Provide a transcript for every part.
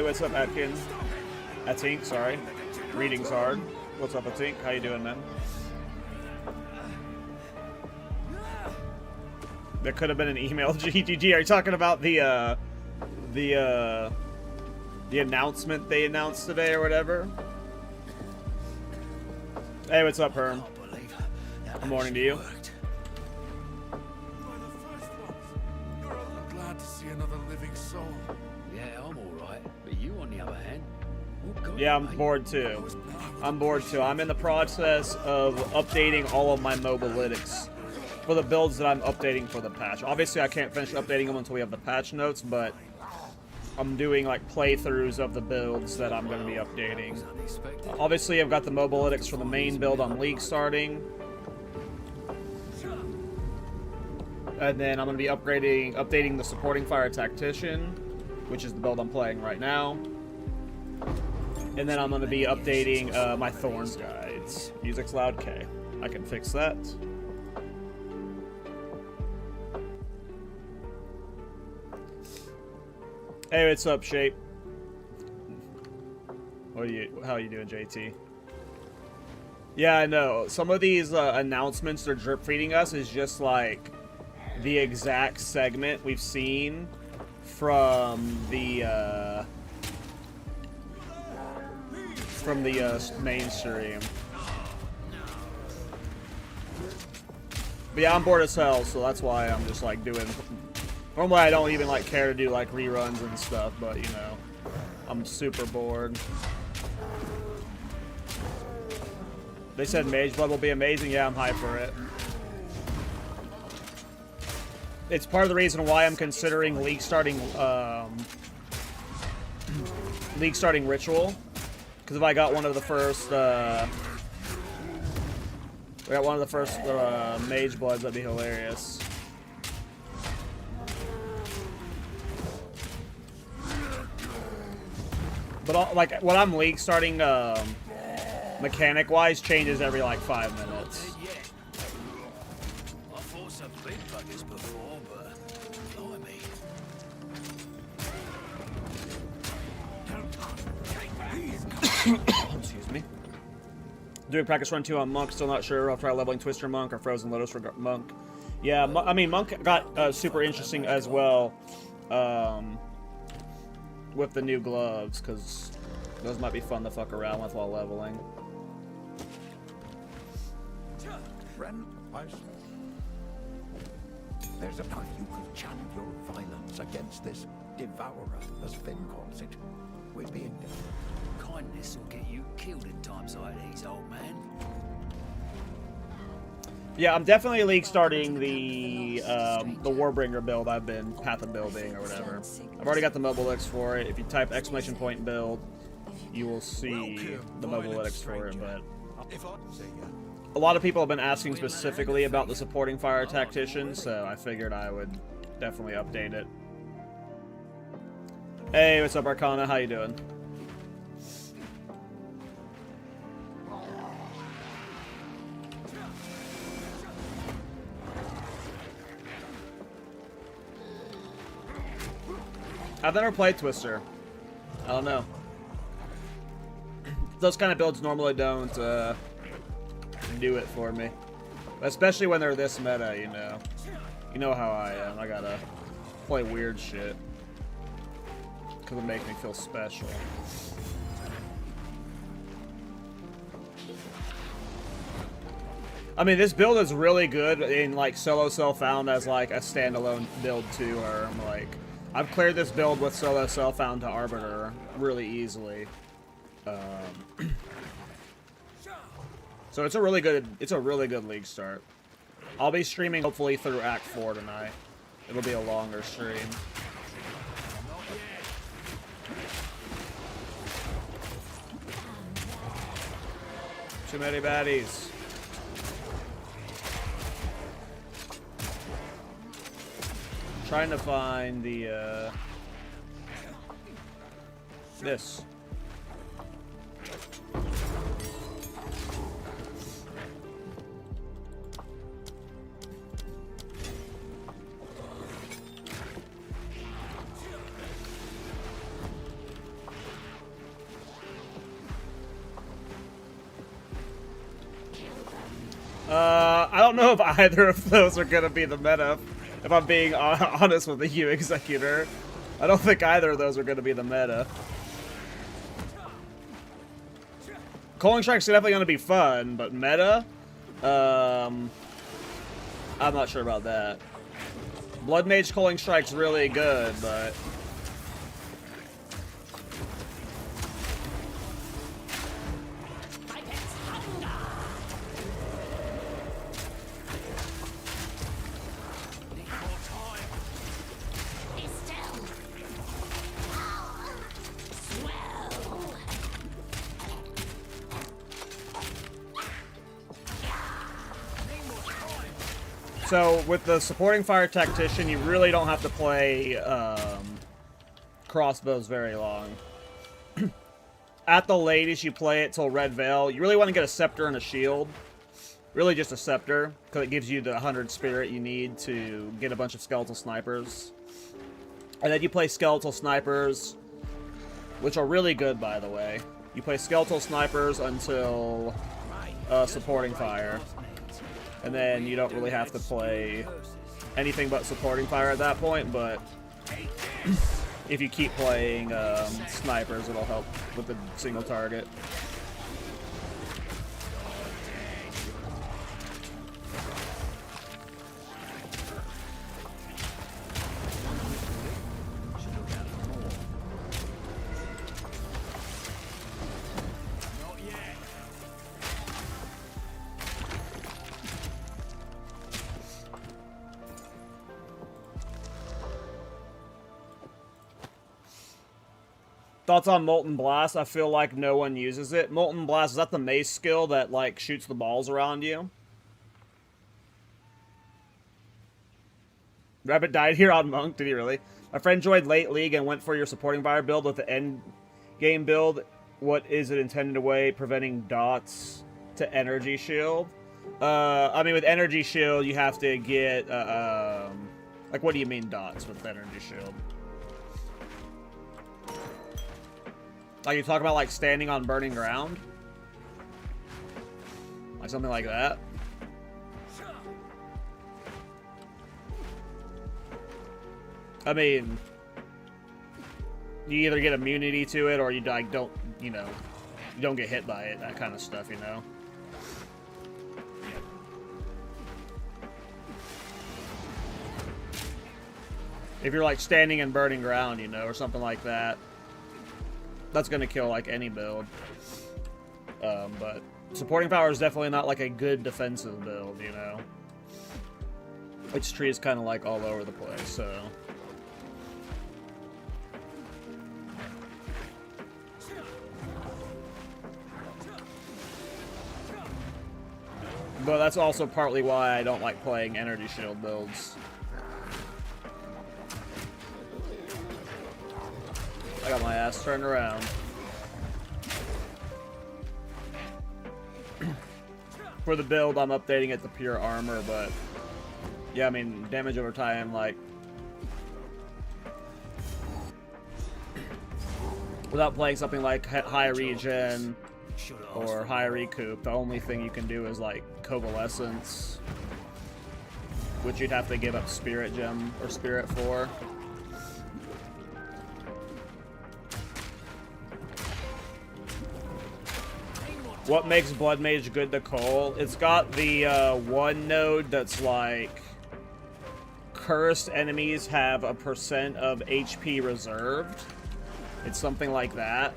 what's up, Atkin? Atink, sorry. Reading's hard. What's up, Atink? How you doing, man? There could have been an email. GGG, are you talking about the announcement they announced today or whatever? Hey, what's up, Herm? Good morning to you. Glad to see another living soul. Yeah, I'm alright. But you, on the other hand, yeah, I'm bored too. I'm bored too. I'm in the process of updating all of my mobalytics for the builds that I'm updating for the patch. Obviously, I can't finish updating them until we have the patch notes, but I'm doing like playthroughs of the builds that I'm going to be updating. Obviously, I've got the mobalytics for the main build on League starting. And then I'm going to be updating the supporting fire Tactician, which is the build I'm playing right now. And then I'm going to be updating my Thorns guides. Music's loud, K. I can fix that. Hey, what's up, Shape? How are you doing, JT? Yeah, I know. Some of these announcements they're drip feeding us is just like the exact segment we've seen from the mainstream. But yeah, I'm bored as hell, so that's why I'm just like doing. Normally, I don't even like care to do like reruns and stuff, but you know, I'm super bored. They said Mage Blood will be amazing. Yeah, I'm hyped for it. It's part of the reason why I'm considering League starting Ritual, because if I got one of the first, Mage Bloods, that'd be hilarious. But like what I'm League starting, mechanic-wise, changes every like 5 minutes. I fought some big buggers before, but blimey. Excuse me. Doing practice run 2 on Monk, still not sure. I'll try leveling Twister Monk or Frozen Lotus for Monk. Yeah, I mean, Monk got super interesting as well with the new gloves, because those might be fun to fuck around with while leveling. There's a time you could channel your violence against this devourer, as Finn calls it. We're being Kindness will get you killed in times like these, old man. Yeah, I'm definitely League starting the Warbringer build I've been Path of building or whatever. I've already got the mobalytics for it. If you type !build, you will see the mobalytics for it, but a lot of people have been asking specifically about the supporting fire Tactician, so I figured I would definitely update it. Hey, what's up, Arcana? How you doing? I've never played Twister. I don't know. Those kind of builds normally don't do it for me. Especially when they're this meta, you know. You know how I am. I gotta play weird shit. Because it makes me feel special. I mean, this build is really good in, like, solo self-found as, like, a standalone build, too, or, like... I've cleared this build with solo self-found to Arbiter really easily. So it's a really good League start. I'll be streaming hopefully through Act 4 tonight. It'll be a longer stream. Too many baddies. Trying to find the this. I don't know if either of those are gonna be the meta, if I'm being honest with you, Executor. I don't think either of those are gonna be the meta. Calling Strike's definitely gonna be fun, but meta? I'm not sure about that. Blood Mage Calling Strike's really good, but... So, with the supporting fire tactician, you really don't have to play crossbows very long. At the latest, you play it till Red Veil. You really want to get a scepter and a shield. Really just a scepter, because it gives you the 100 spirit you need to get a bunch of skeletal snipers. And then you play skeletal snipers, which are really good, by the way. You play skeletal snipers until supporting fire. And then you don't really have to play anything but supporting fire at that point, but if you keep playing snipers, it'll help with the single target. Thoughts on Molten Blast? I feel like no one uses it. Molten Blast, is that the mace skill that, like, shoots the balls around you? Rabbit died here on Monk, did he really? My friend joined late league and went for your supporting fire build with the end game build. What is it intended away? Preventing dots to energy shield? I mean, with energy shield, you have to get, like, what do you mean dots with energy shield? Like, you talk about, like, standing on burning ground? Like, something like that? I mean, you either get immunity to it, or you, like, don't, you know, you don't get hit by it, that kind of stuff, you know? If you're, like, standing in burning ground, you know, or something like that. That's gonna kill, like, any build. But supporting power is definitely not, like, a good defensive build, you know? Its tree is kind of, like, all over the place, so... But that's also partly why I don't like playing energy shield builds. I got my ass turned around. For the build, I'm updating it to pure armor, but... Yeah, I mean, damage over time, like... Without playing something like high regen or high recoup, the only thing you can do is, like, Coalescence. Which you'd have to give up Spirit Gem or Spirit for. What makes Blood Mage good to Cole? It's got the one node that's like cursed enemies have a % of HP reserved. It's something like that.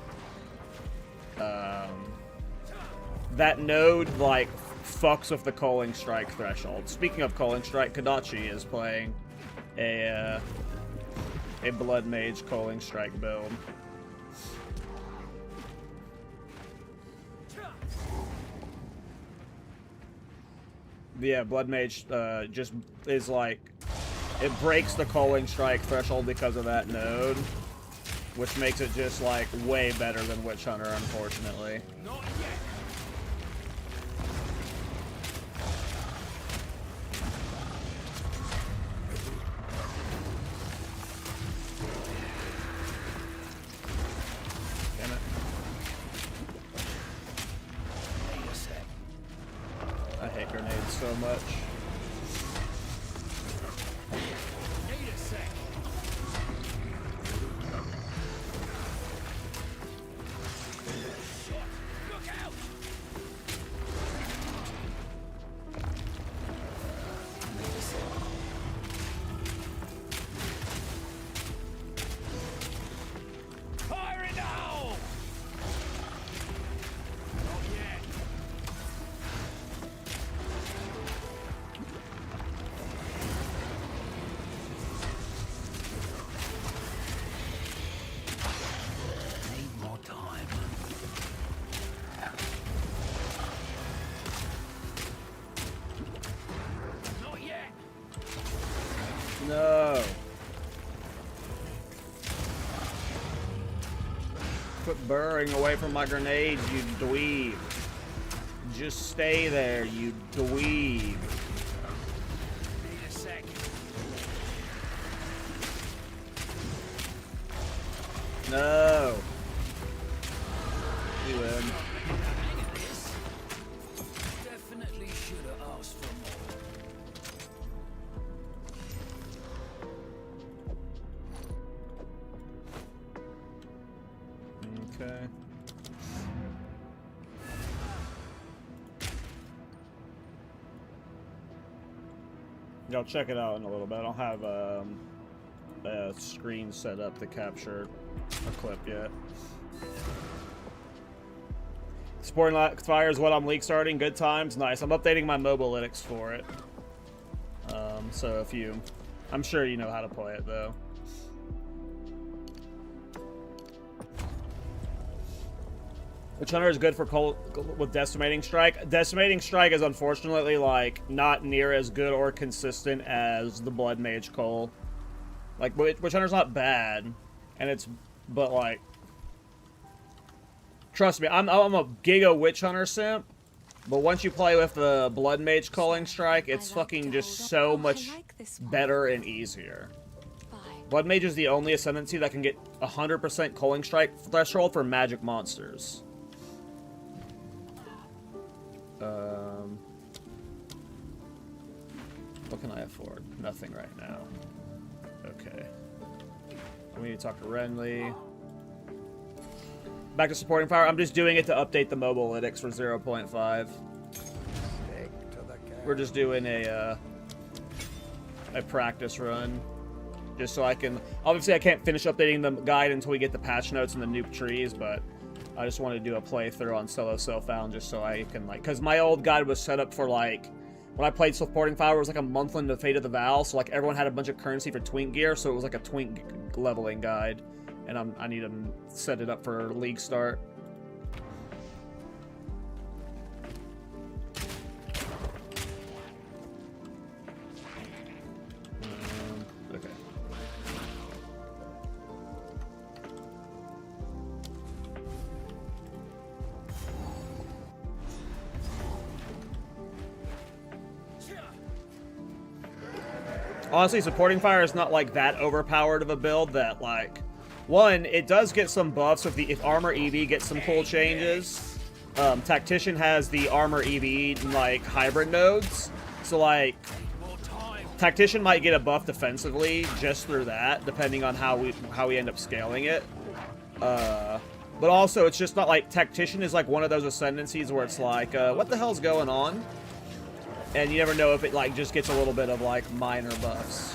That node like fucks with the Calling Strike threshold. Speaking of Calling Strike, Kadachi is playing a Blood Mage Calling Strike build. Yeah, Blood Mage just is like, it breaks the Calling Strike threshold because of that node, which makes it just like way better than Witch Hunter, unfortunately. Not yet. Damn it. I hate grenades. grenades so much. Need a sec. Look out! Fire in the hole! Not yet. Need more time. Not yet. No. Quit burrowing away from my grenades, you dweeb. Just stay there, you dweeb. Need a sec. No. You win. Hang at this. Definitely should have asked for more. Okay. Yeah, I'll check it out in a little bit. I don't have a screen set up to capture a clip yet. Supporting fire is what I'm league starting. Good times. Nice. I'm updating my mobalytics for it. So if you... I'm sure you know how to play it, though. Witch Hunter is good for with Decimating Strike. Decimating Strike is unfortunately like not near as good or consistent as the Blood Mage Cole. Like Witch Hunter's not bad, and it's but like trust me, I'm a Giga Witch Hunter simp. But once you play with the Blood Mage Culling Strike, it's fucking just so much better and easier. Blood Mage is the only ascendancy that can get 100% Culling Strike threshold for magic monsters. What can I afford? Nothing right now. Okay. We need to talk to Renly. Back to supporting fire. I'm just doing it to update the mobalytics for 0.5. We're just doing a practice run. Just so I can... Obviously, I can't finish updating the guide until we get the patch notes and the noob trees, but I just want to do a playthrough on solo self-found just so I can, like... Because my old guide was set up for, like... When I played supporting fire, it was like a month into Fate of the Val, so, like, everyone had a bunch of currency for twink gear, so it was like a twink leveling guide. And I need to set it up for league start. Okay. Honestly, supporting fire is not like that overpowered of a build that like... One, it does get some buffs if armor EV gets some cool changes. Tactician has the armor EV like hybrid nodes, so like Tactician might get a buff defensively just through that, depending on how we end up scaling it. But also, it's just not like Tactician is like one of those ascendancies where it's like, what the hell's going on? And you never know if it like just gets a little bit of like minor buffs.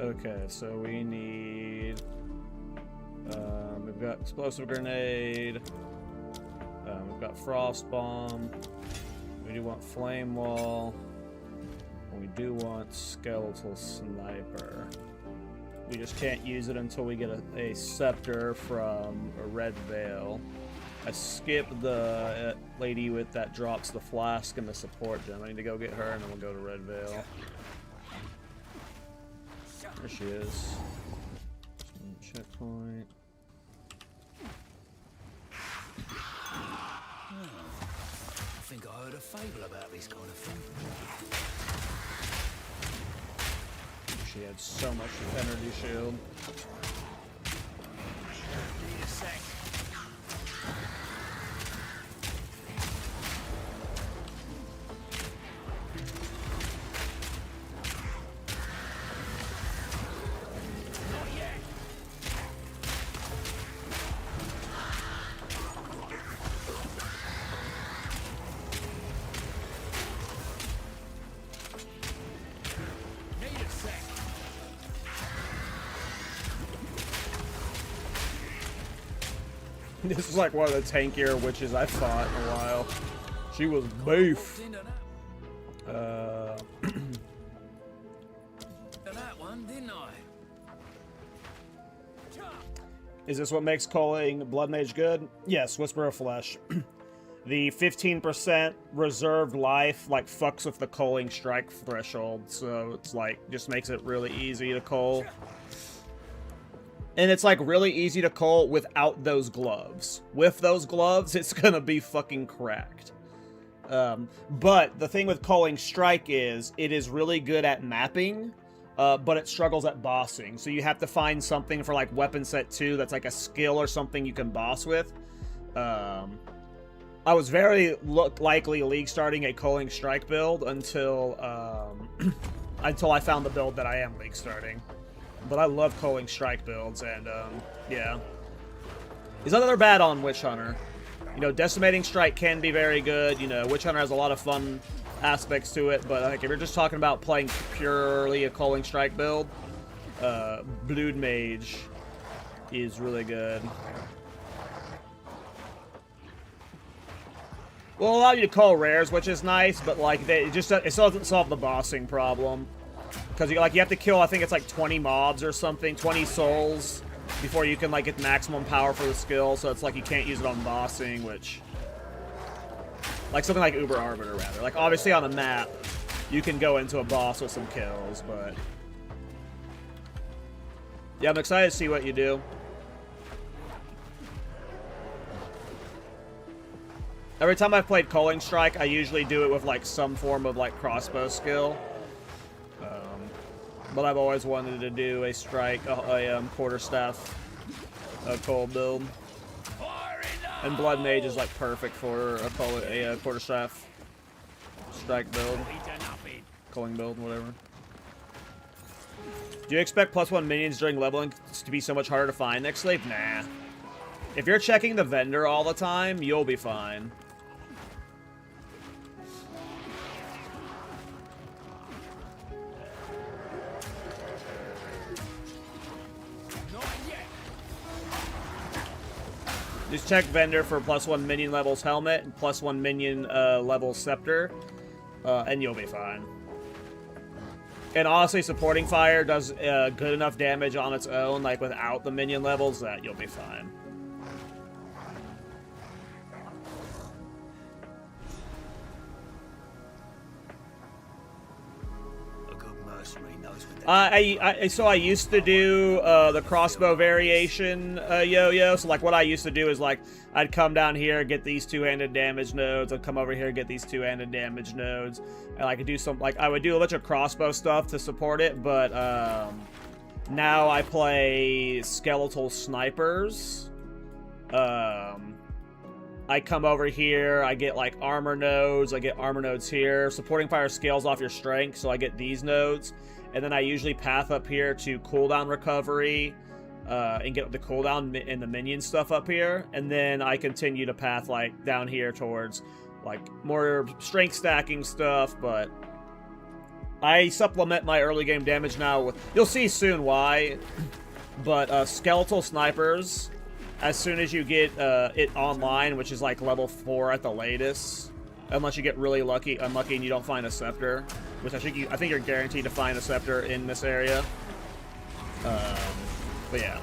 Okay, so we need... we've got Explosive Grenade. We've got Frost Bomb. We do want Flame Wall. And we do want Skeletal Sniper. We just can't use it until we get a Scepter from a Red Veil. I skipped the lady that drops the flask and the support gem. I need to go get her and then we'll go to Red Veil. There she is. Checkpoint. I think I heard a fable about this kind of thing. She had so much energy shield. Need a sec. This is like one of the tankier witches I've fought in a while. She was beef. That one, didn't I? Is this what makes calling Blood Mage good? Yes, Whisper of Flesh. The 15% reserved life like fucks with the culling strike threshold, so it's like just makes it really easy to cull. And it's like really easy to cull without those gloves. With those gloves, it's gonna be fucking cracked. But the thing with culling strike is it is really good at mapping, but it struggles at bossing. So you have to find something for like weapon set 2 that's like a skill or something you can boss with. I was very likely league starting a culling strike build until until I found the build that I am league starting. But I love culling strike builds, and yeah. He's not that they're bad on Witch Hunter. You know, Decimating Strike can be very good. You know, Witch Hunter has a lot of fun aspects to it, but like if you're just talking about playing purely a culling strike build, Blood Mage is really good. Will allow you to cull rares, which is nice, but like it still doesn't solve the bossing problem. Because you have to kill, I think it's like 20 mobs or something, 20 souls, before you can like get maximum power for the skill. So it's like you can't use it on bossing, which, like something like Uber Arbiter rather. Like obviously on a map, you can go into a boss with some kills, but yeah, I'm excited to see what you do. Every time I've played Culling Strike, I usually do it with like some form of like crossbow skill. But I've always wanted to do a strike, a quarterstaff, cull build. And Blood Mage is like perfect for a quarterstaff strike build, culling build, whatever. Do you expect +1 minions during leveling to be so much harder to find next slave? Nah. If you're checking the vendor all the time, you'll be fine. Just check vendor for +1 minion levels helmet and +1 minion level scepter, and you'll be fine. And honestly, supporting fire does good enough damage on its own, like without the minion levels, that you'll be fine. So I used to do the crossbow variation yo-yo. So like what I used to do is like I'd come down here, get these two-handed damage nodes. I'd come over here, get these two-handed damage nodes, and I could do some I would do a bunch of crossbow stuff to support it. But now I play skeletal snipers. I come over here, I get like armor nodes. I get armor nodes here. Supporting fire scales off your strength, so I get these nodes. And then I usually path up here to cooldown recovery and get the cooldown and the minion stuff up here. And then I continue to path like down here towards like more strength stacking stuff. But I supplement my early game damage now with, you'll see soon why. But skeletal snipers, as soon as you get it online, which is like level 4 at the latest, unless you get really unlucky and you don't find a scepter, which I think you're guaranteed to find a scepter in this area. But yeah,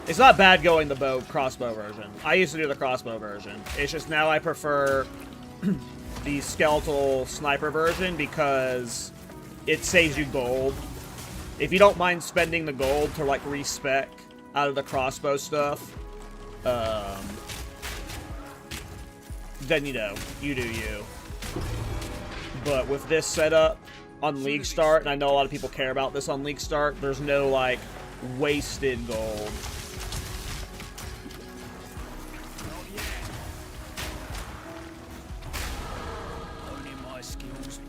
it's not bad going the crossbow version. I used to do the crossbow version. It's just now I prefer the skeletal sniper version because it saves you gold. If you don't mind spending the gold to like respec out of the crossbow stuff, then you know, you do you. But with this setup on League Start, and I know a lot of people care about this on League Start, there's no like wasted gold. Only my skills.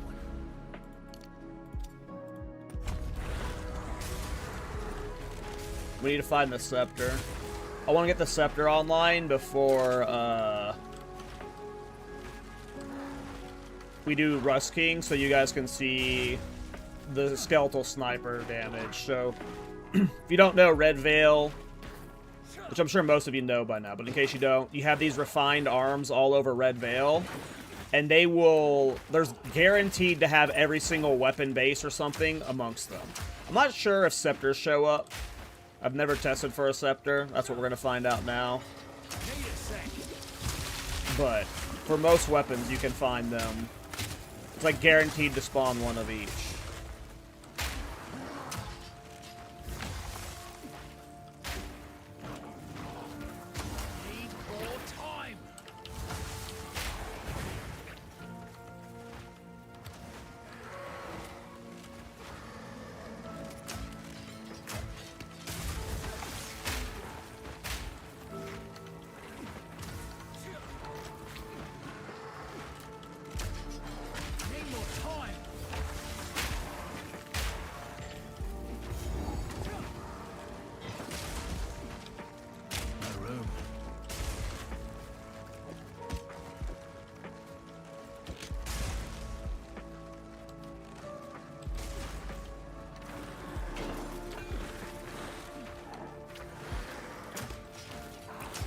We need to find the scepter. I want to get the scepter online before we do Rust King, so you guys can see the skeletal sniper damage. So, if you don't know, Red Veil, which I'm sure most of you know by now, but in case you don't, you have these refined arms all over Red Veil, and they will, there's guaranteed to have every single weapon base or something amongst them. I'm not sure if scepters show up. I've never tested for a scepter. That's what we're going to find out now. But for most weapons, you can find them. It's like guaranteed to spawn one of each. Need more time. Need more time. No room.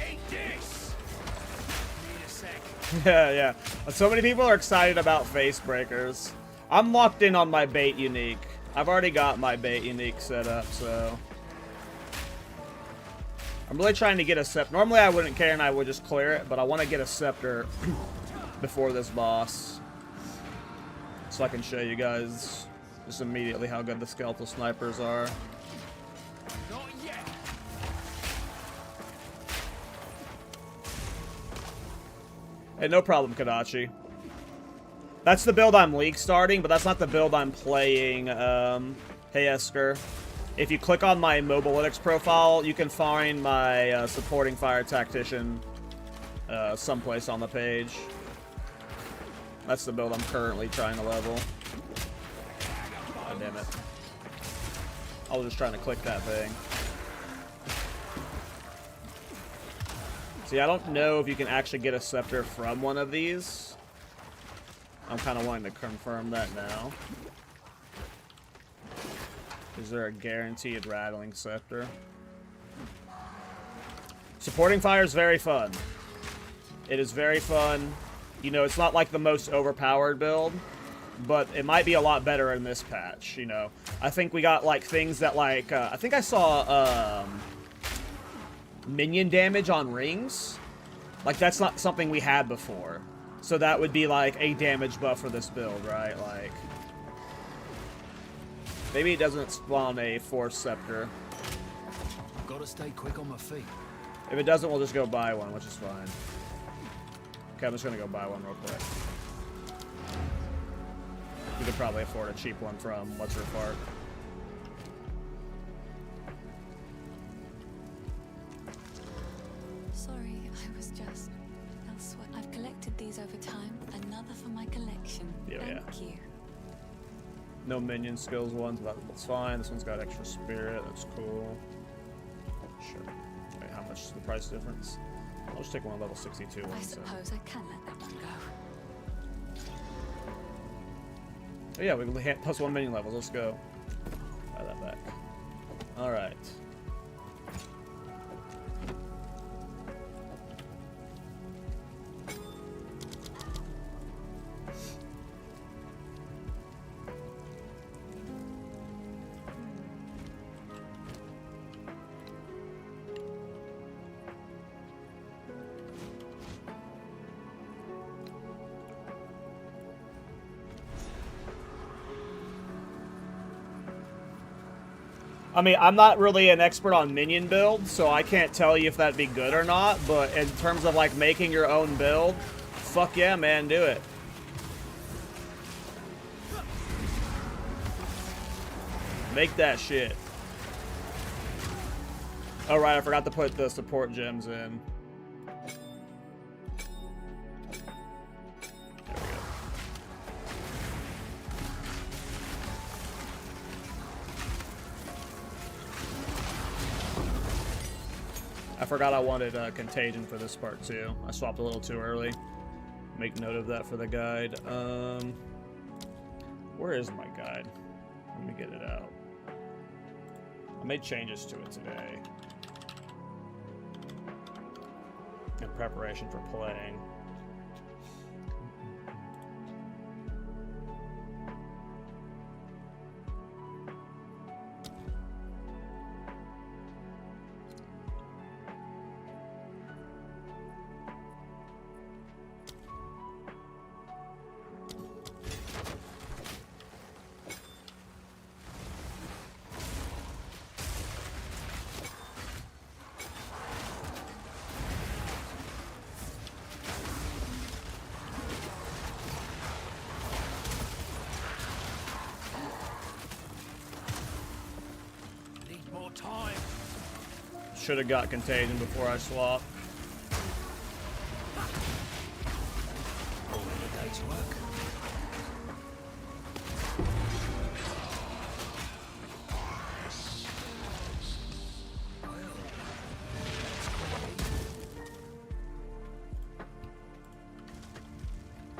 Eat this. Need a sec. Yeah, yeah. So many people are excited about face breakers. I'm locked in on my bait unique. I've already got my bait unique set up, so I'm really trying to get a scepter. Normally I wouldn't care and I would just clear it, but I want to get a scepter before this boss, so I can show you guys just immediately how good the skeletal snipers are. Not yet. Hey, no problem, Kadachi. That's the build I'm League starting, but that's not the build I'm playing. Hey, Esker. If you click on my Mobilytics profile, you can find my supporting fire tactician someplace on the page. That's the build I'm currently trying to level. God damn it. I was just trying to click that thing. See, I don't know if you can actually get a scepter from one of these. I'm kind of wanting to confirm that now. Is there a guaranteed rattling scepter? Supporting fire is very fun. It is very fun. You know, it's not like the most overpowered build, but it might be a lot better in this patch, you know. I think we got, like, things that, like, I think I saw, minion damage on rings. Like, that's not something we had before. So that would be, like, a damage buff for this build, right? Like, maybe it doesn't spawn a force scepter. Gotta stay quick on my feet. If it doesn't, we'll just go buy one, which is fine. Okay, I'm just gonna go buy one real quick. We could probably afford a cheap one from What's Her Fart. Sorry, I was just elsewhere. I've collected these over time. Another for my collection. Yeah, Thank you. No minion skills ones, but that's fine. This one's got extra spirit. That's cool. Sure. Wait, how much is the price difference? I'll just take one of level 62 I ones. suppose I can let that one go. Oh, yeah, we can plus 1 minion levels. Let's go. Buy that back. Alright. I mean, I'm not really an expert on minion builds, so I can't tell you if that'd be good or not, but in terms of, like, making your own build, fuck yeah, man, do it. Make that shit. Oh, right, I forgot to put the support gems in. I forgot I wanted Contagion for this part too. I swapped a little too early. Make note of that for the guide. Where is my guide? Let me get it out. I made changes to it today in preparation for playing. Should have got Contagion before I swap.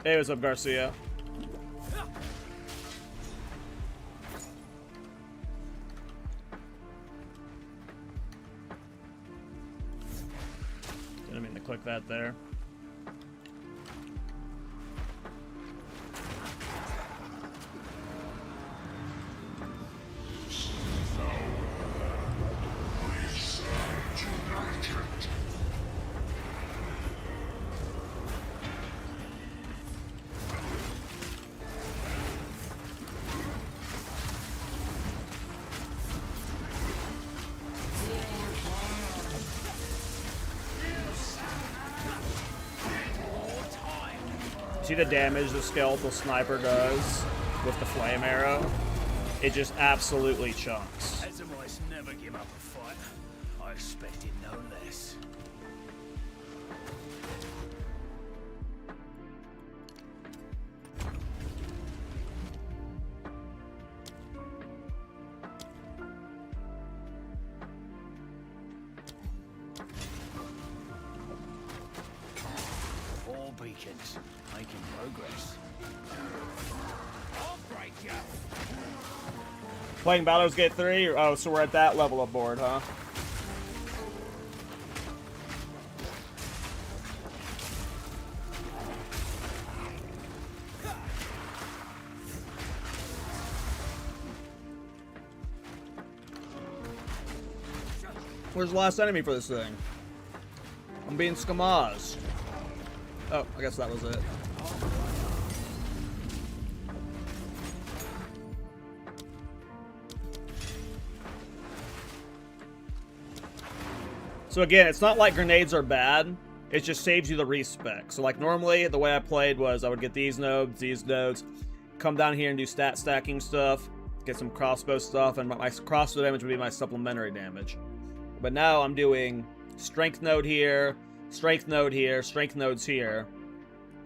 Hey, what's up, Garcia? Didn't mean to click that there. See the damage the skeletal sniper does with the flame arrow? It just absolutely chunks. Ezimites never give up a fight. I expected no less. All beacons making progress. I'll break you. Playing Baldur's Gate 3? Oh, so we're at that level of board, huh? Where's the last enemy for this thing? I'm being skamazed. Oh, I guess that was it. So again, it's not like grenades are bad. It just saves you the respec. So like normally, the way I played was I would get these nodes, come down here and do stat stacking stuff, get some crossbow stuff, and my crossbow damage would be my supplementary damage. But now I'm doing strength node here, strength node here, strength nodes here.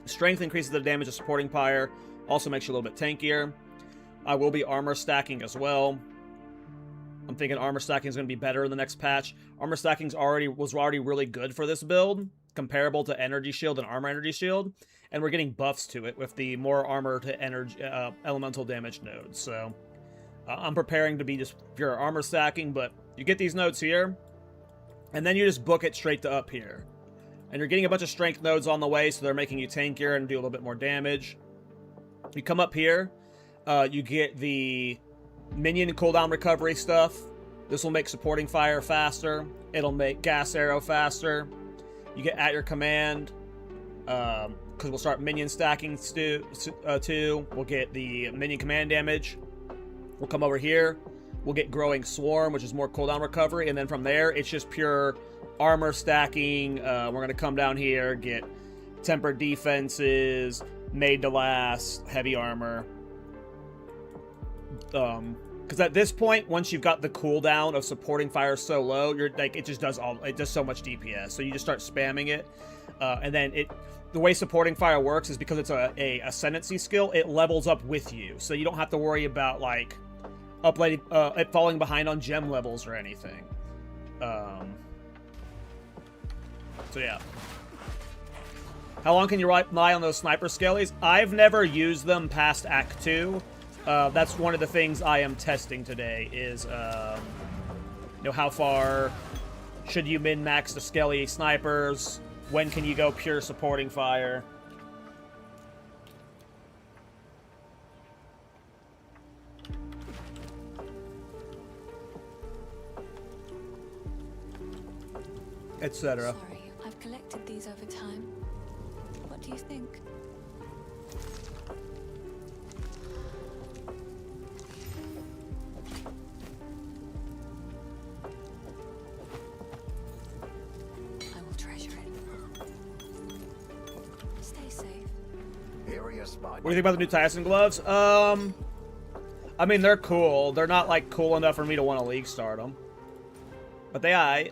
Strength increases the damage of supporting pyre, also makes you a little bit tankier. I will be armor stacking as well. I'm thinking armor stacking is going to be better in the next patch. Armor stacking was already really good for this build, comparable to energy shield and armor energy shield, and we're getting buffs to it with the more armor to energy elemental damage nodes. So I'm preparing to be just pure armor stacking, but you get these nodes here, and then you just book it straight to up here. And you're getting a bunch of strength nodes on the way, so they're making you tankier and do a little bit more damage. You come up here, you get the minion cooldown recovery stuff. This will make supporting fire faster. It'll make gas arrow faster. You get at your command, because we'll start minion stacking too. We'll get the minion command damage. We'll come over here. we'll get Growing Swarm, which is more cooldown recovery, and then from there, it's just pure armor stacking. We're going to come down here, get Tempered Defenses, Made to Last, Heavy Armor. Because at this point, once you've got the cooldown of Supporting Fire so low, you're like, it does so much DPS. So you just start spamming it, and then the way Supporting Fire works is because it's a ascendancy skill, it levels up with you, so you don't have to worry about like it falling behind on gem levels or anything. So yeah. How long can you rely on those sniper skellies? I've never used them past Act 2. That's one of the things I am testing today is, how far should you min-max the skelly snipers? When can you go pure supporting fire? Etc. Sorry, I've collected these over time. What do you think? I will treasure it. Stay safe. Area spot. What do you think about the new Tactician gloves? I mean, they're cool. They're not, like, cool enough for me to want to league start them. But they aight.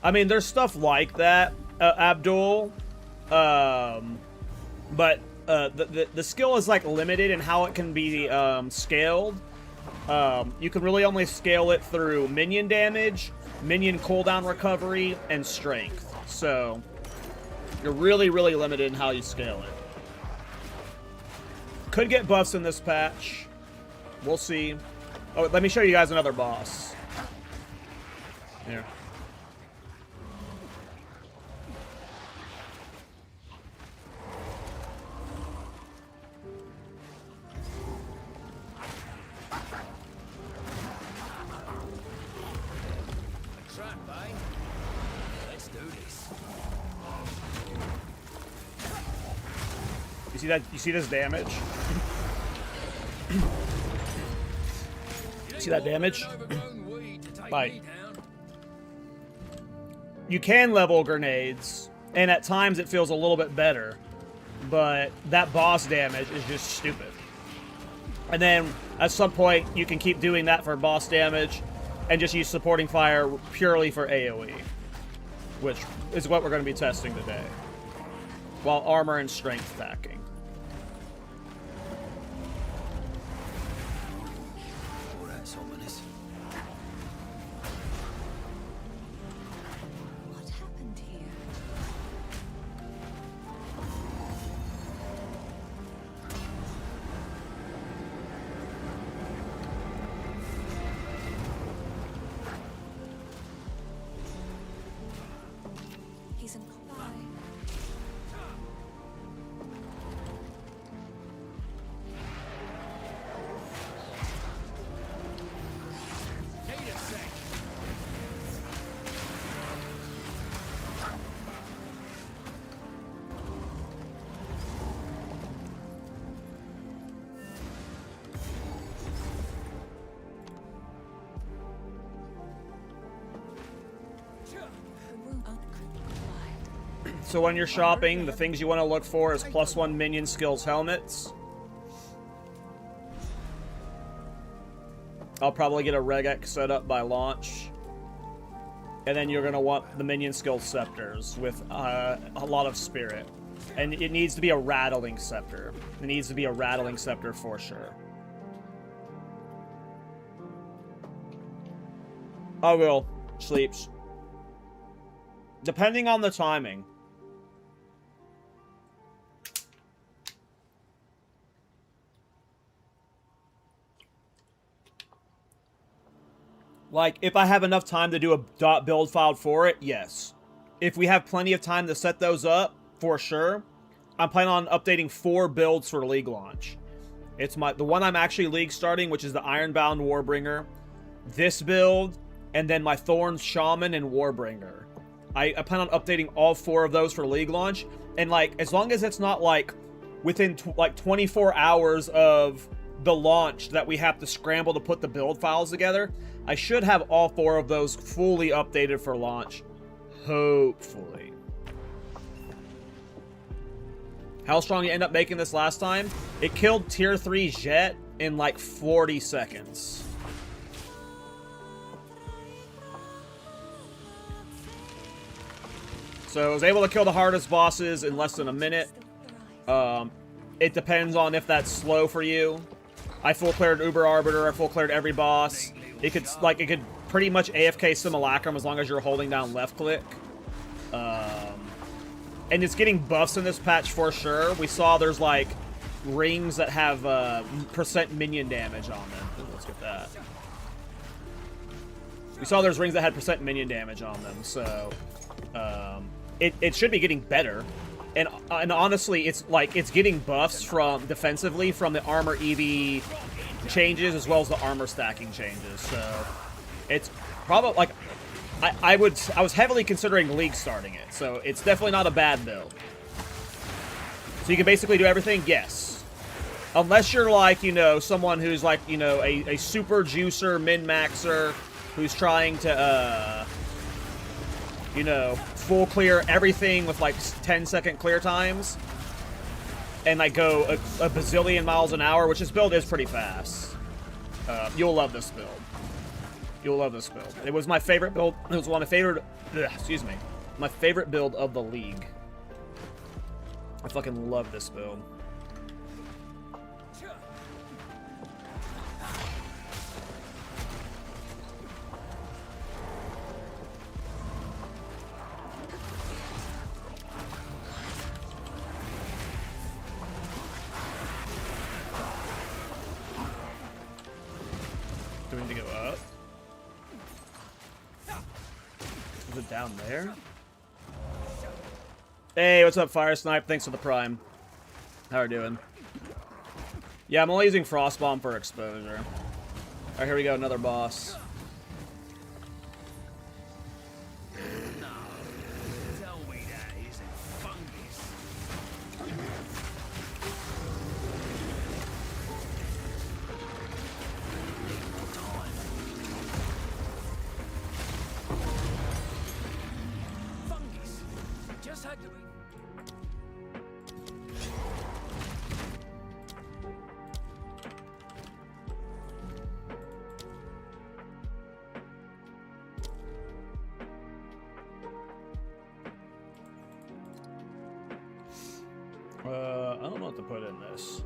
I mean, there's stuff like that, Abdul. But the skill is, like, limited in how it can be scaled. You can really only scale it through minion damage, minion cooldown recovery, and strength. So, you're really, really limited in how you scale it. Could get buffs in this patch. We'll see. Oh, let me show you guys another boss. Here. See that? You see this damage? See that damage? Like, you can level grenades, and at times it feels a little bit better, but that boss damage is just stupid. And then at some point, you can keep doing that for boss damage, and just use supporting fire purely for AoE, which is what we're going to be testing today, while armor and strength stacking. What happened here? He's in goodbye. The wound uncripped. So when you're shopping, the things you want to look for is +1 minion skills helmets. I'll probably get a regex set up by launch. And then you're going to want the minion skill scepters with a lot of spirit. And it needs to be a rattling scepter. It needs to be a rattling scepter for sure. I will. Sleeps. Depending on the timing. Like, if I have enough time to do a dot build file for it, yes. If we have plenty of time to set those up, for sure. I'm planning on updating 4 builds for League launch. It's the one I'm actually League starting, which is the Ironbound Warbringer. This build, and then my Thorns Shaman and Warbringer. I plan on updating all 4 of those for League launch. And, like, as long as it's not, like, within, 24 hours of the launch that we have to scramble to put the build files together, I should have all 4 of those fully updated for launch. Hopefully. How strong you end up making this last time? It killed tier 3 Jet in like 40 seconds. So I was able to kill the hardest bosses in less than a minute. It depends on if that's slow for you. I full cleared Uber Arbiter, I full cleared every boss. It could pretty much AFK Simulacrum as long as you're holding down left click. And it's getting buffs in this patch for sure. We saw there's like rings that have % minion damage on them. Ooh, let's get that. We saw there's rings that had % minion damage on them, so it should be getting better. And honestly, it's getting buffs from defensively from the armor EV changes as well as the armor stacking changes. So it's probably like I was heavily considering League starting it, so it's definitely not a bad build. So you can basically do everything, yes. Unless you're like, you know, someone who's like, you know, a super juicer, min-maxer, who's trying to, you know, full clear everything with like 10-second clear times. And like go a bazillion miles an hour, which this build is pretty fast. You'll love this build. You'll love this build. It was my favorite build. It was one of my favorite, my favorite build of the League. I fucking love this build. Do we need to go up? Is it down there? Hey, what's up, Fire Snipe? Thanks for the Prime. How are you doing? Yeah, I'm only using Frostbomb for exposure. Alright, here we go, another boss. Tell me that isn't fungus. Fungus. Just had to be. I don't know what to put in this.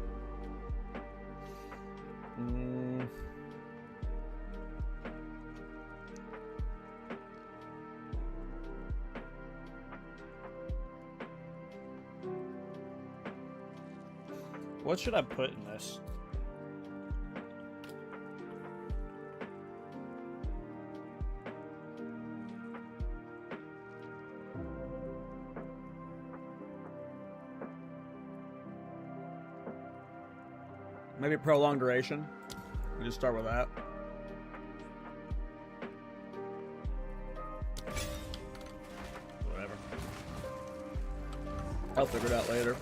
What should I put in this? Maybe prolonged duration. We just start with that. Whatever. I'll figure it out later.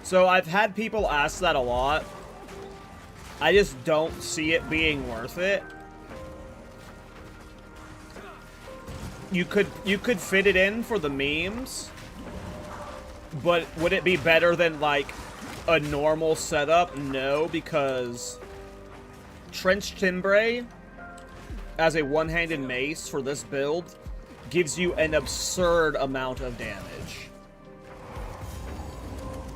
So I've had people ask that a lot. I just don't see it being worth it. You could fit it in for the memes, but would it be better than like a normal setup? No, because Trench Timbre as a one-handed mace for this build gives you an absurd amount of damage.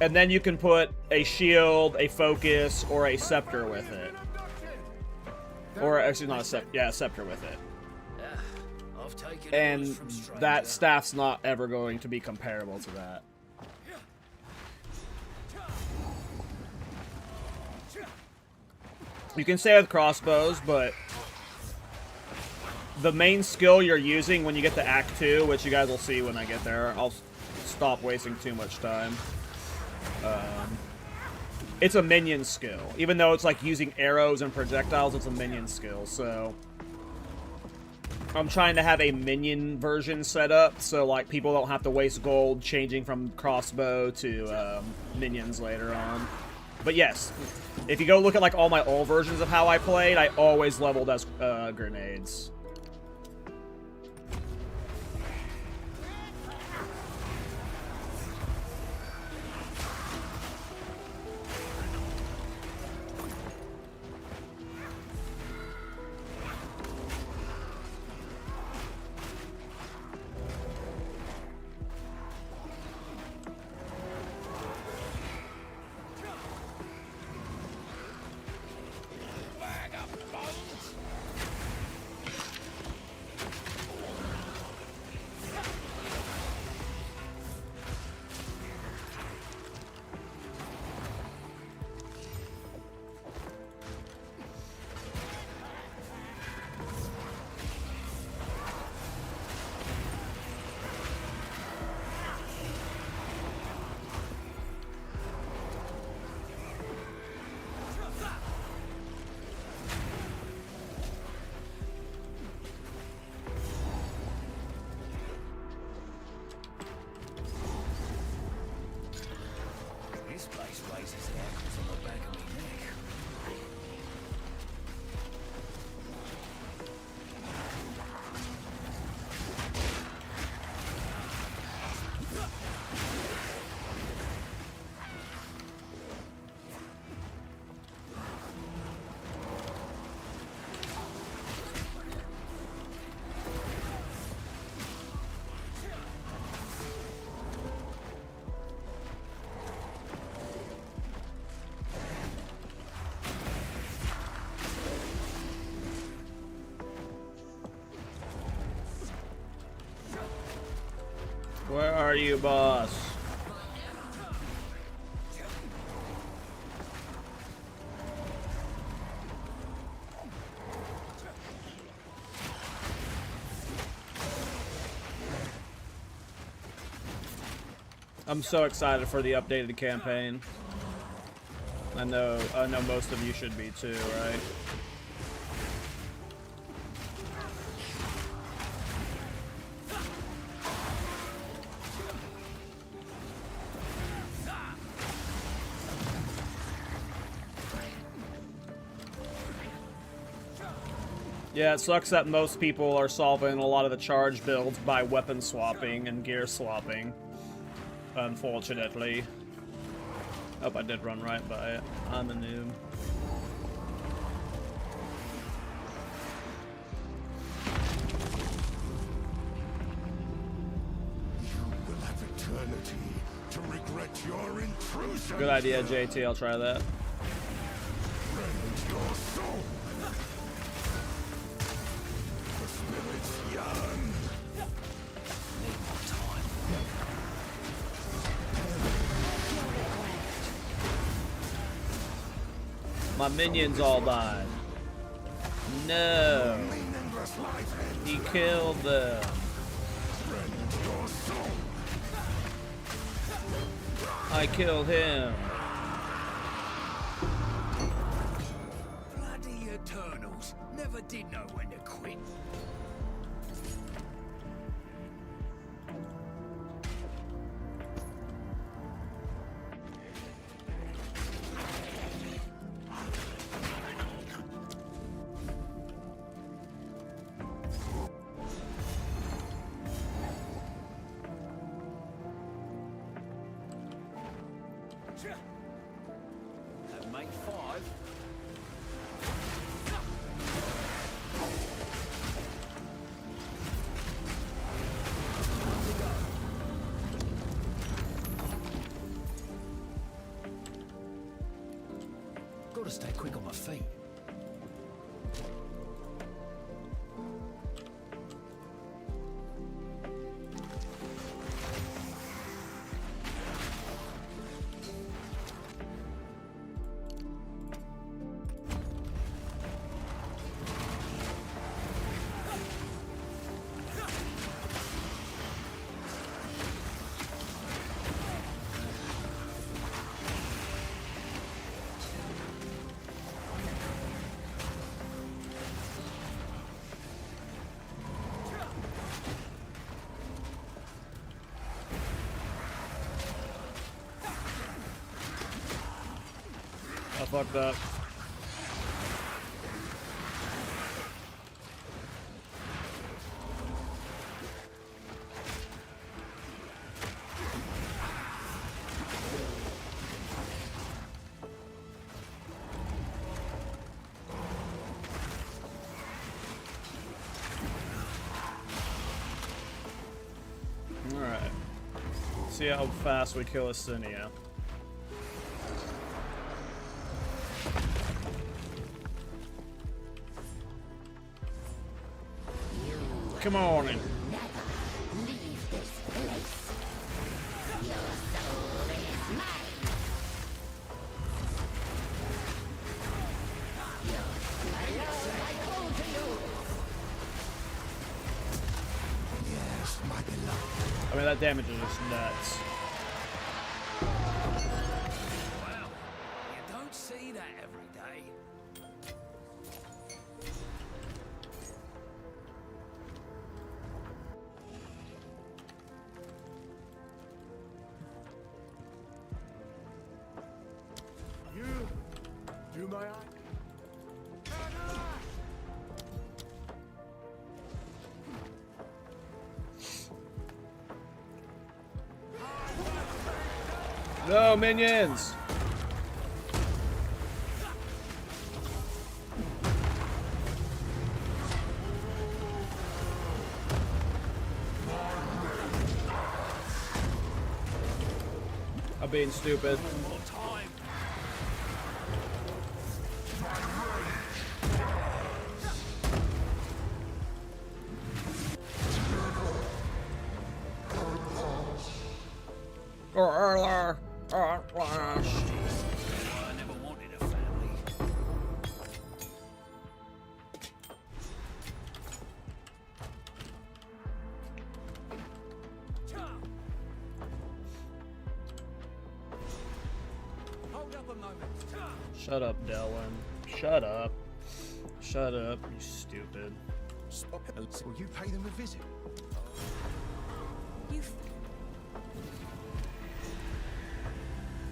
And then you can put a shield, a focus, or a scepter with it. Or actually not a scepter, yeah, a scepter with it. I've taken And orders from stranger. that staff's not ever going to be comparable to that. You can stay with crossbows, but the main skill you're using when you get to Act 2, which you guys will see when I get there. I'll stop wasting too much time. It's a minion skill. Even though it's like using arrows and projectiles, it's a minion skill, so... I'm trying to have a minion version set up, so like people don't have to waste gold changing from crossbow to minions later on. But yes, if you go look at like all my old versions of how I played, I always leveled as grenades. This place raises the ankles on the back of my neck. Where are you, boss? I'm so excited for the updated campaign. I know most of you should be too, right? Yeah, it sucks that most people are solving a lot of the charge builds by weapon swapping and gear swapping. Unfortunately. Hope I did run right by it. I'm a noob. You will have eternity to regret your intrusion. Good idea, JT. I'll try that. Rend your soul. The spirits yearn. Need more time. My minions all died. No. Meaningless life He killed them. rend your soul. I killed him. Bloody Eternals. Never did know when to quit. That make 5. Gotta stay quick on my feet. I fucked up. Alright. See how fast we kill Assinia. Come on in. Yes, my beloved. I mean, that damage is just nuts. Well, you don't see that every day. You do my eye. No, minions! I'm being stupid. More time. I never wanted a family. Hold up a moment. Shut up, Delwyn. Shut up. Shut up, you stupid. Stop it. Will you pay them a visit?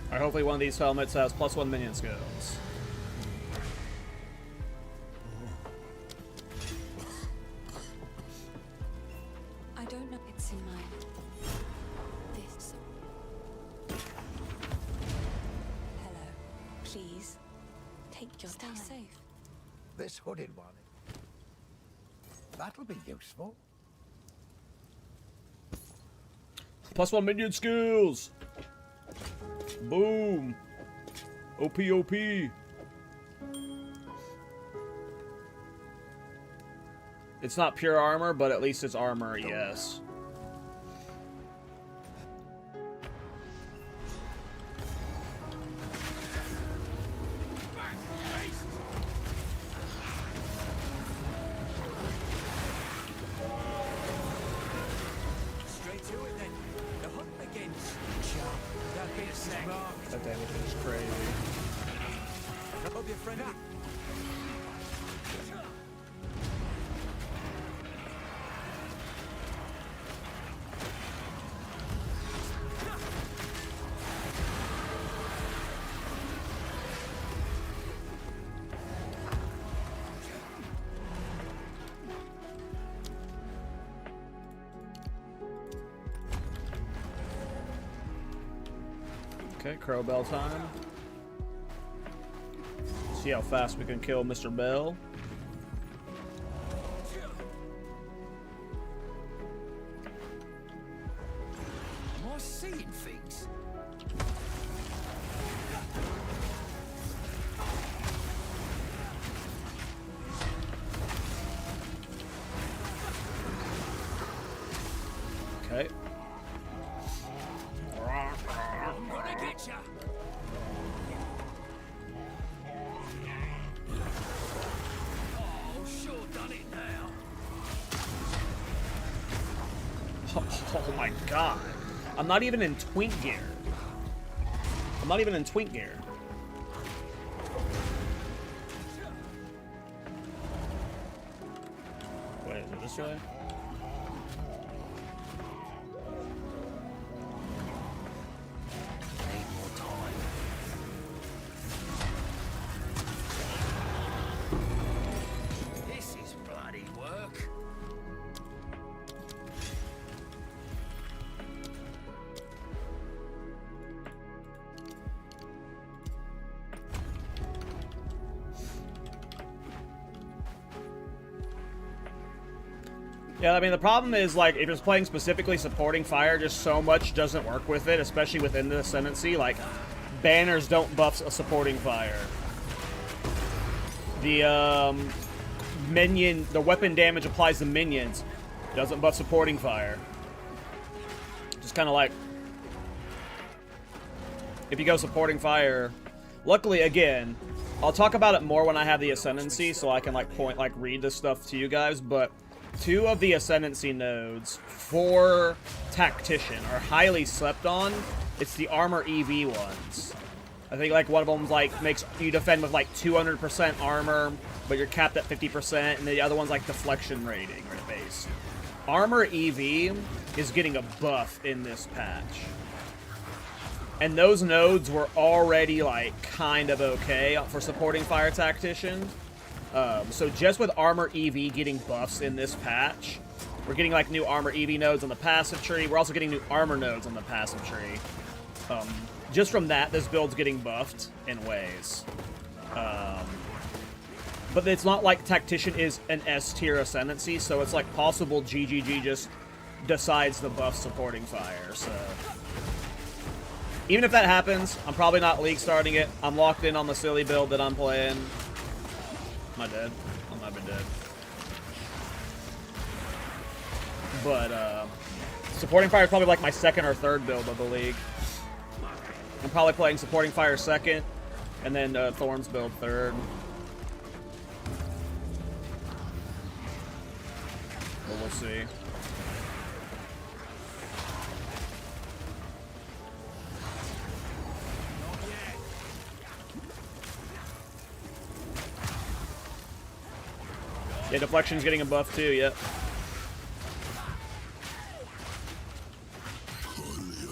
Alright, hopefully one of these helmets has +1 minion skills. I don't know. It's in my this. Hello. Please take your time. Stay safe. This hooded one. That'll be useful. +1 minion skills! Boom! OP, OP! It's not pure armor, but at least it's armor, yes. Straight to it then. The hunt begins. Don't be a sec. That damage is crazy. Hope your friend. Okay, Crow Bell time. See how fast we can kill Mr. Bell. Am I seeing things? Okay. I'm gonna get ya. Oh, sure done it now. Oh my god. I'm not even in twink gear. I'm not even in twink gear. Wait, is it this way? Need more time. Yeah, I mean, the problem is, like, if you're playing specifically supporting fire, just so much doesn't work with it, especially within the ascendancy. Like, banners don't buff a supporting fire. The, the weapon damage applies to minions. Doesn't buff supporting fire. Just kind of like, if you go supporting fire, luckily, again, I'll talk about it more when I have the ascendancy, so I can, like, read this stuff to you guys, but 2 of the ascendancy nodes for Tactician are highly slept on. It's the armor EV ones. I think, like, one of them, like, makes you defend with, like, 200% armor, but you're capped at 50%, and the other one's, like, deflection rating or base. Armor EV is getting a buff in this patch. And those nodes were already, like, kind of okay for supporting Fire Tactician. So just with Armor EV getting buffs in this patch, we're getting, like, new Armor EV nodes on the passive tree. We're also getting new Armor nodes on the passive tree. Just from that, this build's getting buffed in ways. But it's not like Tactician is an S-tier ascendancy, so it's, like, possible GGG just decides to buff supporting Fire, so... Even if that happens, I'm probably not league starting it. I'm locked in on the silly build that I'm playing. Am I dead? I might be dead. But, supporting Fire is probably like my 2nd or 3rd build of the league. I'm probably playing Supporting Fire 2nd, and then Thorn's build 3rd. But we'll see. Yeah, deflection's getting a buff too, yep.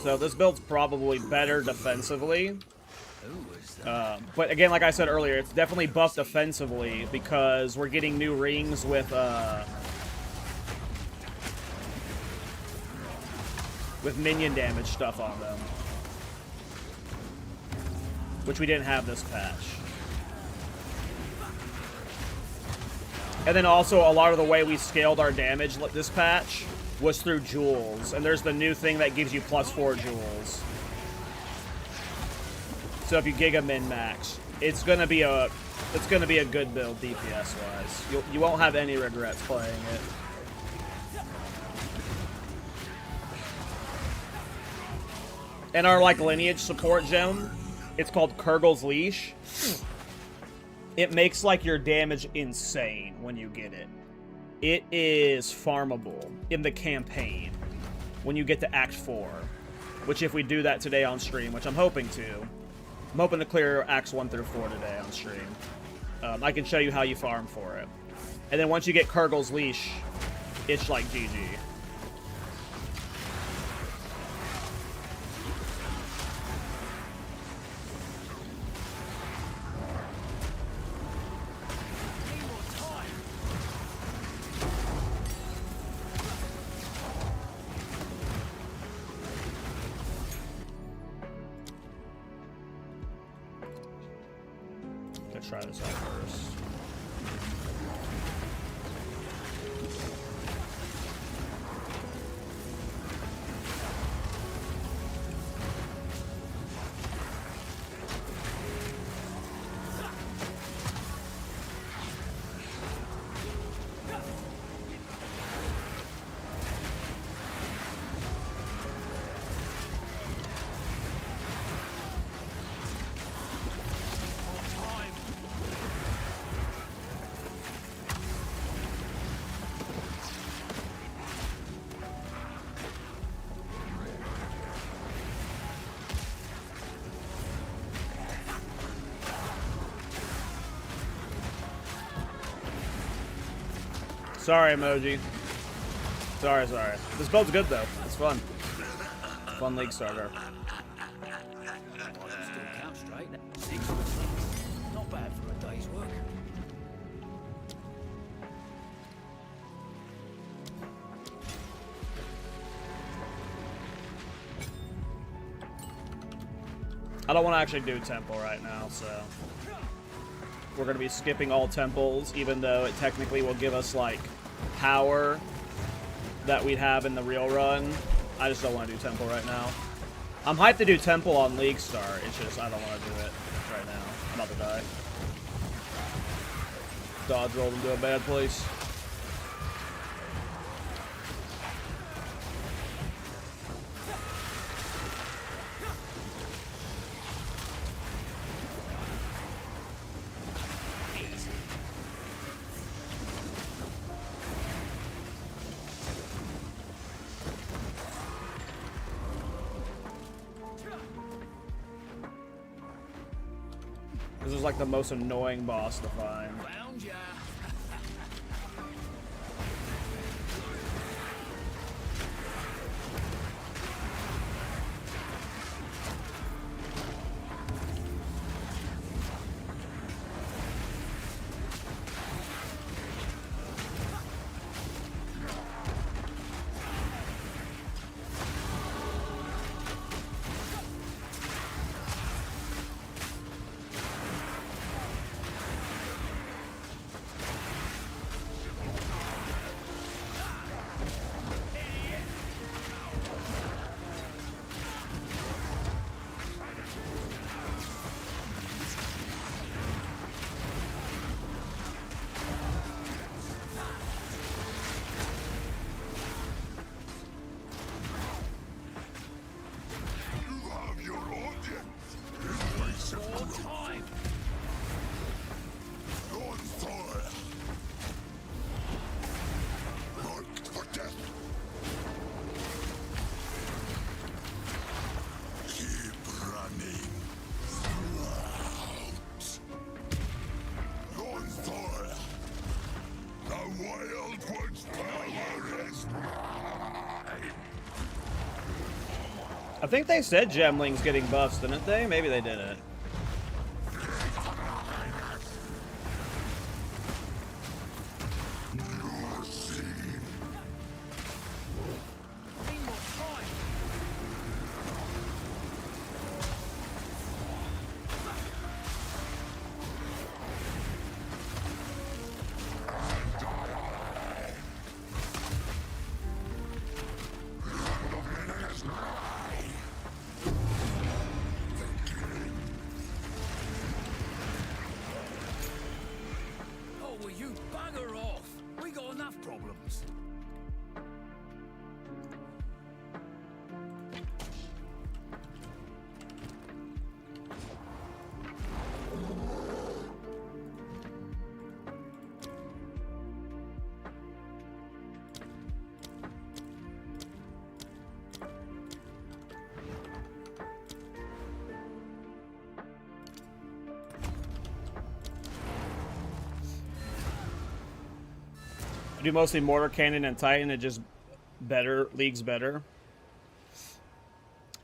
So this build's probably better defensively. But again, like I said earlier, it's definitely buffed offensively because we're getting new rings with minion damage stuff on them. Which we didn't have this patch. And then also, a lot of the way we scaled our damage this patch was through jewels. And there's the new thing that gives you +4 jewels. So if you Giga min-max, it's gonna be a good build DPS-wise. You won't have any regrets playing it. And our, like, lineage support gem, it's called Kurgel's Leash. It makes, like, your damage insane when you get it. It is farmable in the campaign when you get to Act 4. Which, if we do that today on stream, which I'm hoping to. I'm hoping to clear Acts 1 through 4 today on stream. I can show you how you farm for it. And then once you get Kurgel's Leash, it's like GG. Try this out first. Sorry, emoji. Sorry. This build's good, though. It's fun. Fun league starter. Still counts straight. 6. Not bad for a day's work. I don't want to actually do temple right now, so we're going to be skipping all temples, even though it technically will give us, like, power that we'd have in the real run. I just don't want to do Temple right now. I'm hyped to do Temple on League Start. It's just I don't want to do it right now. I'm about to die. Dodge rolled into a bad place. This is like the most annoying boss to find. Found ya. You have your audience. Embrace it. More time. On fire. Marked for death. Keep running. Out. On fire. The Wild One's power is mine. I think they said Gemling's getting buffs, didn't they? Maybe they didn't. Your seed. Need more time. Oh, will you bugger off? We got enough problems. I do mostly Mortar Cannon and Titan. It just better. League's better.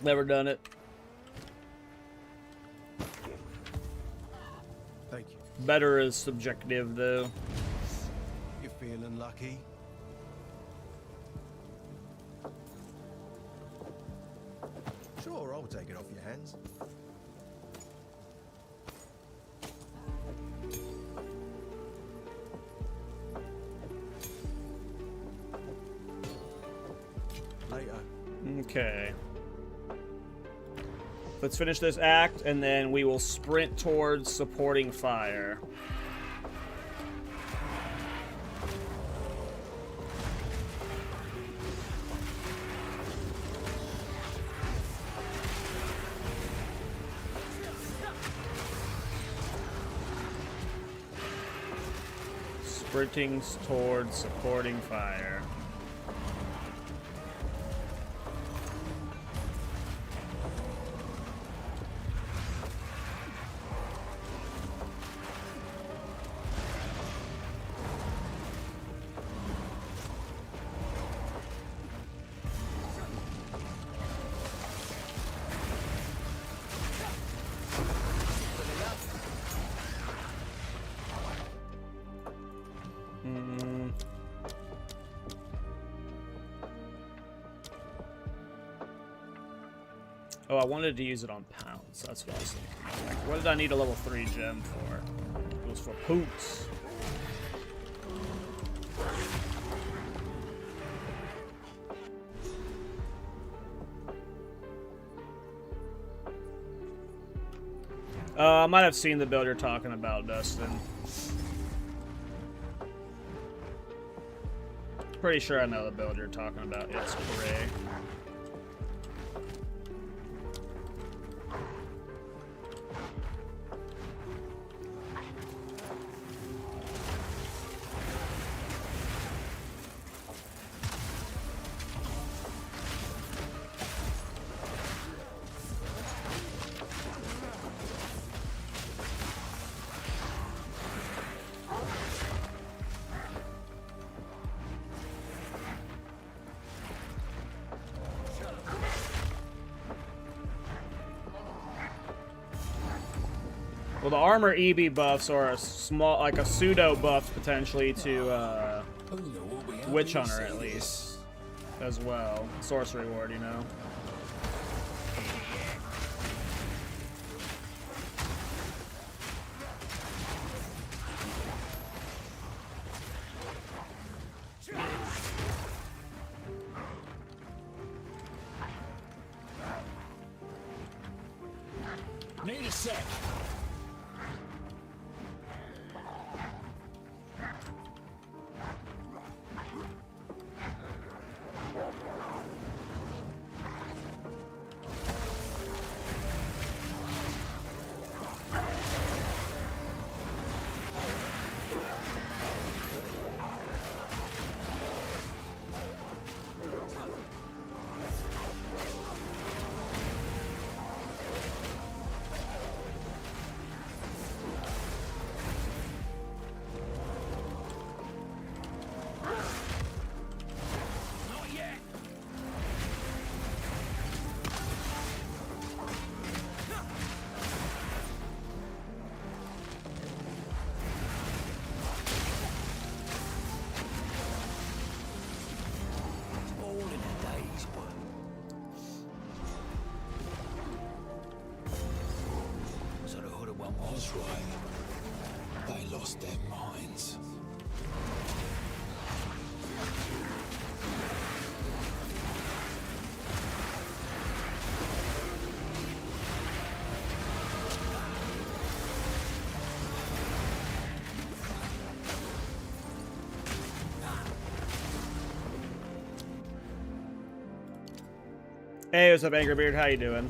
Never done it. Thank you. Better is subjective, though. You're feeling lucky? Sure, I'll take it off your hands. Later. Okay. Let's finish this act, and then we will sprint towards supporting fire. Sprinting towards supporting fire. Oh, I wanted to use it on pounds. That's what I was thinking. Like, what did I need a level 3 gem for? It was for poops. I might have seen the build you're talking about, Dustin. Pretty sure I know the build you're talking about. It's gray. Well, the armor EB buffs are a small, like a pseudo buff potentially to Witch Hunter at least, as well. Sorcery Ward, you know. Need a sec. was right. They lost their minds. Hey, what's up, Angry Beard? How you doing?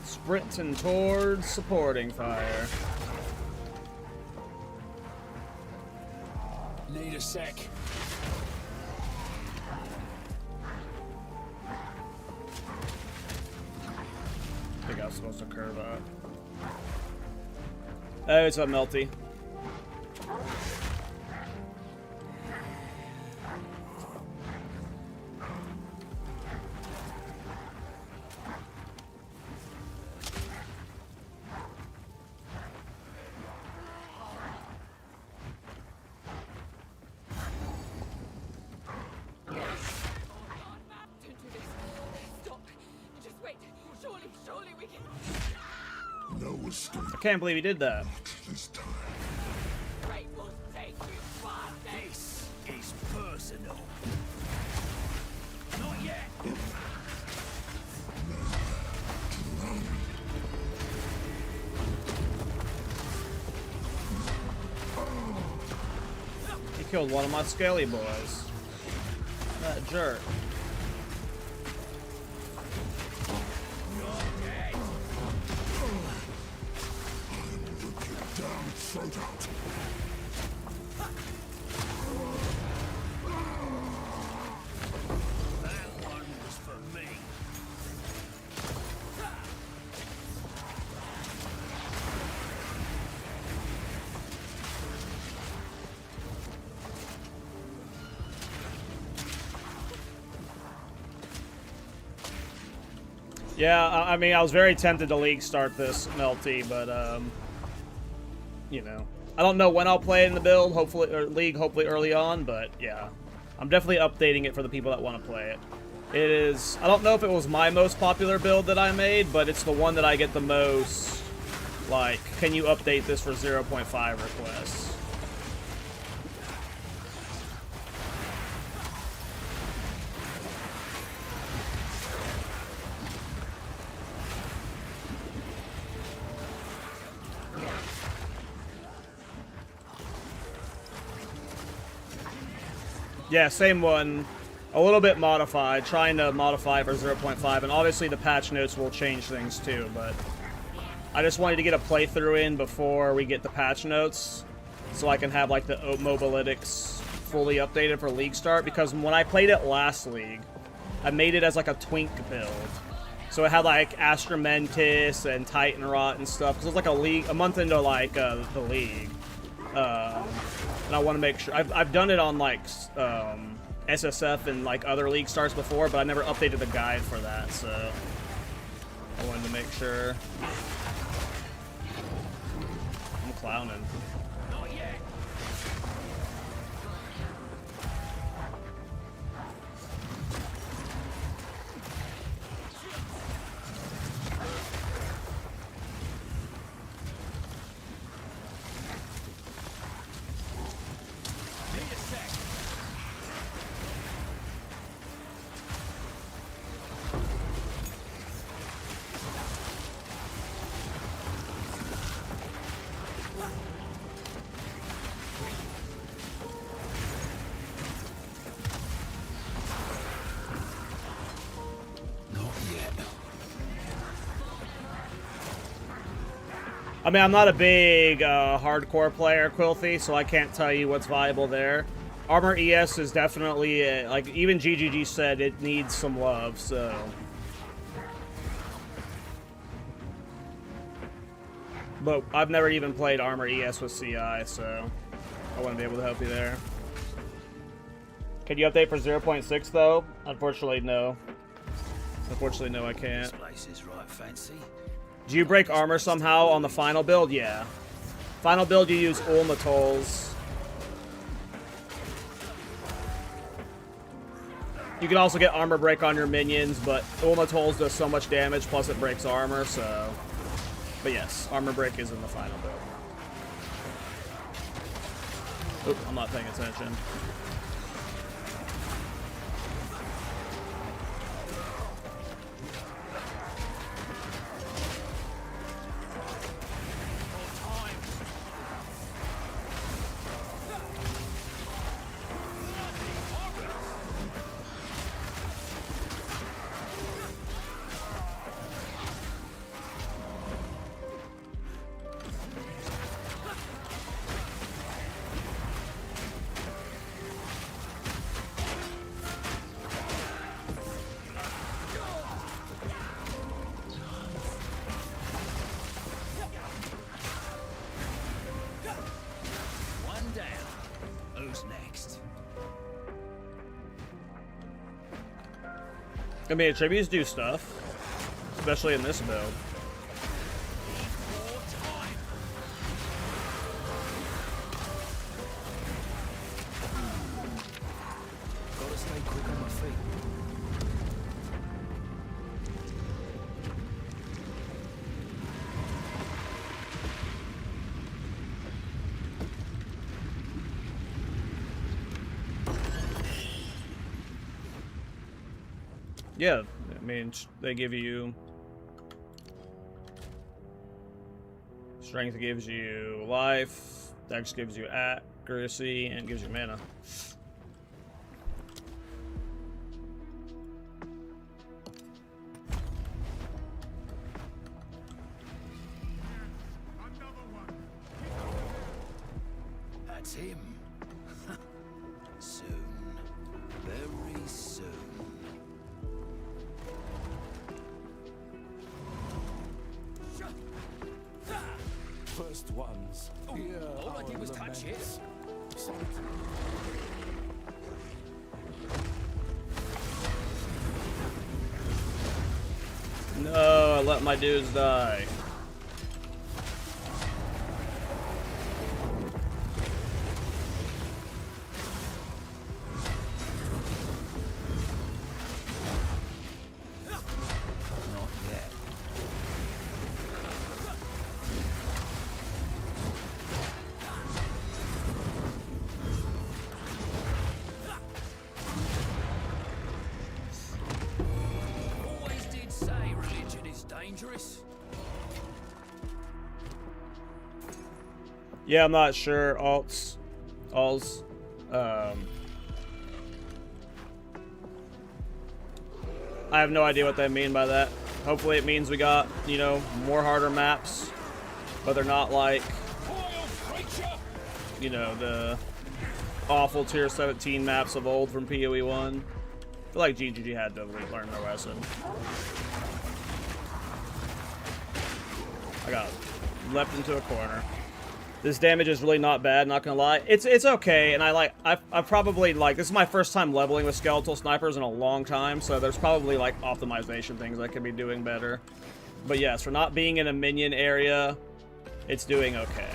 Sprinting towards supporting fire. Need a sec. I think I was supposed to curve up. Hey, what's up, Melty? I can't believe he did that. This time. This is personal. Not yet. He killed one of my scaly boys. That jerk. Throat out. That one was for me. Yeah, I mean, I was very tempted to league start this Melty, but you know, I don't know when I'll play it in the build, hopefully, or league, hopefully early on, but yeah, I'm definitely updating it for the people that want to play it. It is, I don't know if it was my most popular build that I made, but it's the one that I get the most, like, can you update this for 0.5 requests? Yeah, same one. A little bit modified, trying to modify for 0.5, and obviously the patch notes will change things too, but I just wanted to get a playthrough in before we get the patch notes, so I can have like the mobalytics fully updated for League Start, because when I played it last League, I made it as like a twink build. So it had like Astramentis and Titan Rot and stuff, because it was like a month into like the League. And I want to make sure, I've done it on like SSF and like other League Starts before, but I never updated the guide for that, so I wanted to make sure. I'm clowning. I mean, I'm not a big hardcore player, Quilthy, so I can't tell you what's viable there. Armor ES is definitely, like, even GGG said it needs some love, so... But I've never even played Armor ES with CI, so I wouldn't be able to help you there. Can you update for 0.6, though? Unfortunately, no. Unfortunately, no, I can't. This place is right fancy. Do you break armor somehow on the final build? Yeah. Final build, you use Ulma tolls. You can also get armor break on your minions, but Ulma tolls does so much damage, plus it breaks armor, so... But yes, armor break is in the final build. Oop, I'm not paying attention. I mean, attributes do stuff, especially in this build. Gotta stay quick on my feet. Yeah, I mean, they give you... Strength gives you life, Dex gives you accuracy, and gives you mana. That's him. Soon. Very soon. First ones. All I did was touch it. No, I let my dudes die. Not yet. Always did say religion is dangerous. Yeah, I'm not sure. Alls. I have no idea what they mean by that. Hopefully it means we got, you know, more harder maps, but they're not like, you know, the awful tier 17 maps of old from PoE 1. I feel like GGG had to learn their lesson. I got left into a corner. This damage is really not bad, not gonna lie. It's okay, and I probably, like, this is my first time leveling with skeletal snipers in a long time, so there's probably, like, optimization things I could be doing better. But yes, for not being in a minion area, it's doing okay.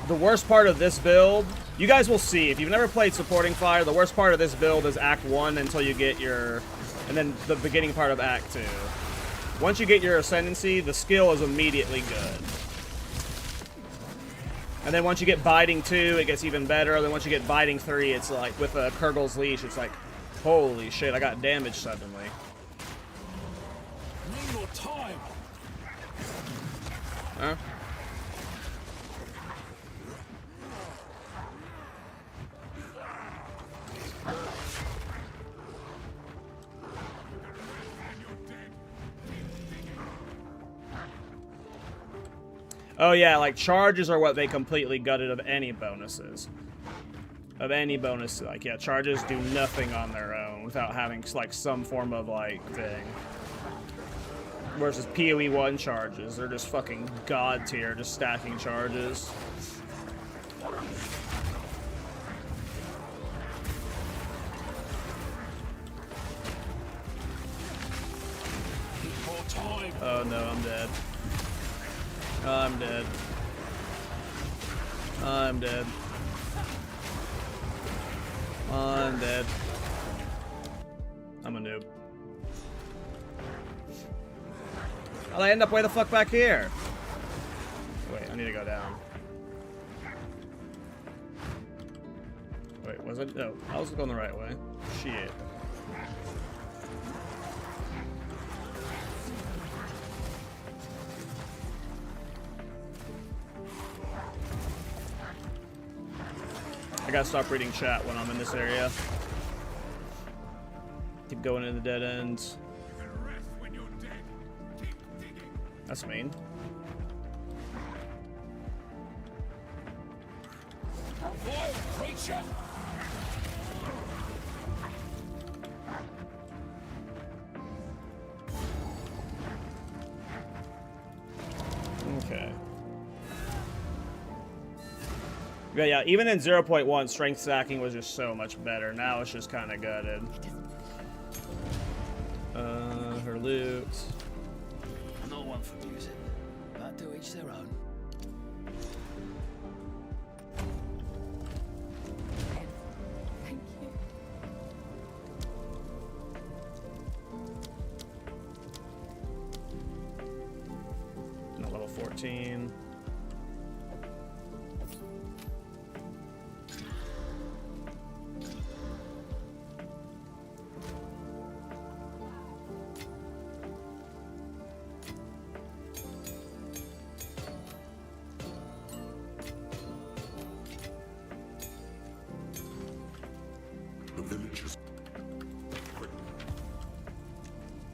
The worst part of this build, you guys will see, if you've never played Supporting Fire, the worst part of this build is Act 1 until you get your, and then the beginning part of Act 2. Once you get your Ascendancy, the skill is immediately good. And then once you get Biting 2, it gets even better. And then once you get Biting 3, it's like, with a Kurgle's Leash, it's like, holy shit, I got damage suddenly. Need more time. Huh? Oh yeah, like charges are what they completely gutted of any bonuses. Of any bonus, like, yeah, charges do nothing on their own without having, like, some form of, like, thing. Versus PoE 1 charges, they're just fucking god tier, just stacking charges. Need more time. Oh no, I'm dead. I'm dead. I'm dead. I'm dead. I'm a noob. How'd I end up way the fuck back here? Wait, I need to go down. Wait, was it? No, I was going the right way. Shit. I gotta stop reading chat when I'm in this area. Keep going into the dead ends. That's mean. Wild creature. Okay. Yeah, even in 0.1, strength stacking was just so much better. Now it's just kind of gutted. Her loot. I'm not one for music, but to each their own. Thank you. Not level 14.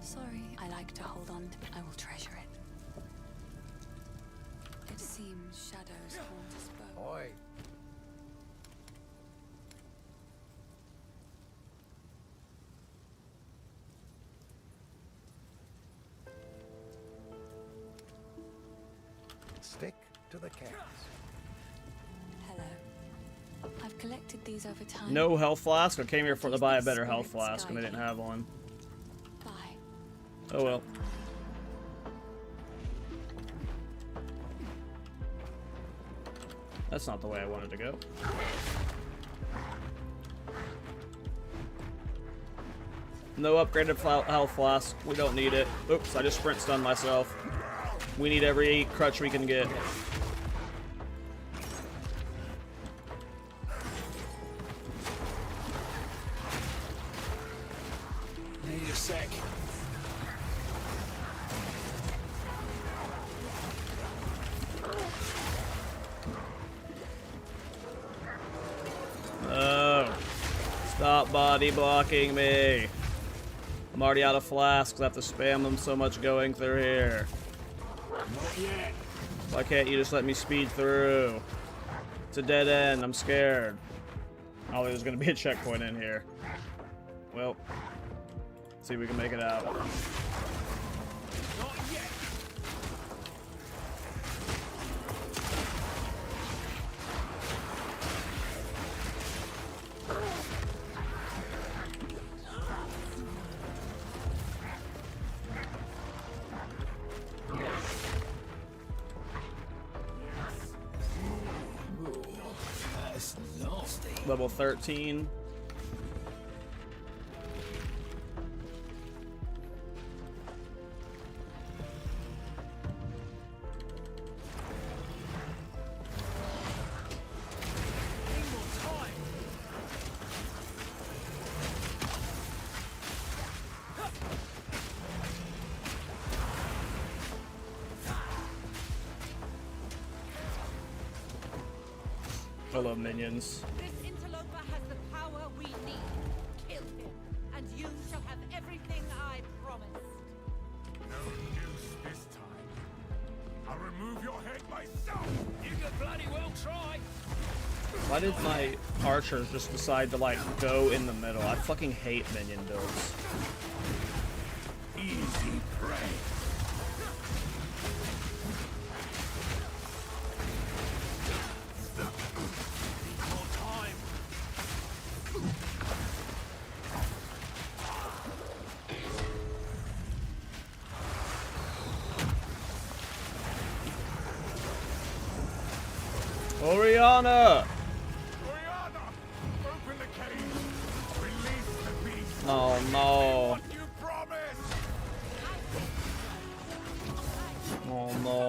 Sorry, I like to hold on to. I will treasure it. It seems shadows haunt us both. Oi. Stick to the cats. Hello. I've collected these over time. No health flask. I came here to buy a better health flask, and they didn't have one. Bye. Oh well. That's not the way I wanted to go. No upgraded health flask. We don't need it. Oops, I just sprint stunned myself. We need every crutch we can get. Need a sec. Oh. Stop body blocking me. I'm already out of flasks. I have to spam them so much going through here. Not yet. Why can't you just let me speed through? It's a dead end. I'm scared. Oh, there's gonna be a checkpoint in here. Well, let's see if we can make it out. Not yet. That's nasty. Level 13. Hello, minions. This interloper has the power we need. Kill him, and you shall have everything I promised. No use this time. I'll remove your head myself. You could bloody well try. Why did my archers just decide to, like, go in the middle? I fucking hate minion builds. Easy prey. More time. Oriana! Oriana, open the cage. Release the beast. Oh no. What you promised. Oh no.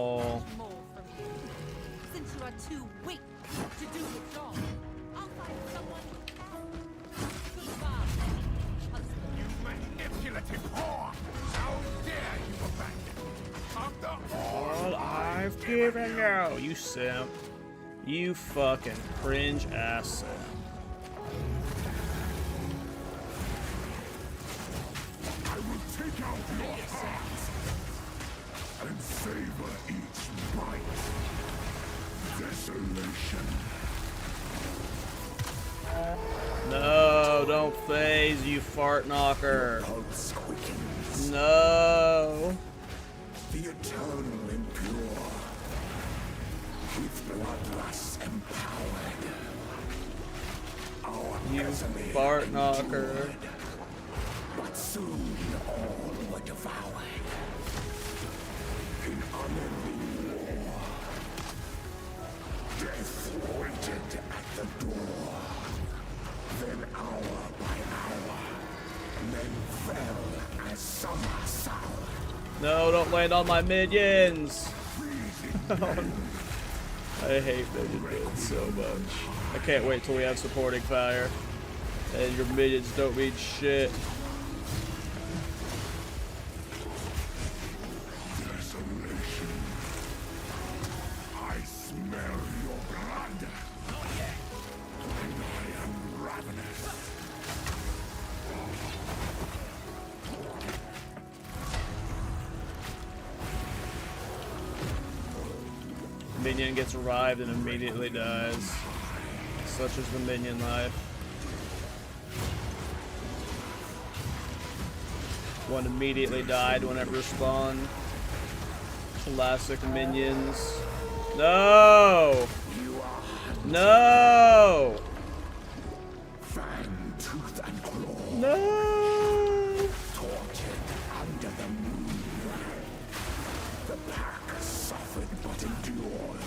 More from you. Since you are too weak to do the job, I'll find someone who can. Goodbye, husband. You manipulative whore. How dare you abandon me? After All I've given you, you simp. You fucking cringe ass simp. I will take out your heart and savor each bite. Desolation. No, don't phase, you fart knocker. Pulse quickens. No. The eternal impure. With bloodlust empowered. Our You resume fart knocker. endured, but soon all were devoured. In unending war. Death waited at the door. Then hour by hour, men fell as summer sour. No, don't land on my minions. I hate minion builds so much. I can't wait till we have supporting fire. And your minions don't mean shit. Desolation. I smell your blood. Not yet. And I am ravenous. Minion gets revived and immediately dies. Such is the minion life. One immediately died when it respawned. Classic minions. No! No! Fang, tooth, and claw. No! Tortured under the moon. The pack suffered but endured.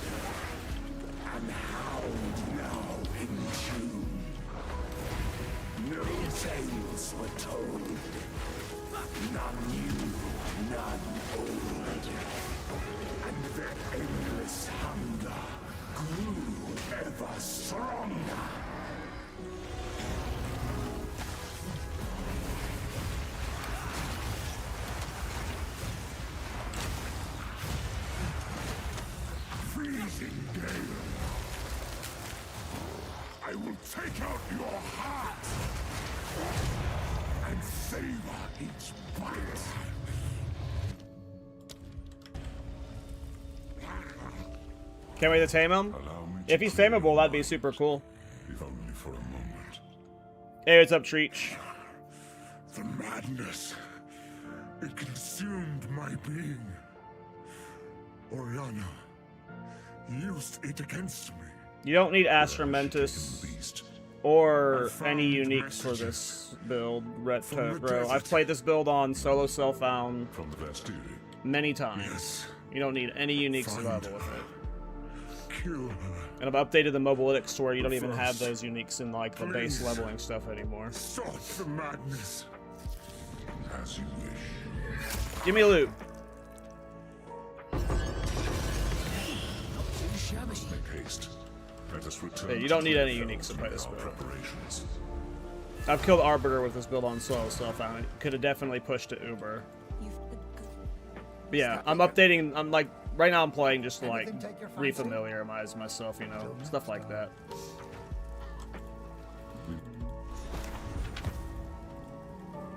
And howled now in tune. No tales were told. None new, none old. And their endless hunger grew ever stronger. Freezing gale. I will take out your heart and savor each bite. Can't wait to tame him. Allow me If to he's clear tameable, your that'd be mind, super cool. if only for a moment. Hey, what's up, Treach? The madness, it consumed my being. Oriana used it against me. You don't need Taken Astramentus beast. or I any found uniques for messages this build, Ret from the bro. I've desert. played this build on solo self-found From the Bastille. many times. Yes. You don't need any unique Find survival with her. it. Kill her. And I've updated the mobalytics to where you don't even have First, those uniques in like the base please. leveling stuff anymore. Stop the madness. As you wish. Give me loot. Make haste. Let us return. Yeah, you don't to need any Greenfell uniques to play this our build. preparations. I've killed Arbiter with this build on solo self-found. Could have definitely pushed to Uber. You've been But yeah, I'm updating. I'm like right now. I'm playing just to like Anything take your fancy? refamiliarize myself, you know, stuff like that.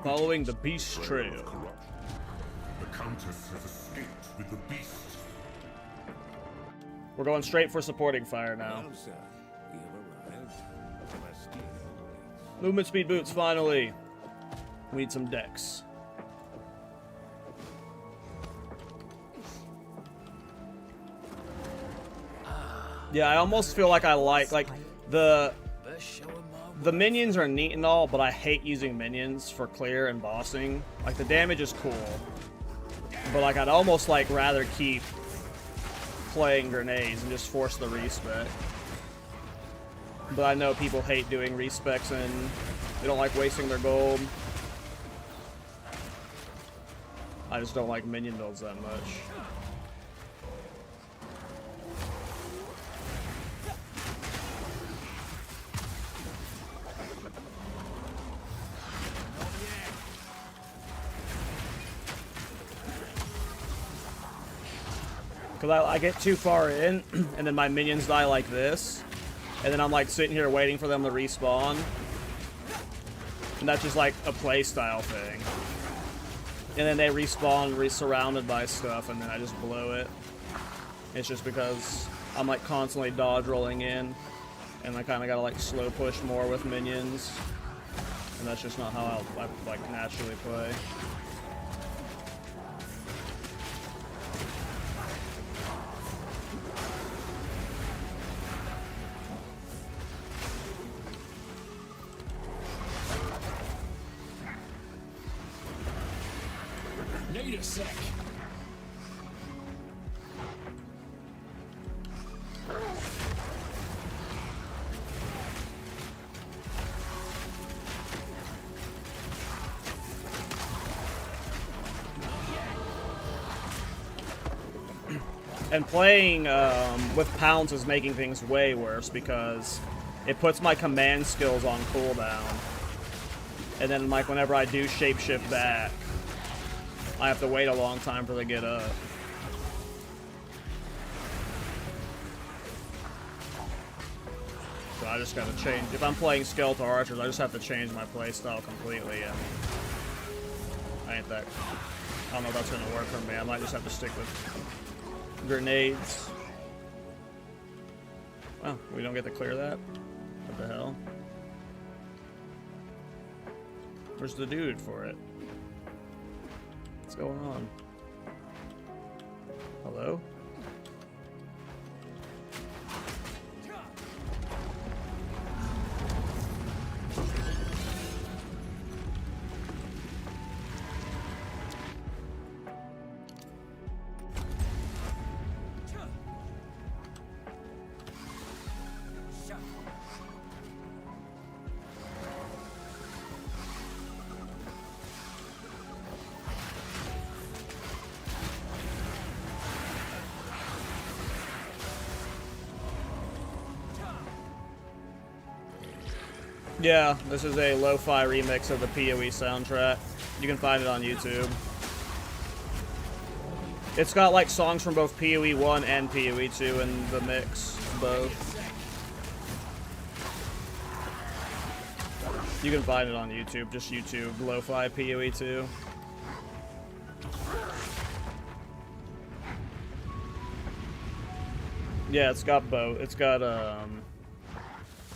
Following the Beast Trail. Corruption. The Countess has escaped with the beast. We're going straight for supporting fire now. sir, we have arrived. Bastille awaits. Movement speed boots, finally. We need some decks. Yeah, I almost feel like I like the Best show 'em my the minions are neat and all, but I hate using minions for clear and bossing. Like the damage is cool, but like I'd almost like rather keep playing grenades and just force the respec. But I know people hate doing respecs and they don't like wasting their gold. I just don't like minion builds that much. Because I get too far in, and then my minions die like this, and then I'm like sitting here waiting for them to respawn. And that's just like a playstyle thing. And then they respawn, surrounded by stuff, and then I just blow it. It's just because I'm like constantly dodge rolling in, and I kind of gotta like slow push more with minions. And that's just not how I like naturally play. Need a sec. And playing with pounds is making things way worse because it puts my command skills on cooldown. And then like whenever I do shapeshift back, I have to wait a long time for they get up. So I just gotta change. If I'm playing skeletal archers, I just have to change my playstyle completely. And I ain't that. I don't know if that's gonna work for me. I might just have to stick with grenades. Oh, we don't get to clear that? What the hell? Where's the dude for it? What's going on? Hello? Yeah, this is a lo-fi remix of the PoE soundtrack. You can find it on YouTube. It's got like songs from both PoE 1 and PoE 2 in the mix, both. You can find it on YouTube. Just YouTube lo-fi PoE 2. Yeah, it's got both. It's got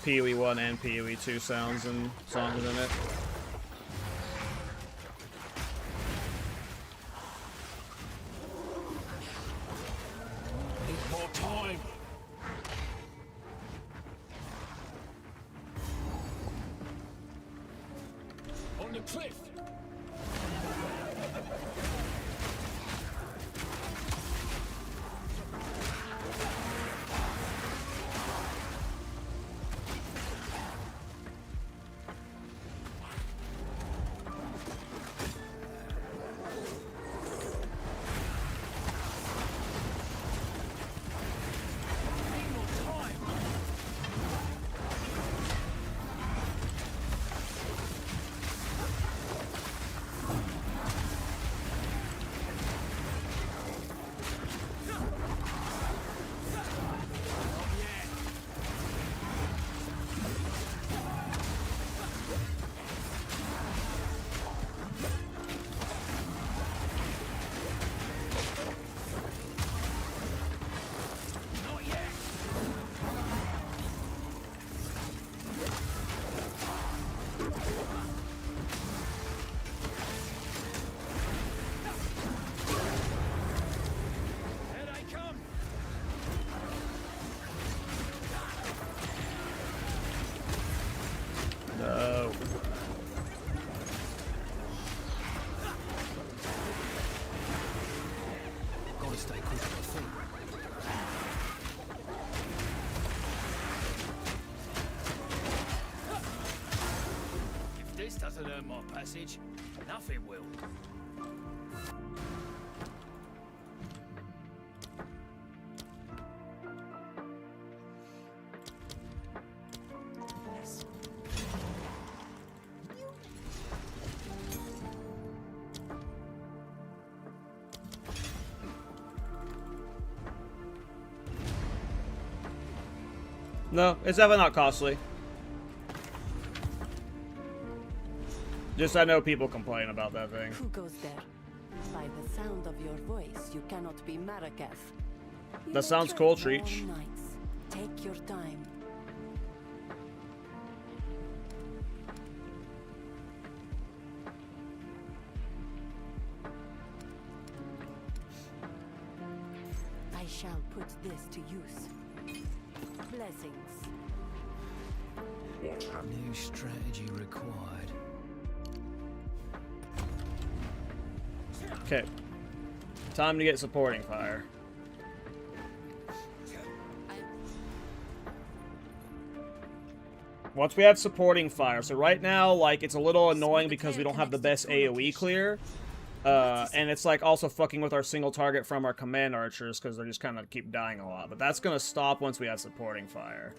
PoE 1 and PoE 2 sounds and songs in it. Need more time. On the cliff. No. Gotta stay quick on the feet. If this doesn't earn my passage, nothing will. No, it's definitely not costly. Just I know people complain about that thing. Who goes there? By the sound of your voice, you cannot be Marraketh. That sounds cool, Treach. Take your time. I shall put this to use. Blessings. New strategy required. Okay. Time to get supporting fire. Once we have supporting fire, so right now, like, it's a little annoying because we don't have the best AoE clear. And it's like also fucking with our single target from our command archers because they just kind of keep dying a lot. But that's going to stop once we have supporting fire.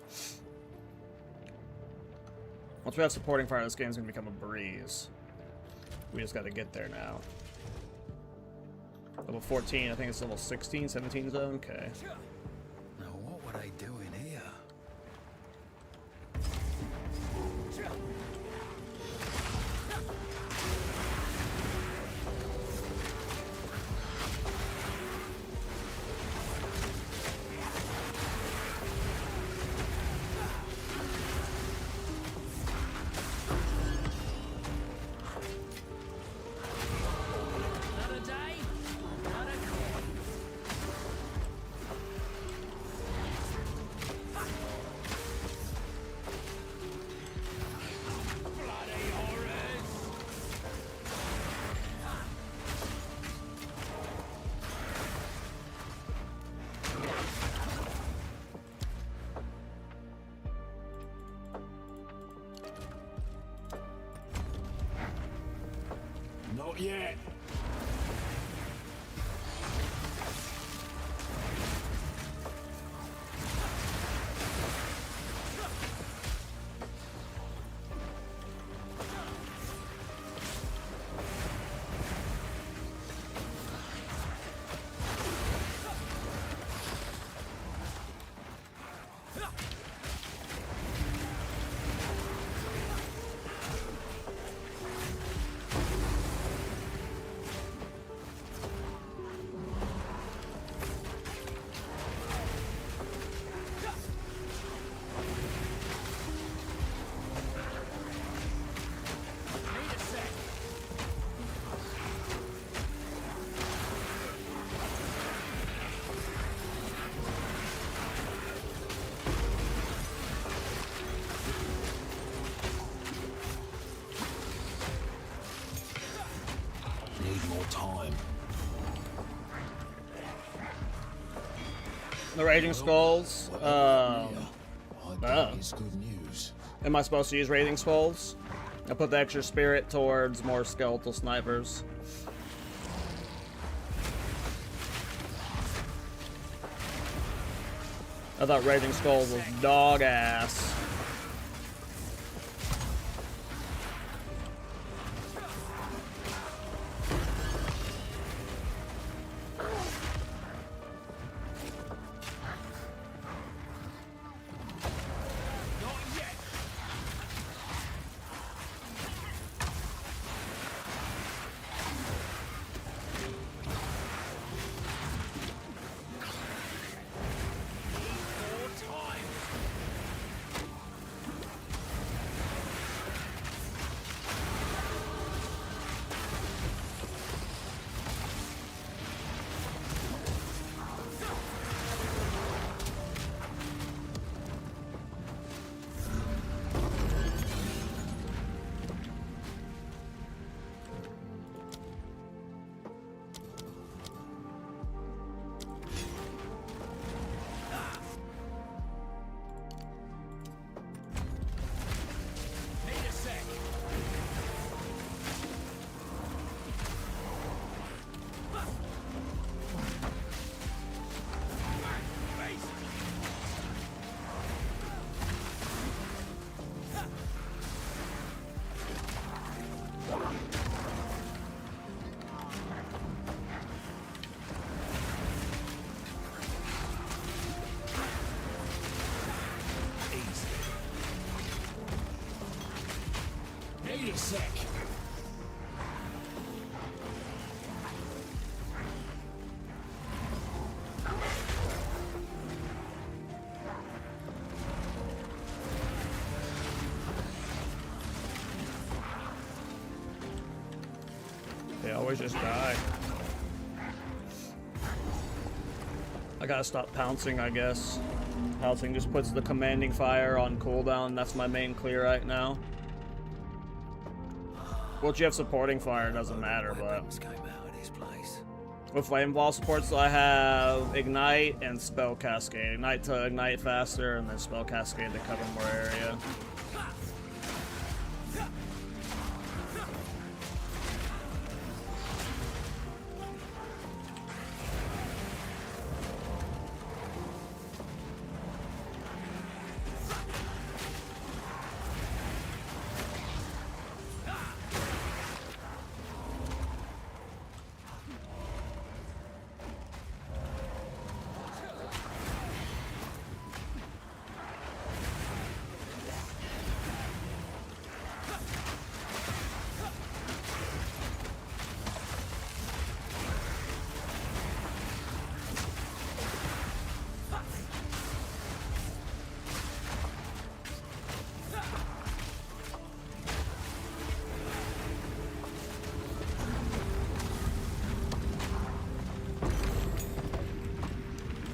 Once we have supporting fire, this game's going to become a breeze. We just got to get there now. Level 14, I think it's level 16, 17 zone? Okay. Now what were they doing here? Another day, another call. Bloody horrors! Not yet. The Raging Skulls. I think it's good news. Am I supposed to use Raging Skulls? I put the extra spirit towards more skeletal snipers. I thought Raging Skulls was dog ass. Wait a sec. They always just die. I gotta stop pouncing, I guess. Pouncing just puts the commanding fire on cooldown. That's my main clear right now. Well, if you have supporting fire, it doesn't matter, but with flame ball supports, I have ignite and spell cascade. Ignite to ignite faster, and then spell cascade to cover more area.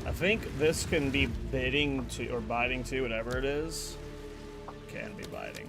I think this can be biting to, or biting to, whatever it is. Can be biting.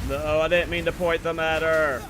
No, I didn't mean to point them at her.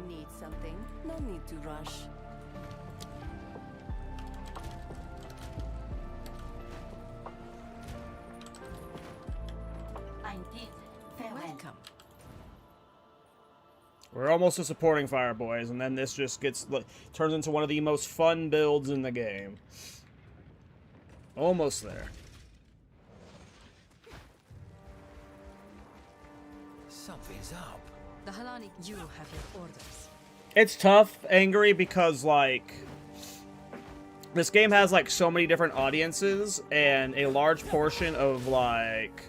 Need something? No need to rush. Welcome. We're almost to supporting fire, boys, and then this just turns into one of the most fun builds in the game. Almost there. Something's up. The Halani, you have your orders. It's tough, Angry, because, like, this game has, like, so many different audiences, and a large portion of, like,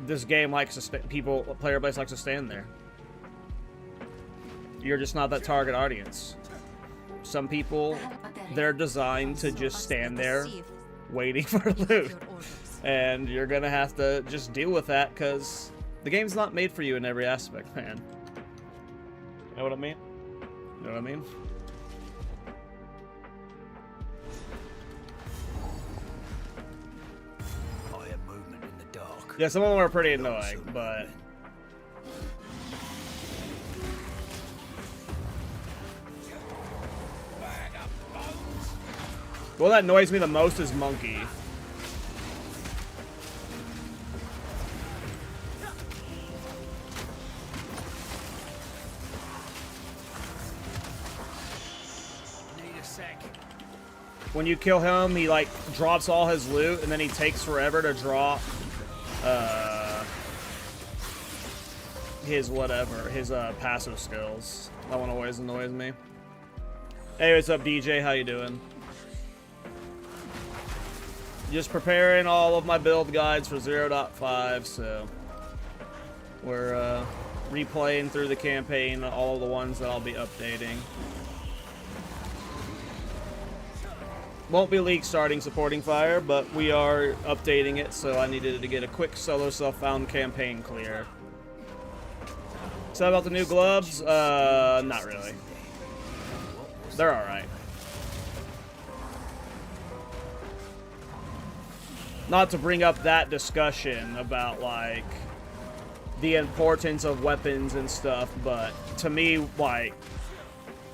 this game likes to player base likes to stand there. You're just not that target audience. Some people, they're designed to just stand there waiting for loot. And you're gonna have to just deal with that because the game's not made for you in every aspect, man. You know what I mean? You know what I mean? I have movement in the dark. Yeah, some of them are pretty annoying, but what that annoys me the most is Monkey. Need a sec. When you kill him, he like drops all his loot, and then he takes forever to drop his passive skills. That one always annoys me. Hey, what's up, DJ? How you doing? Just preparing all of my build guides for 0.5, so we're replaying through the campaign, all of the ones that I'll be updating. Won't be league starting supporting fire, but we are updating it, so I needed to get a quick solo self-found campaign clear. So about the new gloves? Not really. They're alright. Not to bring up that discussion about, like, the importance of weapons and stuff, but to me, like,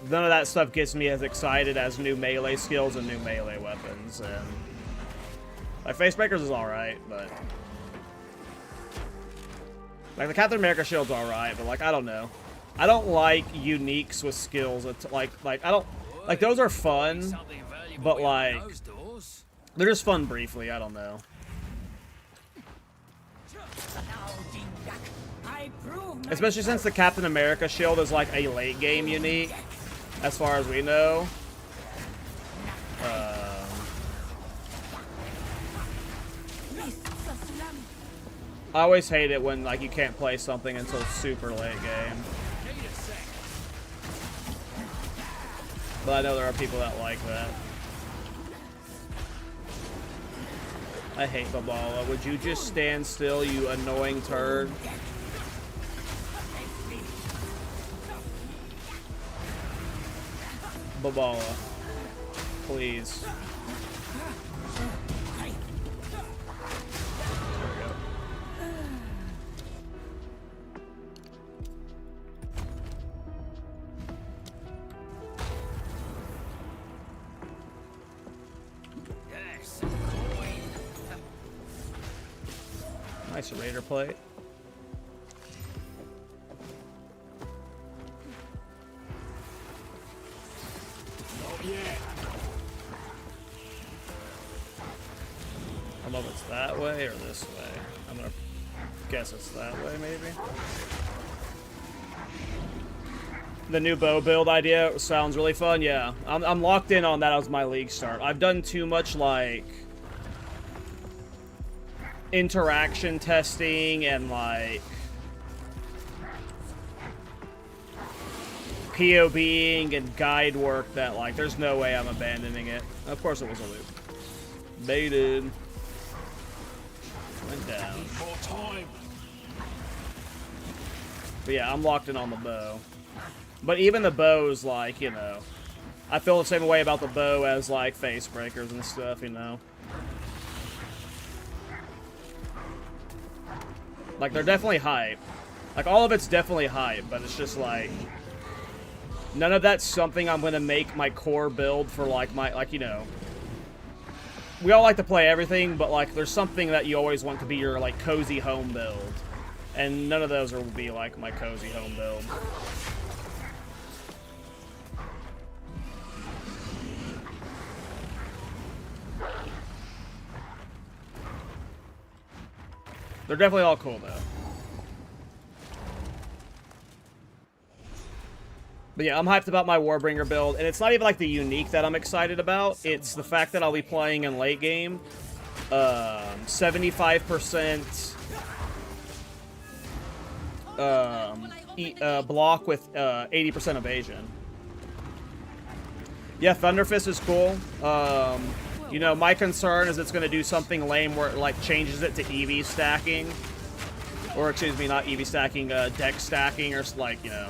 none of that stuff gets me as excited as new melee skills and new melee weapons. And like Facebreakers is alright, but like the Captain America shield's alright, but like I don't know. I don't like uniques with skills. Like I don't like those are fun, but like they're just fun briefly. I don't know. Especially since the Captain America shield is like a late game unique. As far as we know, I always hate it when like you can't play something until super late game. But I know there are people that like that. I hate Babala. Would you just stand still, you annoying turd? Babala, please. Yes. Nice Raider plate. I don't know if it's that way or this way. I'm gonna guess it's that way, maybe. The new bow build idea sounds really fun. Yeah, I'm locked in on that as my league start. I've done too much like interaction testing and like POBing and guide work that like there's no way I'm abandoning it. Of course it was a loop. Baited. Went down. More time. But yeah, I'm locked in on the bow. But even the bow's like, you know, I feel the same way about the bow as, like, face breakers and stuff, you know? Like, they're definitely hype. Like, all of it's definitely hype, but it's just, like... None of that's something I'm gonna make my core build for, like, my... Like, you know... We all like to play everything, but, like, there's something that you always want to be your, like, cozy home build. And none of those will be, like, my cozy home build. They're definitely all cool, though. But yeah, I'm hyped about my Warbringer build, and it's not even like the unique that I'm excited about. It's the fact that I'll be playing in late game. 75% block with 80% evasion. Yeah, Thunderfist is cool. You know, my concern is it's going to do something lame where it, like, changes it to EV stacking. Or, excuse me, not EV stacking, deck stacking, or, like, you know...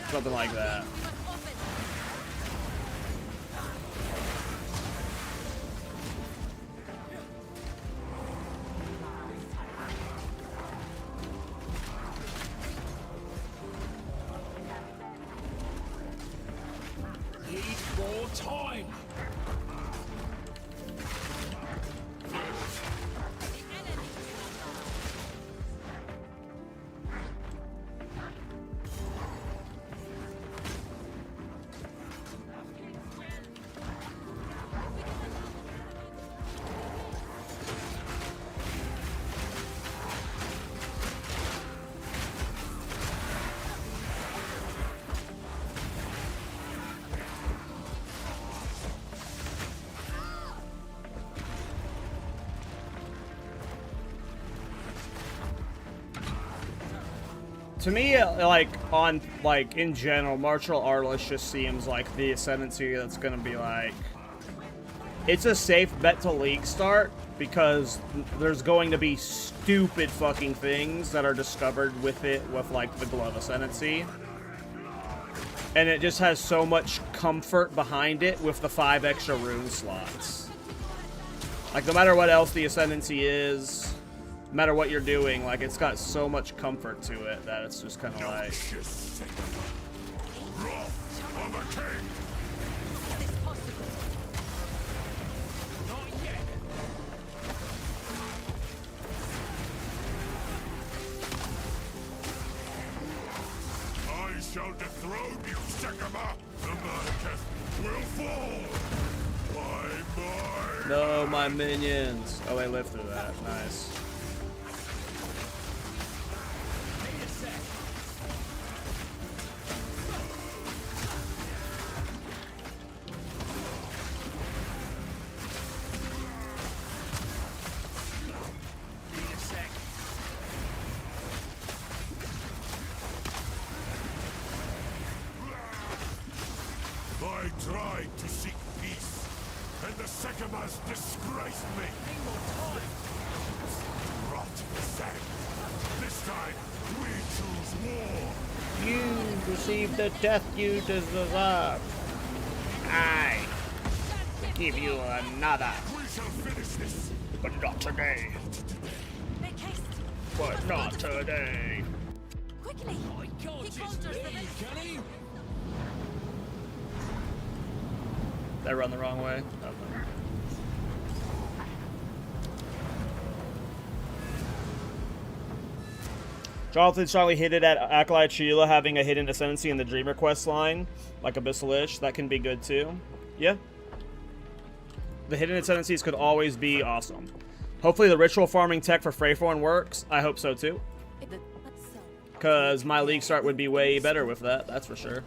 Something like that. Need more time. To me, like, in general, Martial Artless just seems like the ascendancy that's gonna be, like... It's a safe bet to League start, because there's going to be stupid fucking things that are discovered with it, with, like, the Glove Ascendancy. And it just has so much comfort behind it with the 5 extra rune slots. Like, no matter what else the Ascendancy is... No matter what you're doing, like, it's got so much comfort to it that it's just kind of like... I shall dethrone you, Sekama! The Marcus will fall! By No, my minions! Oh, they lived through that. Nice. I tried to seek peace, and the Sekamas disgraced me. Rot the sand. This time, we choose war. You receive the death you deserve. I give you another. We shall finish this. But not today. Make haste. But not today. Quickly. I can't He just conjures the leave, next can he? Did I run the wrong way? Okay. Jonathan strongly hinted at Acolyte Sheila having a hidden ascendancy in the Dreamer quest line, like Abyssalish. That can be good too. Yeah. The hidden ascendancies could always be awesome. Hopefully the ritual farming tech for Freythorn works. I hope so too. Because my league start would be way better with that, that's for sure.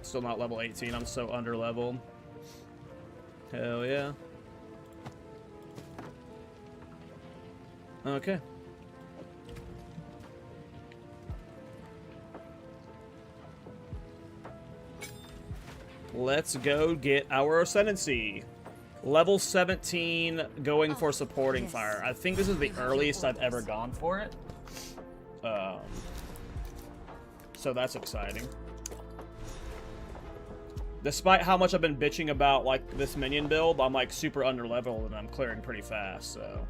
Still not level 18, I'm so under-leveled. Hell yeah. Okay. Let's go get our Ascendancy. Level 17, going for Supporting Fire. I think this is the earliest I've ever gone for it. So that's exciting. Despite how much I've been bitching about, like, this minion build, I'm, like, super under-leveled and I'm clearing pretty fast, so...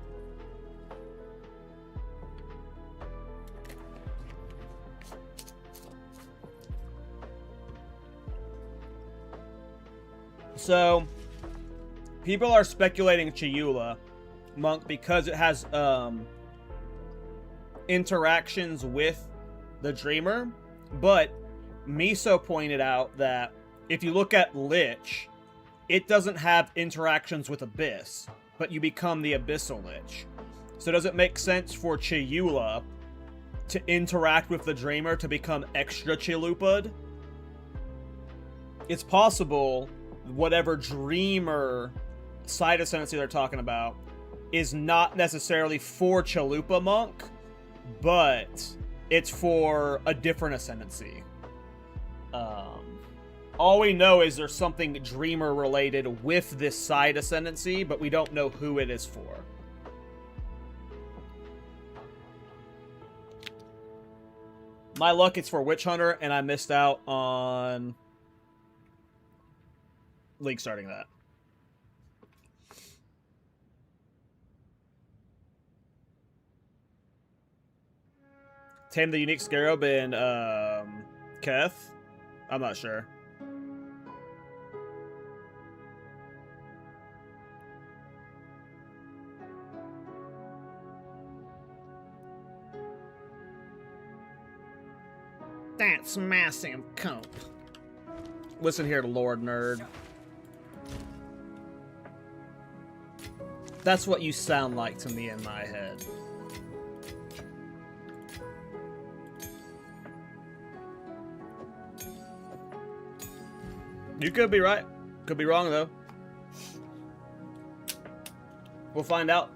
So, people are speculating Chiula Monk because it has, interactions with the Dreamer, but Miso pointed out that if you look at Lich, it doesn't have interactions with Abyss, but you become the Abyssal Lich. So does it make sense for Chiula to interact with the Dreamer to become extra Chilupad? It's possible whatever Dreamer side ascendancy they're talking about is not necessarily for Chalupa Monk, but it's for a different ascendancy. All we know is there's something Dreamer related with this side ascendancy, but we don't know who it is for. My luck, it's for Witch Hunter, and I missed out on League starting that. Tame the unique scarab in Keth? I'm not sure. That's massive cope. Listen here, Lord Nerd. That's what you sound like to me in my head. You could be right. Could be wrong, though. We'll find out.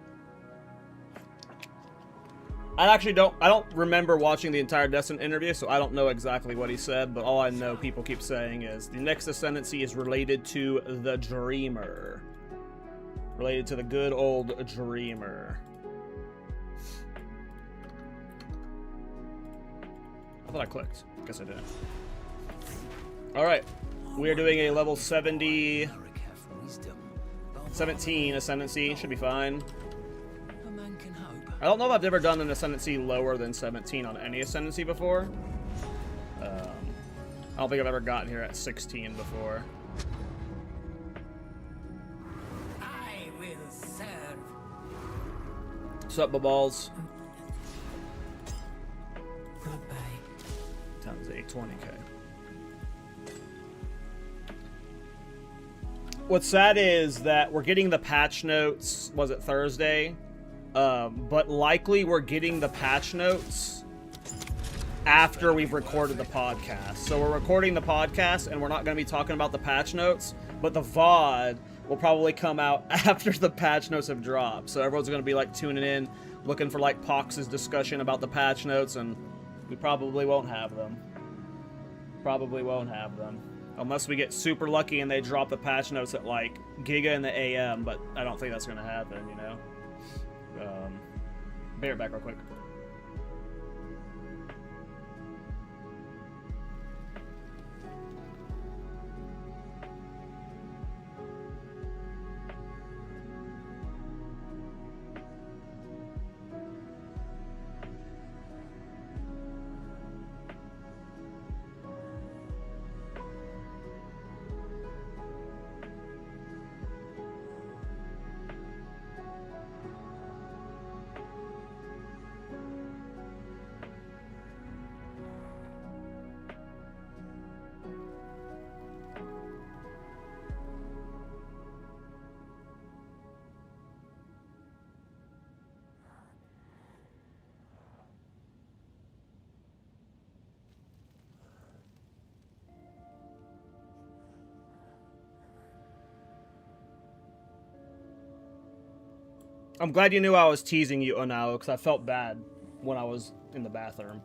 I don't remember watching the entire Destin interview, so I don't know exactly what he said, but all I know people keep saying is the next ascendancy is related to the Dreamer. Related to the good old Dreamer. I thought I clicked. Guess I didn't. Alright. We are doing a level 17 ascendancy. Should be fine. I don't know if I've ever done an ascendancy lower than 17 on any ascendancy before. I don't think I've ever gotten here at 16 before. I will serve. What's up, balls? Goodbye. Times 820k. What's sad is that we're getting the patch notes, was it Thursday? But likely we're getting the patch notes after we've recorded the podcast. So we're recording the podcast and we're not going to be talking about the patch notes, but the VOD will probably come out after the patch notes have dropped. So everyone's going to be like tuning in, looking for like Pox's discussion about the patch notes, and we probably won't have them. Probably won't have them. Unless we get super lucky and they drop the patch notes at like Giga in the AM, but I don't think that's going to happen, you know? Be right back real quick. I'm glad you knew I was teasing you, Onao, because I felt bad when I was in the bathroom.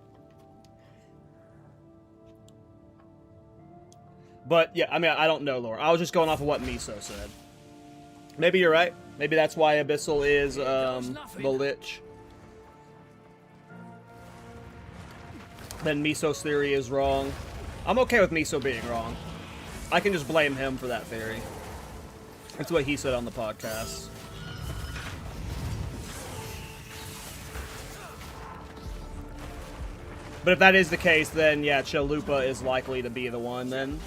But, yeah, I mean, I don't know, Laura. I was just going off of what Miso said. Maybe you're right. Maybe that's why Abyssal is the Lich. then Miso's theory is wrong. I'm okay with Miso being wrong. I can just blame him for that theory. That's what he said on the podcast. But if that is the case, then yeah, Chalupa is likely to be the one then,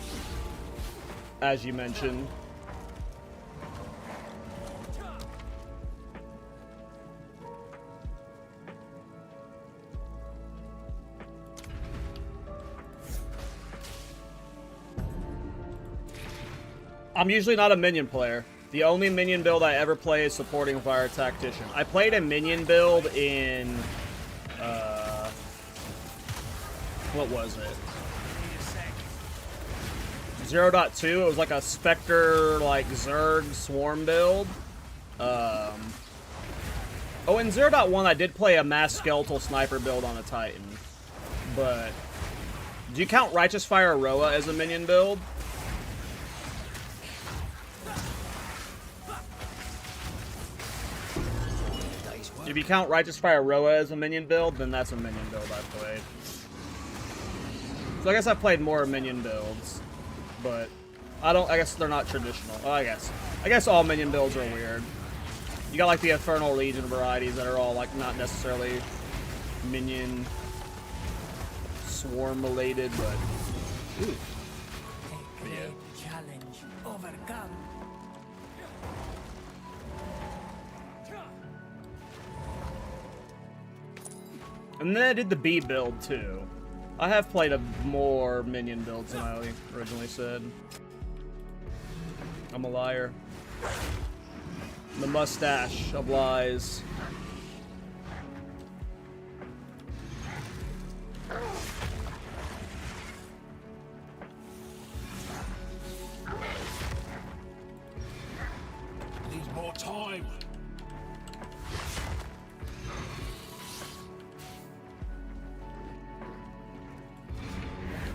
as you mentioned. I'm usually not a minion player. The only minion build I ever play is supporting Fire Tactician. I played a minion build in, what was it? 0.2. It was like a Spectre, like Zerg Swarm build. Oh, in 0.1 I did play a Mass Skeletal Sniper build on a Titan. But, do you count Righteous Fire Roa as a minion build? If you count Righteous Fire Roa as a minion build, then that's a minion build I've played. So I guess I've played more minion builds, but I guess they're not traditional. Oh, I guess all minion builds are weird. You got like the Infernal Legion varieties that are all like not necessarily minion swarm related, but ooh. A great challenge overcome. And then I did the B build too. I have played more minion builds than I originally said. I'm a liar. The mustache of lies. Need more time.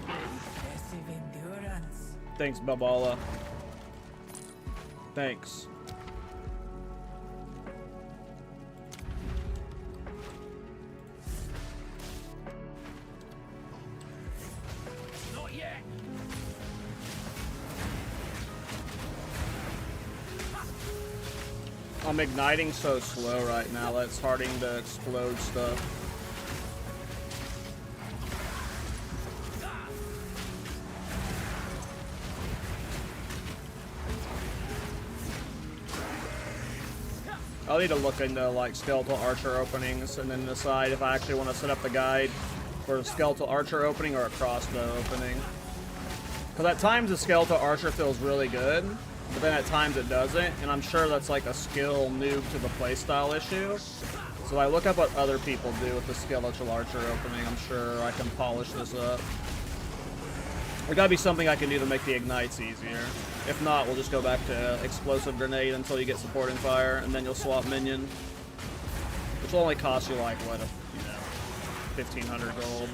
Impressive endurance. Thanks, Babala. Thanks. Not yet. I'm igniting so slow right now that it's starting to explode stuff. I'll need to look into like skeletal archer openings and then decide if I actually want to set up the guide for a skeletal archer opening or a crossbow opening. Because at times the skeletal archer feels really good, but then at times it doesn't, and I'm sure that's like a skill noob to the playstyle issue. So I look up what other people do with the skeletal archer opening. I'm sure I can polish this up. There gotta be something I can do to make the ignites easier. If not, we'll just go back to explosive grenade until you get supporting fire, and then you'll swap minion. Which will only cost you like, what, 1,500 gold,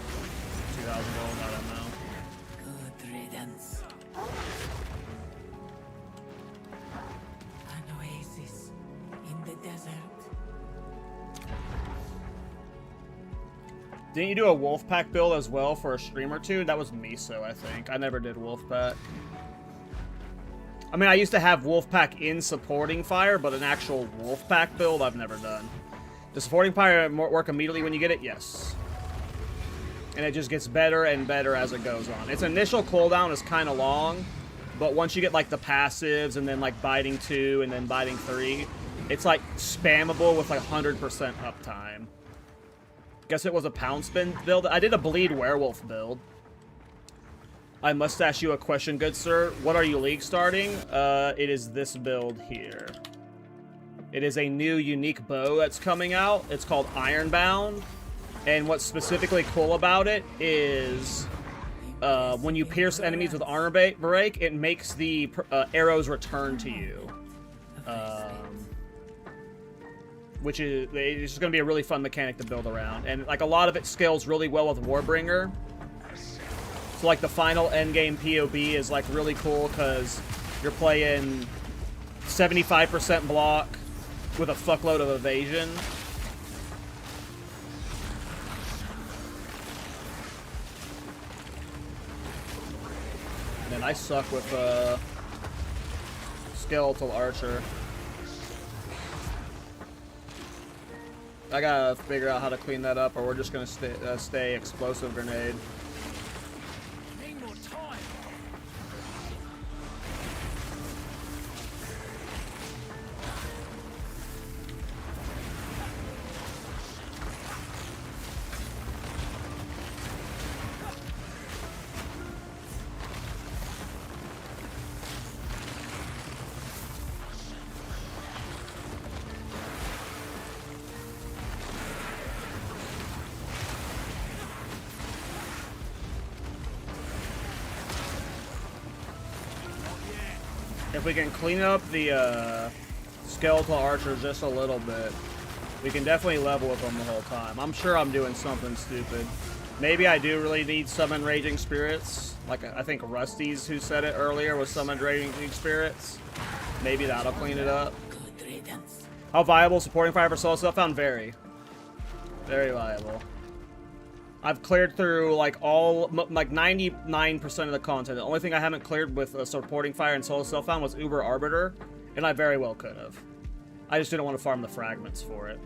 2,000 gold, I don't know. Good riddance. An oasis in the desert. Didn't you do a Wolfpack build as well for a stream or two? That was Miso, I think. I never did Wolfpack. I mean, I used to have Wolfpack in supporting fire, but an actual Wolfpack build I've never done. Does supporting fire work immediately when you get it? Yes. And it just gets better and better as it goes on. Its initial cooldown is kind of long, but once you get like the passives and then like biting 2 and then biting 3, it's like spammable with like 100% uptime. Guess it was a pound spin build. I did a bleed werewolf build. I must ask you a question, good sir. What are you league starting? It is this build here. It is a new unique bow that's coming out. It's called Ironbound. And what's specifically cool about it is when you pierce enemies with armor break, it makes the arrows return to you. Which is it's just going to be a really fun mechanic to build around. And like a lot of it scales really well with Warbringer. So like the final endgame POB is like really cool because you're playing 75% block with a fuckload of evasion. Man, I suck with skeletal archer. I gotta figure out how to clean that up, or we're just gonna stay explosive grenade. Need more time. If we can clean up the skeletal archers just a little bit, we can definitely level with them the whole time. I'm sure I'm doing something stupid. Maybe I do really need summon raging spirits. Like I think Rusty's who said it earlier was summoned raging spirits. Maybe that'll clean it up. How viable supporting fire for solo self-found? Very. Very viable. I've cleared through like 99% of the content. The only thing I haven't cleared with supporting fire and solo self-found was Uber Arbiter, and I very well could have. I just didn't want to farm the fragments for it.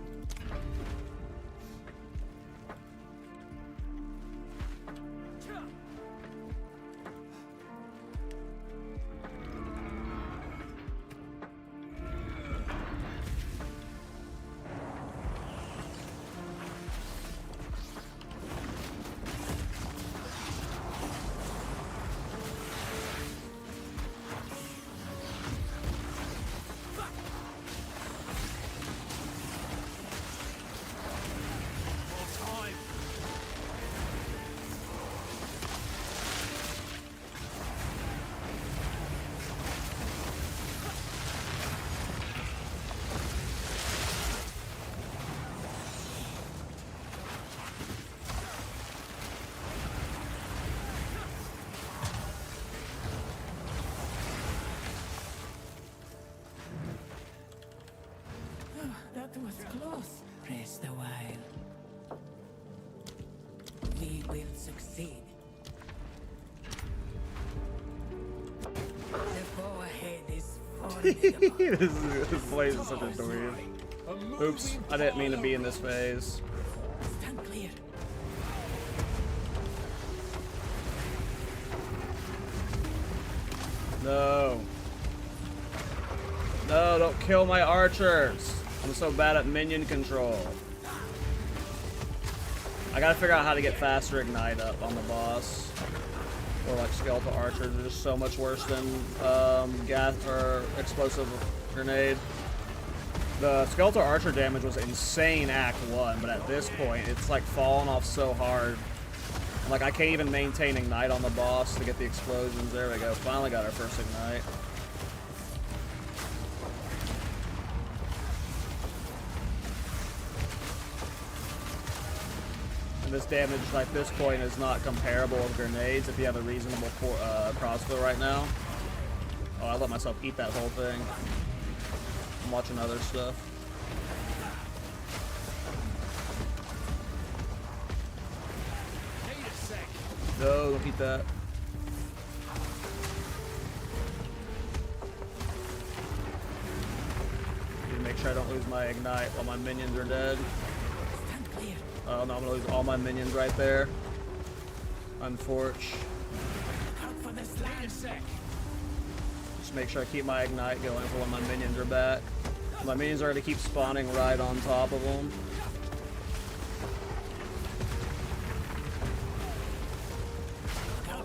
That was close. Rest a while. We will succeed. The foe ahead is formidable. This place is such a dweeb. Oops, I didn't mean to be in this phase. Stand clear. No. No, don't kill my archers. I'm so bad at minion control. I gotta figure out how to get faster ignite up on the boss. Or like skeletal archers are just so much worse than gas or explosive grenade. The skeletal archer damage was insane Act 1, but at this point it's like falling off so hard. Like I can't even maintain ignite on the boss to get the explosions. There we go. Finally got our first ignite. This damage at this point is not comparable with grenades if you have a reasonable crossbow right now. Oh, I let myself eat that whole thing. I'm watching other stuff. Need a sec. No, don't eat that. Need to make sure I don't lose my ignite while my minions are dead. Stand clear. Oh no, I'm gonna lose all my minions right there. Unfortunate. Out for the slam. Need a sec. Just make sure I keep my ignite going for when my minions are back. My minions are gonna keep spawning right on top of them.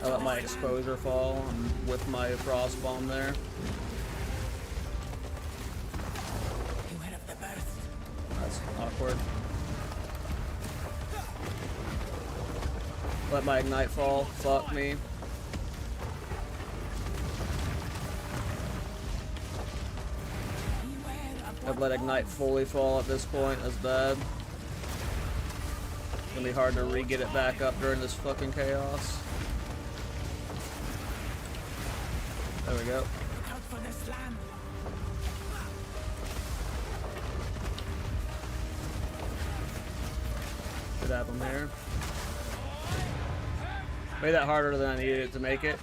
I let my exposure fall. I'm with my frost bomb there. Beware of the burst. That's awkward. Let my ignite fall. Fuck me. I've let ignite fully fall at this point. That's bad. It's gonna be hard to re-get it back up during this fucking chaos. There we go. Out for the slam. Should have him here. Made that harder than I needed it to make it.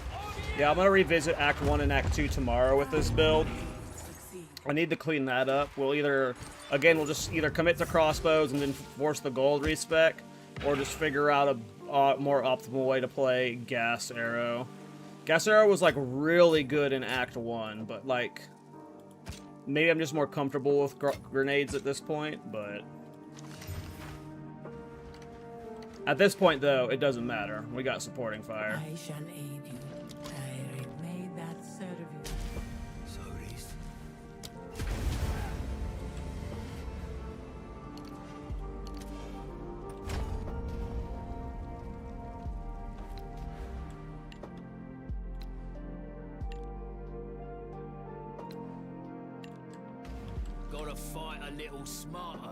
Yeah, I'm gonna revisit Act 1 and Act 2 tomorrow with this build. I need to clean that up. We'll just either commit to crossbows and then force the gold respec, or just figure out a more optimal way to play gas arrow. Gas arrow was like really good in Act 1, but like maybe I'm just more comfortable with grenades at this point, but at this point though, it doesn't matter. We got supporting fire. I shall aid you. May that serve you. So it is. Gotta fight a little smarter.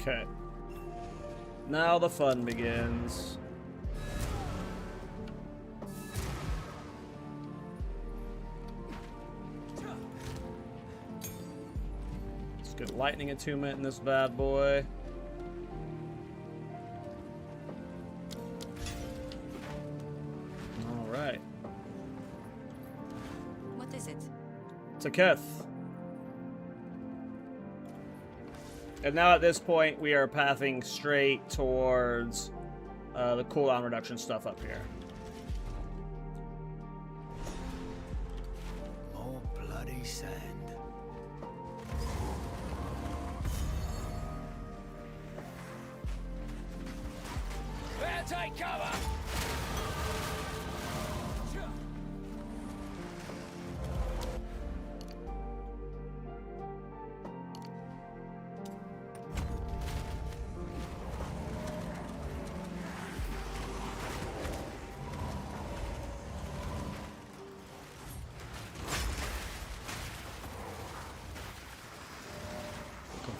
Okay. Now the fun begins. Let's get lightning attunement in this bad boy. Alright. What is it? It's a Keth. And now at this point, we are pathing straight towards the cooldown reduction stuff up here. More bloody sand. Better take cover!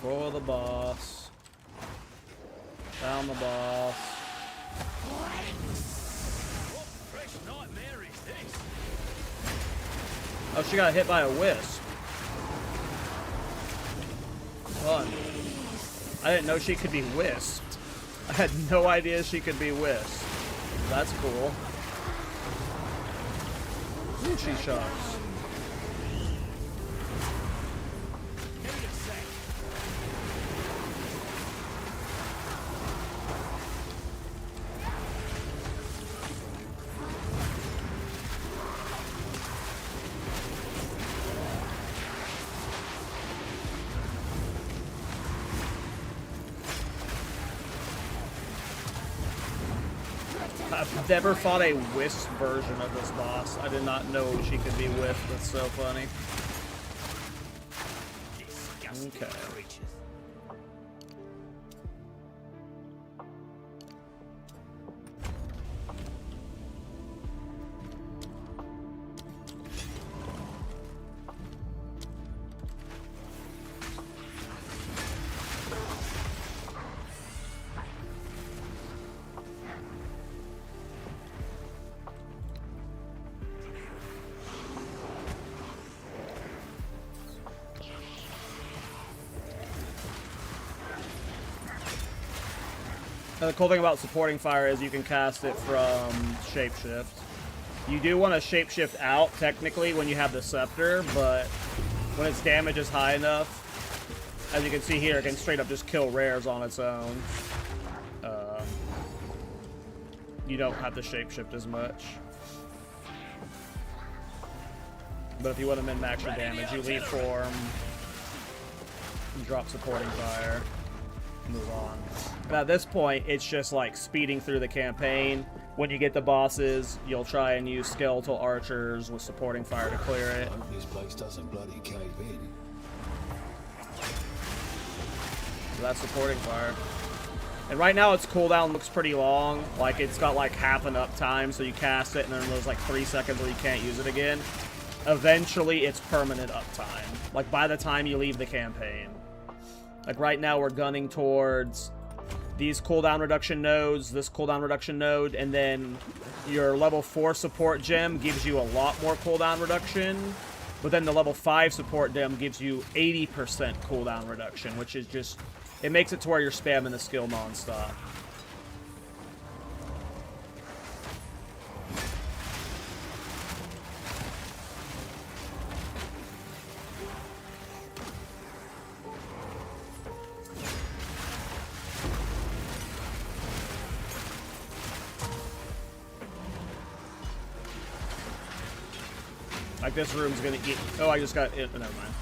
For the boss. Down the boss. What fresh nightmare is this? Oh, she got hit by a wisp. Fun. I didn't know she could be wisped. I had no idea she could be wisped. That's cool. Ooh, she shocks. I've never fought a wisp version of this boss. I did not know she could be whiffed. That's so funny. Okay. The cool thing about supporting fire is you can cast it from shapeshift. You do want to shapeshift out, technically, when you have the scepter, but when its damage is high enough, as you can see here, it can straight up just kill rares on its own. You don't have to shapeshift as much. But if you want to min-max your damage, you leave form, and drop supporting fire, move on. And at this point, it's just like speeding through the campaign. When you get the bosses, you'll try and use skeletal archers with supporting fire to clear it. Hope this place doesn't bloody cave in. So that's supporting fire. And right now its cooldown looks pretty long. Like it's got like half an uptime, so you cast it and then there's like 3 seconds where you can't use it again. Eventually it's permanent uptime. Like by the time you leave the campaign. Like right now we're gunning towards these cooldown reduction nodes, this cooldown reduction node, and then your level 4 support gem gives you a lot more cooldown reduction, but then the level 5 support gem gives you 80% cooldown reduction, which is just, it makes it to where you're spamming the skill non-stop. Like, this room's gonna get... Oh, I just got it. Never mind.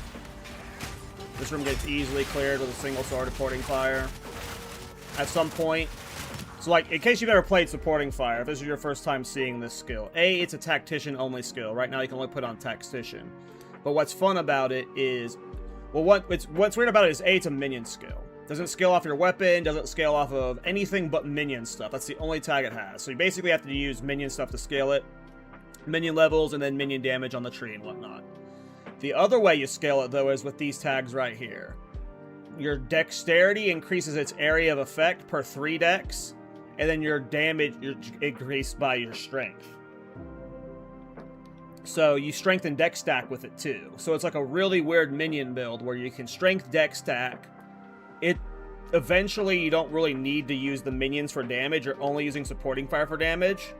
This room gets easily cleared with a single sword supporting fire. At some point... So, like, in case you've never played supporting fire, if this is your first time seeing this skill, A, it's a tactician-only skill. Right now, you can only put on tactician. But what's fun about it is... Well, what's weird about it is, A, it's a minion skill. Doesn't scale off your weapon, doesn't scale off of anything but minion stuff. That's the only tag it has. So you basically have to use minion stuff to scale it. Minion levels, and then minion damage on the tree and whatnot. The other way you scale it, though, is with these tags right here. Your dexterity increases its area of effect per 3 dex, and then your damage increased by your strength. So you strengthen dex stack with it, too. So it's like a really weird minion build where you can strength dex stack. Eventually, you don't really need to use the minions for damage. You're only using supporting fire for damage.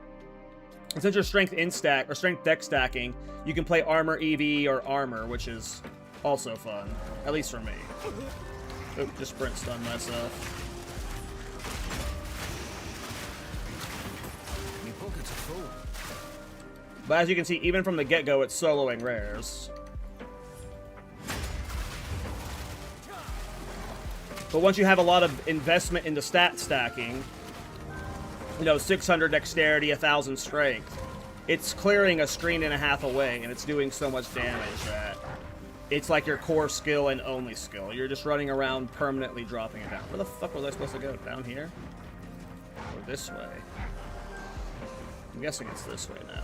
And since you're strength in stack or strength deck stacking, you can play armor EV or armor, which is also fun, at least for me. Oop, just sprint stun myself. My pockets are full. But as you can see, even from the get-go, it's soloing rares. But once you have a lot of investment into stat stacking, you know, 600 dexterity, 1000 strength, it's clearing a screen and a half away, and it's doing so much damage that it's like your core skill and only skill. You're just running around permanently dropping it down. Where the fuck was I supposed to go? Down here? Or this way? I'm guessing it's this way now.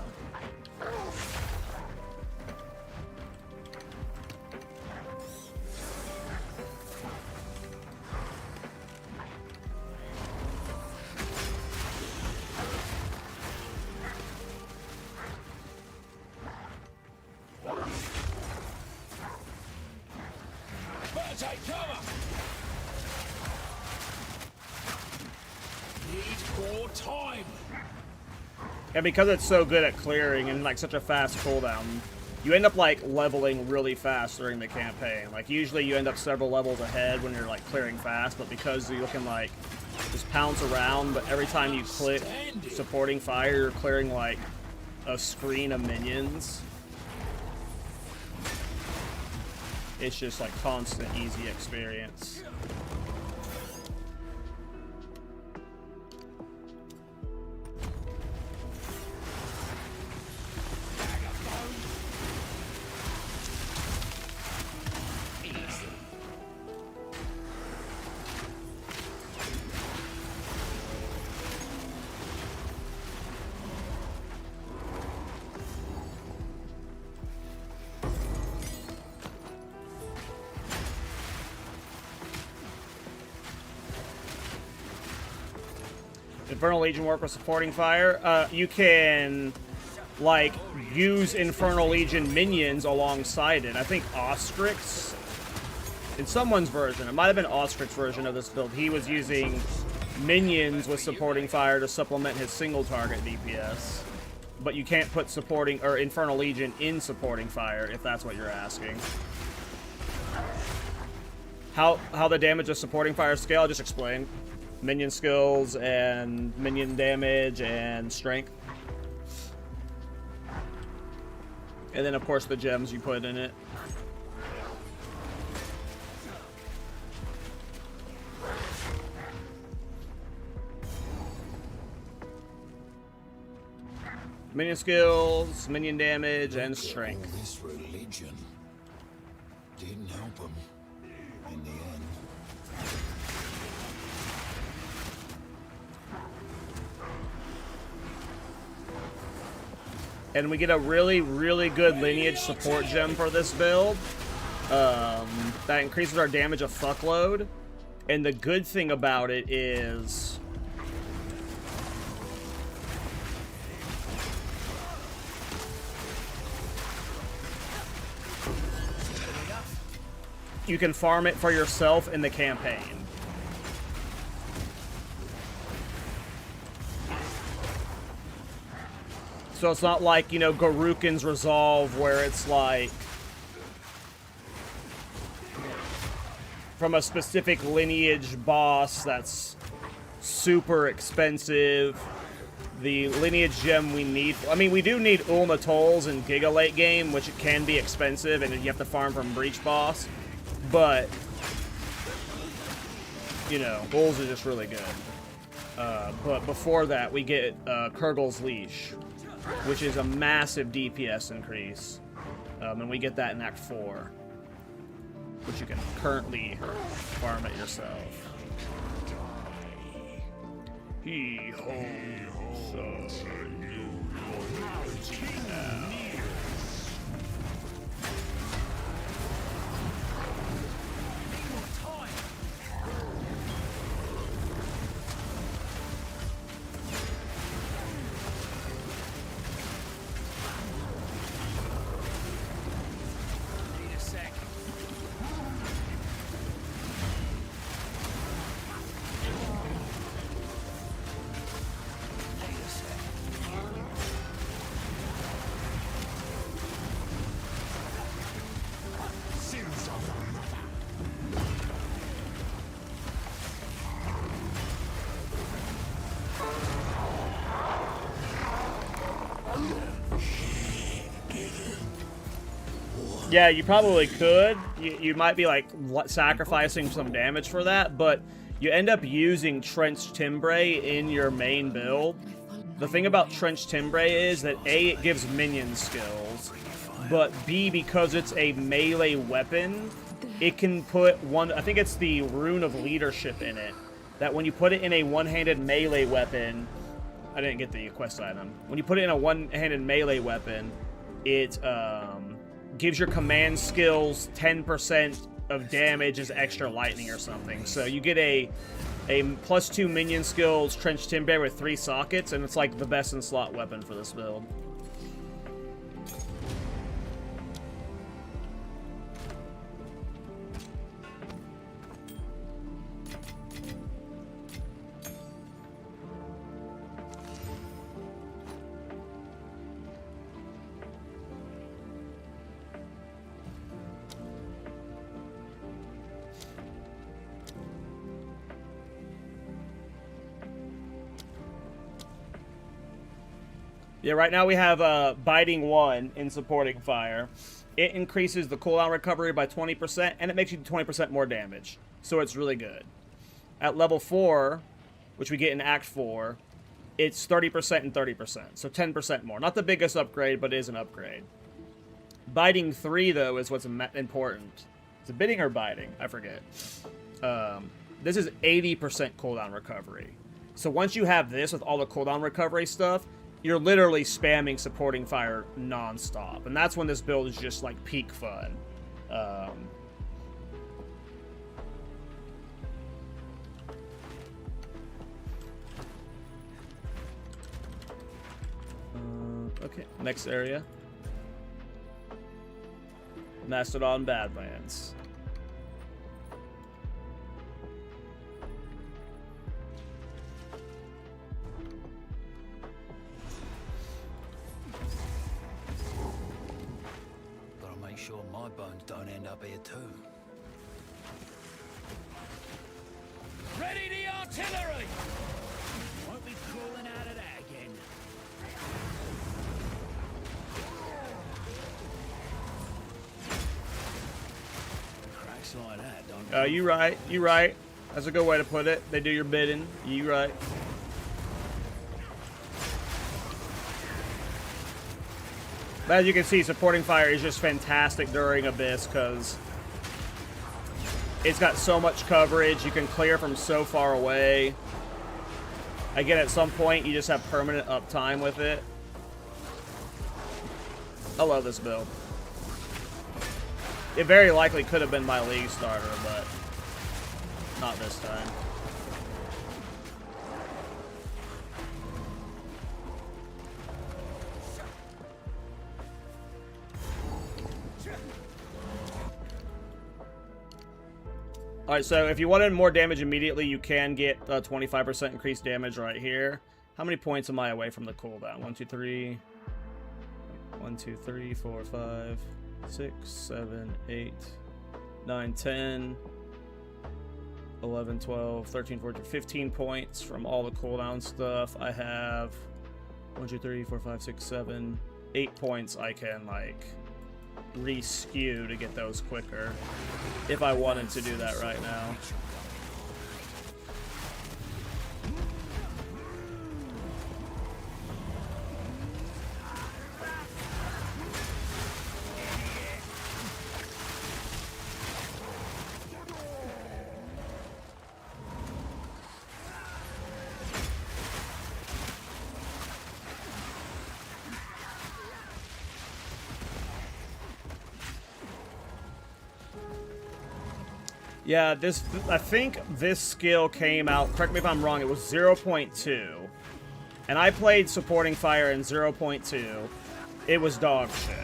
Take cover! Need more time! And because it's so good at clearing and like such a fast cooldown, you end up like leveling really fast during the campaign. Like usually you end up several levels ahead when you're like clearing fast, but because you can like just pounce around, but every time you click supporting fire, you're clearing like a screen of minions. It's just like constant, easy experience. Infernal Legion work with supporting fire. You can, like, use Infernal Legion minions alongside it. I think Ostrix, in someone's version, it might have been Ostrix's version of this build, he was using minions with supporting fire to supplement his single target DPS. But you can't put supporting, or Infernal Legion in supporting fire, if that's what you're asking. How the damage of supporting fire scale, I'll just explain. Minion skills and minion damage and strength. And then of course the gems you put in it. Minion skills, minion damage, and strength. This religion didn't help him in the end. And we get a really, really good lineage support gem for this build. That increases our damage a fuckload. And the good thing about it is you can farm it for yourself in the campaign. So it's not like, you know, Garukin's Resolve where it's like from a specific lineage boss that's super expensive. The lineage gem we need, I mean, we do need Ulna Tolls in Giga late game, which it can be expensive and you have to farm from Breach boss. But, you know, Bulls are just really good. But before that, we get Kurgel's Leash, which is a massive DPS increase. And we get that in Act 4, which you can currently farm it yourself. He holds a new loyalty now. Yeah, you probably could. You might be like sacrificing some damage for that, but you end up using Trench Timbre in your main build. The thing about Trench Timbre is that A, it gives minion skills, but B, because it's a melee weapon, it can put one, I think it's the Rune of Leadership in it, that when you put it in a one-handed melee weapon, I didn't get the quest item. When you put it in a one-handed melee weapon, it gives your command skills 10% of damage as extra lightning or something. So you get a +2 minion skills Trench Timbre with 3 sockets, and it's like the best in slot weapon for this build. Yeah, right now we have Biting 1 in Supporting Fire. It increases the cooldown recovery by 20%, and it makes you 20% more damage. So it's really good. At level 4, which we get in Act 4, it's 30% and 30%, so 10% more. Not the biggest upgrade, but it is an upgrade. Biting 3, though, is what's important. Is it biting or biting? I forget. This is 80% cooldown recovery. So once you have this with all the cooldown recovery stuff, you're literally spamming Supporting Fire non-stop. And that's when this build is just, like, peak fun. Okay, next area. Mastodon Badlands. Sure my bones don't end up here too. Ready the artillery! Won't be crawling out of that again. Cracks like that, don't You right. You right. That's a good way to put it. They do your bidding. You right. But as you can see, Supporting Fire is just fantastic during Abyss because it's got so much coverage. You can clear from so far away. Again, at some point, you just have permanent uptime with it. I love this build. It very likely could have been my league starter, but Not this time. Alright, so if you wanted more damage immediately, you can get 25% increased damage right here. How many points am I away from the cooldown? 1, 2, 3. 1, 2, 3, 4, 5, 6, 7, 8, 9, 10, 11, 12, 13, 14, 15 points from all the cooldown stuff. I have 1, 2, 3, 4, 5, 6, 7, 8 points I can, like, re-skew to get those quicker if I wanted to do that right now. Yeah, I think this skill came out, correct me if I'm wrong, it was 0.2. And I played supporting fire in 0.2. It was dog shit.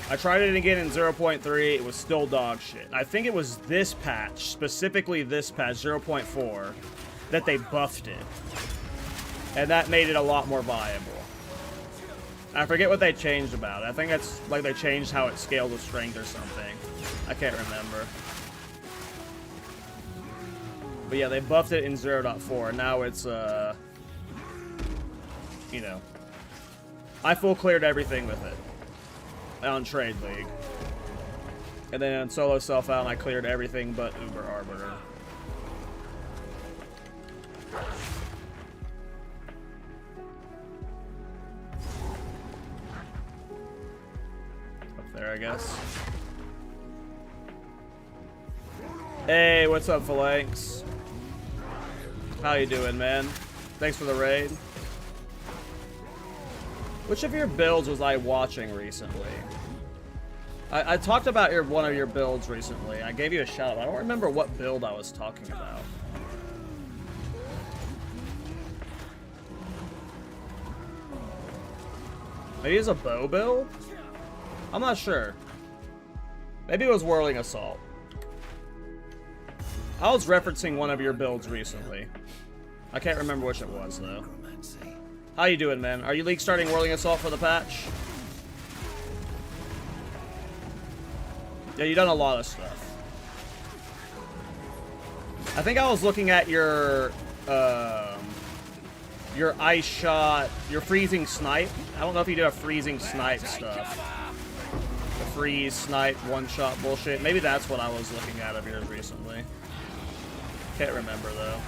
I tried it again in 0.3, it was still dog shit. I think it was this patch, specifically this patch, 0.4, that they buffed it. And that made it a lot more viable. I forget what they changed about it. I think it's like they changed how it scaled with strength or something. I can't remember. But yeah, they buffed it in 0.4. Now it's, you know, I full cleared everything with it on Trade League. And then on solo self-out, I cleared everything but Uber Arbiter. Up there, I guess. Hey, what's up, Phalanx? How you doing, man? Thanks for the raid. Which of your builds was I watching recently? I talked about one of your builds recently. I gave you a shout out. I don't remember what build I was talking about. Maybe it's a bow build? I'm not sure. Maybe it was Whirling Assault. I was referencing one of your builds recently. I can't remember which it was, though. How you doing, man? Are you league starting Whirling Assault for the patch? Yeah, you've done a lot of stuff. I think I was looking at your ice shot, your freezing snipe. I don't know if you did a freezing snipe stuff. The freeze snipe one-shot bullshit. Maybe that's what I was looking at of yours recently. Can't remember, though.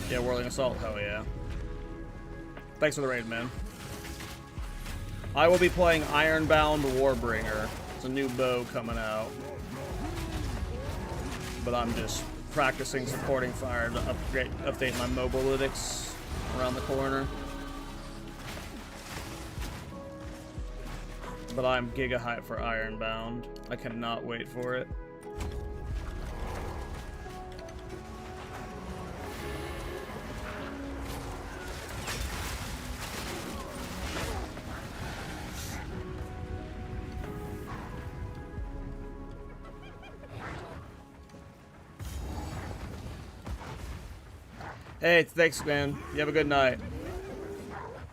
Yeah, Whirling Assault, hell yeah. Thanks for the raid, man. I will be playing Ironbound Warbringer. It's a new bow coming out. But I'm just practicing supporting fire to update my mobilytics around the corner. But I'm giga hyped for Ironbound. I cannot wait for it. Hey, thanks, man. You have a good night.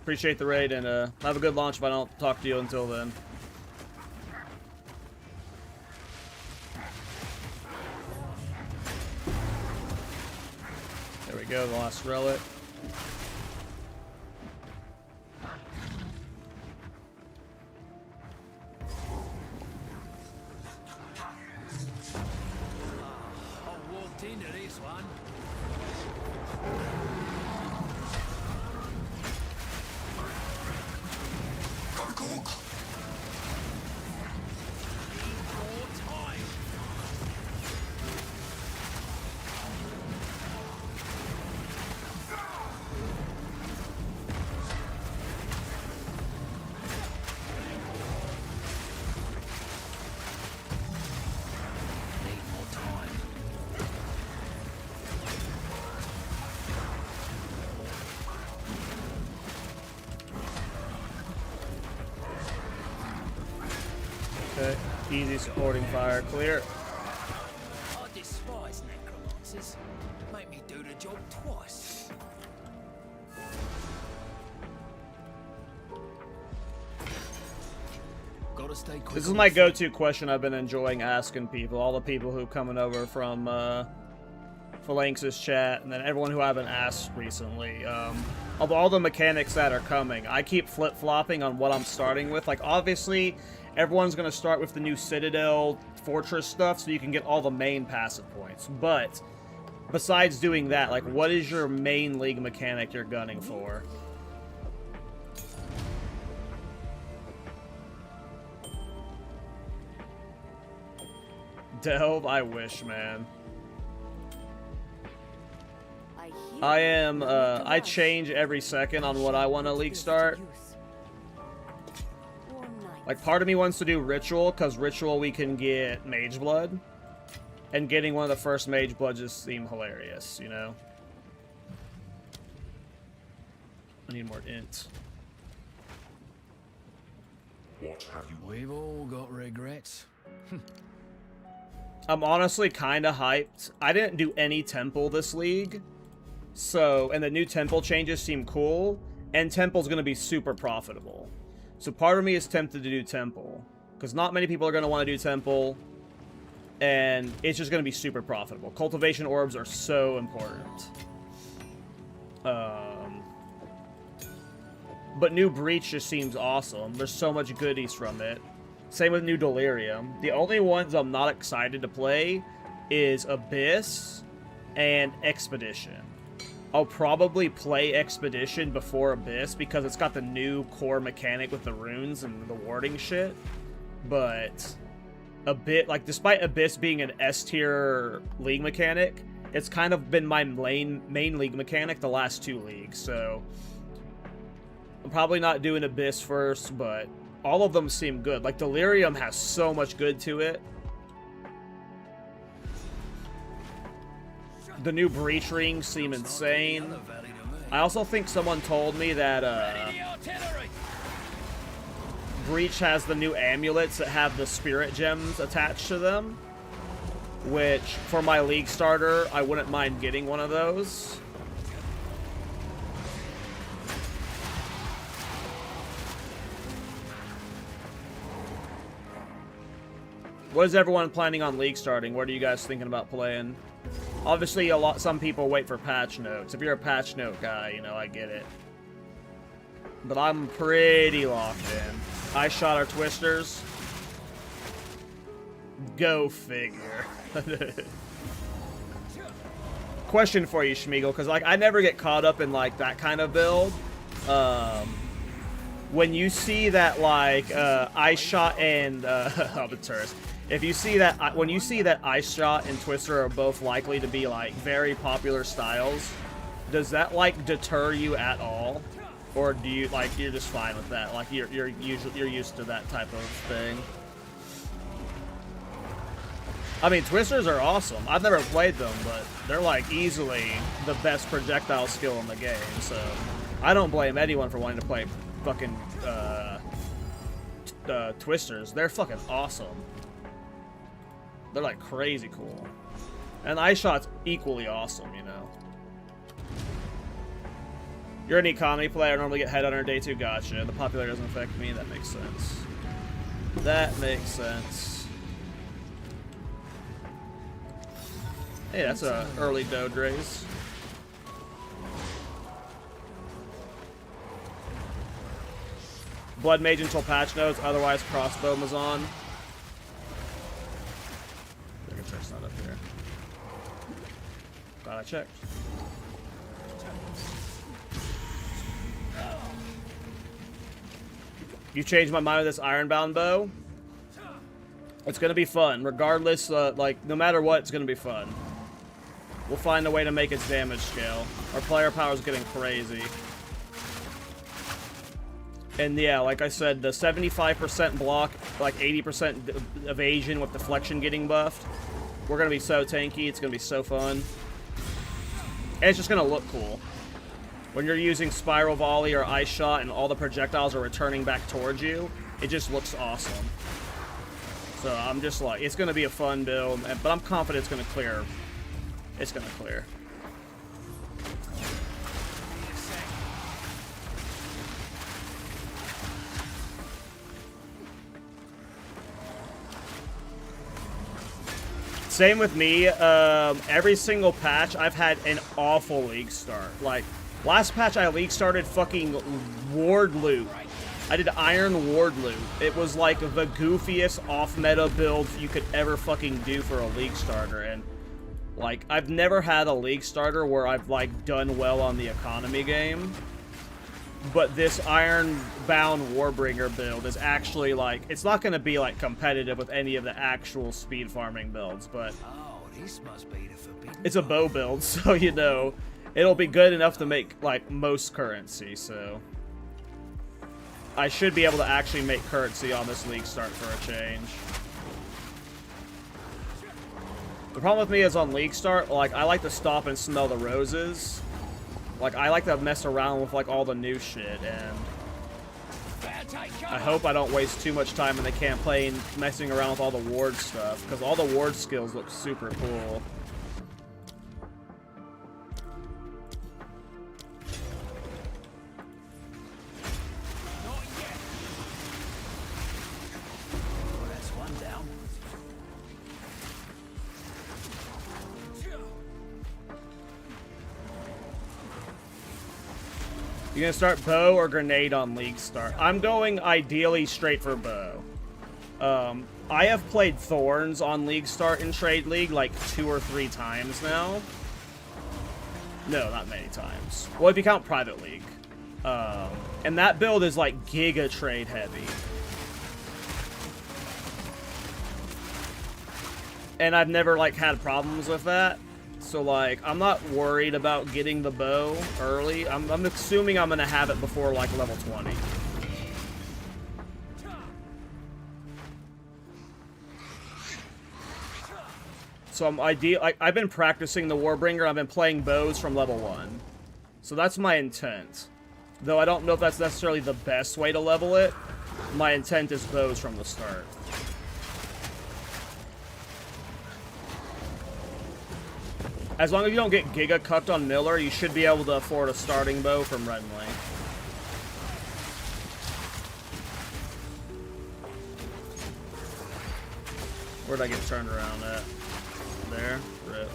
Appreciate the raid, and have a good launch if I don't talk to you until then. There we go, the last relic. I walked into this one. Easy supporting fire, clear. I despise necromancers. Make me do the job twice. Gotta stay quick. This is my go-to question I've been enjoying asking people. All the people who coming over from Phalanx's chat, and then everyone who I haven't asked recently. Of all the mechanics that are coming, I keep flip-flopping on what I'm starting with. Like, obviously, everyone's going to start with the new Citadel Fortress stuff, so you can get all the main passive points. But, besides doing that, like, what is your main League mechanic you're gunning for? Delve? I wish, man. I am, I change every second on what I want to League start. Like, part of me wants to do Ritual, because Ritual we can get Mage Blood. And getting one of the first Mage Blood just seemed hilarious, you know? I need more int. What have you? We've all got regrets. I'm honestly kind of hyped. I didn't do any Temple this League. So, and the new Temple changes seem cool. And Temple's going to be super profitable. So part of me is tempted to do Temple. Because not many people are going to want to do Temple. And it's just going to be super profitable. Cultivation Orbs are so important. But new Breach just seems awesome. There's so much goodies from it. Same with new Delirium. The only ones I'm not excited to play is Abyss and Expedition. I'll probably play Expedition before Abyss because it's got the new core mechanic with the runes and the warding shit. But despite Abyss being an S tier League mechanic, it's kind of been my main League mechanic the last 2 leagues. So I'm probably not doing Abyss first, but all of them seem good. Like, Delirium has so much good to it. The new Breach rings seem insane. I also think someone told me that Breach has the new amulets that have the spirit gems attached to them. Which, for my League starter, I wouldn't mind getting one of those. What is everyone planning on League starting? What are you guys thinking about playing? Obviously, some people wait for patch notes. If you're a patch note guy, you know, I get it. But I'm pretty locked in. I shot our Twisters. Go figure. Question for you, Schmeagle, because like I never get caught up in like that kind of build. When you see that like Ice Shot and Albaturus, if you see that when you see that Ice Shot and Twister are both likely to be like very popular styles, does that like deter you at all, or do you like you're just fine with that? Like you're used to that type of thing. I mean, Twisters are awesome. I've never played them, but they're like easily the best projectile skill in the game. So I don't blame anyone for wanting to play fucking Twisters. They're fucking awesome. They're like crazy cool. And Ice Shot's equally awesome, you know. You're an economy player. I normally get Headhunter day 2. Gotcha. The popular doesn't affect me. That makes sense. That makes sense. Hey, that's a early Dode raise. Blood Mage until patch notes, otherwise crossbow Mazon. It's not up here. Glad I checked. You changed my mind with this Ironbound bow. It's gonna be fun, regardless. Like no matter what, it's gonna be fun. We'll find a way to make its damage scale. Our player power is getting crazy. And yeah, like I said, the 75% block, like 80% evasion with deflection getting buffed. We're gonna be so tanky. It's gonna be so fun. And it's just gonna look cool. When you're using Spiral Volley or Ice Shot and all the projectiles are returning back towards you, it just looks awesome. So I'm just like, it's gonna be a fun build, but I'm confident it's gonna clear. It's gonna clear. Same with me. Every single patch, I've had an awful league start. Like, last patch I league started fucking ward loot. I did Iron Ward loot. It was like the goofiest off-meta build you could ever fucking do for a league starter. And, like, I've never had a league starter where I've, like, done well on the economy game. But this Iron-bound Warbringer build is actually, like, it's not going to be, like, competitive with any of the actual speed farming builds, but Oh, this must be the forbidden. it's a bow build, so, you know, it'll be good enough to make, like, most currency, so I should be able to actually make currency on this league start for a change. The problem with me is on league start, like, I like to stop and smell the roses. Like, I like to mess around with, like, all the new shit, and I hope I don't waste too much time in the campaign messing around with all the ward stuff, because all the ward skills look super cool. That's one down. You gonna start bow or grenade on league start? I'm going ideally straight for bow. I have played Thorns on league start in Trade League like 2 or 3 times now. No, not many times. Well, if you count Private League. And that build is like giga trade heavy. And I've never like had problems with that. So, like, I'm not worried about getting the bow early. I'm assuming I'm going to have it before, like, level 20. So, I've been practicing the Warbringer. I've been playing bows from level 1. So, that's my intent. Though I don't know if that's necessarily the best way to level it. My intent is bows from the start. As long as you don't get Giga cucked on Miller, you should be able to afford a starting bow from Renly. Where'd I get turned around at? There? Rip.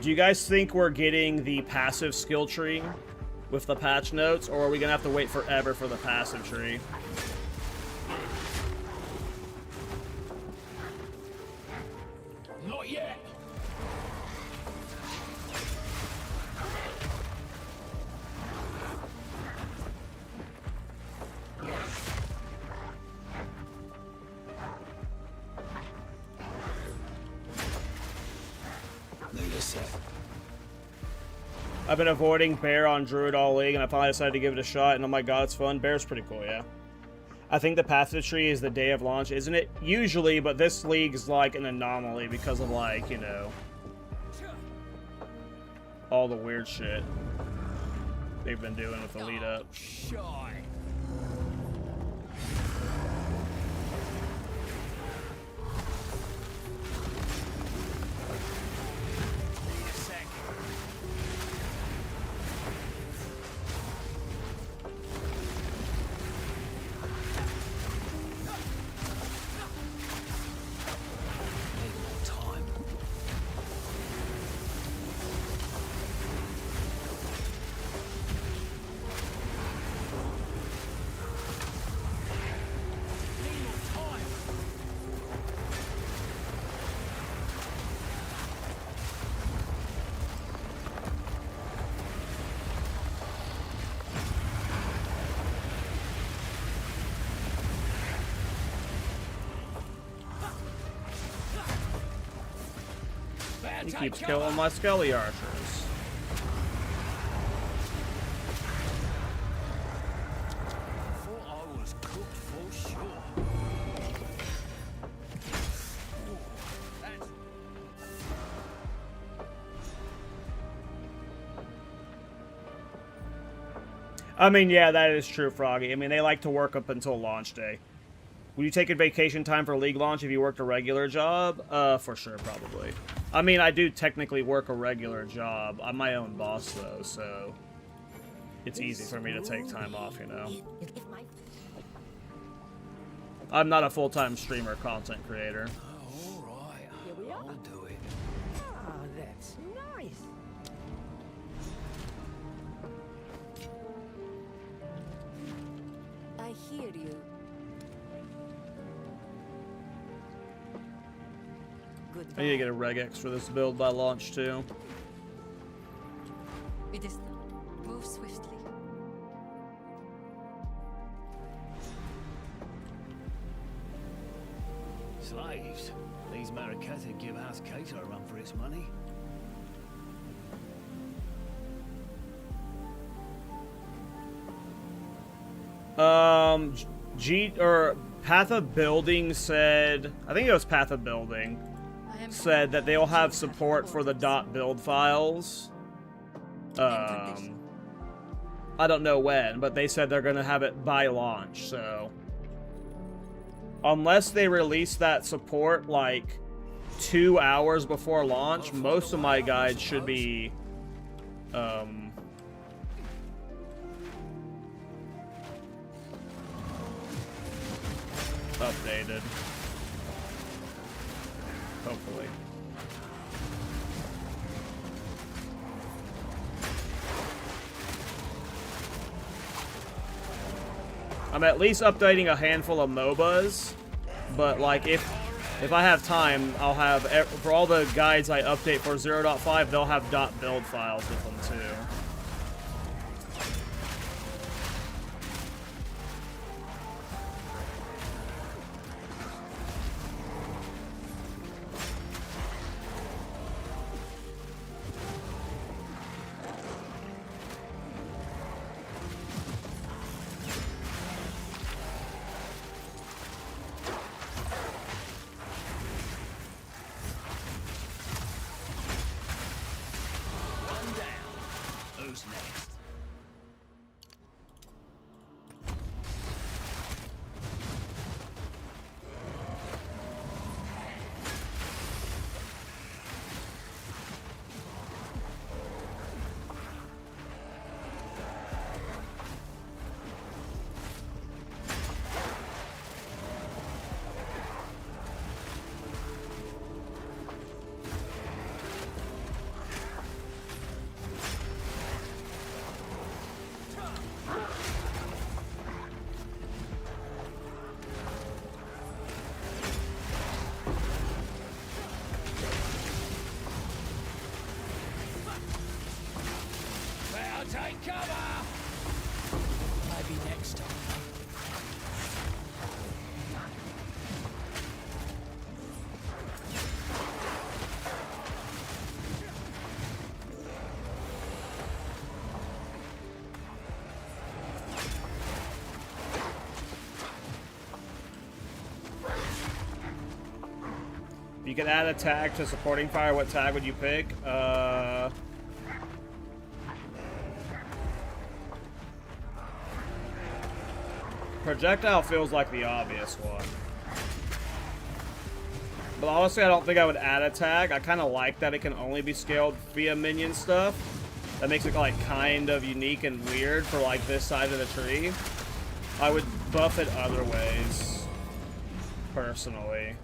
Do you guys think we're getting the passive skill tree with the patch notes, or are we gonna have to wait forever for the passive tree? Not yet. Need a sec. I've been avoiding Bear on Druid all league, and I finally decided to give it a shot, and oh my god, it's fun. Bear's pretty cool, yeah. I think the passive tree is the day of launch, isn't it? Usually, but this league's like an anomaly because of, like, you know, all the weird shit they've been doing with the lead up. Shy. Need a sec. Need more time. Need more time. He keeps killing my Skelly Archers. Thought I was cooked for sure. I mean, yeah, that is true, Froggy. I mean, they like to work up until launch day. Would you take a vacation time for League launch if you worked a regular job? For sure, probably. I mean, I do technically work a regular job. I'm my own boss, though, so it's easy for me to take time off, you know? I'm not a full-time streamer, content creator. Oh, all right. Here we are. I'll do it. Ah, that's nice. I hear you. I need to get a regex for this build by launch, too. It is done. Move swiftly. Slaves. These Maracatha give House Cato a run for its money. Path of Building said, I think it was Path of Building, said that they'll have support for the .build files. I don't know when, but they said they're gonna have it by launch, so unless they release that support like 2 hours before launch, most of my guides should be updated. Hopefully. I'm at least updating a handful of MOBAs, but like if I have time, I'll have, for all the guides I update for 0.5, they'll have .build files with them too. Take cover! Maybe next time. If you could add a tag to supporting fire, what tag would you pick? Projectile feels like the obvious one. But honestly, I don't think I would add a tag. I kind of like that it can only be scaled via minion stuff. That makes it like kind of unique and weird for like this side of the tree. I would buff it other ways, personally.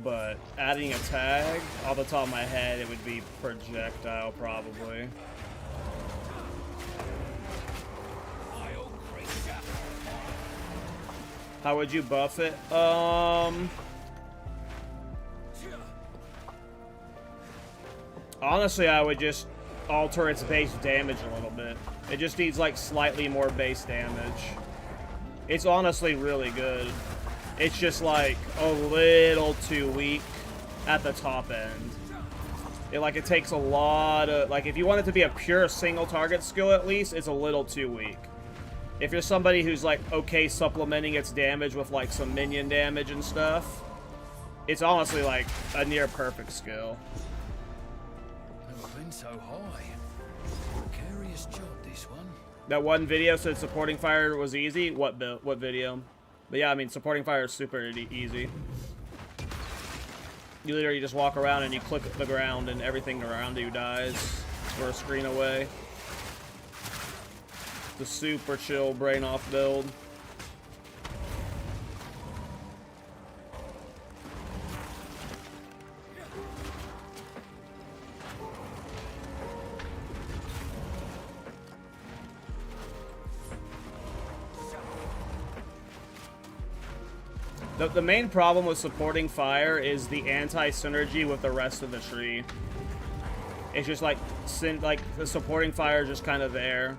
But adding a tag, off the top of my head, it would be projectile probably. How would you buff it? Honestly, I would just alter its base damage a little bit. It just needs like slightly more base damage. It's honestly really good. It's just like a little too weak at the top end. It takes a lot of, like, if you want it to be a pure single target skill at least, it's a little too weak. If you're somebody who's like okay supplementing its damage with like some minion damage and stuff, it's honestly like a near perfect skill. Never been so high. Precarious job, this one. That one video said supporting fire was easy. What video? But yeah, I mean, supporting fire is super easy. You literally just walk around and you click the ground and everything around you dies for a screen away. The super chill brain off build. The main problem with supporting fire is the anti-synergy with the rest of the tree. It's just like, the supporting fire is just kind of there.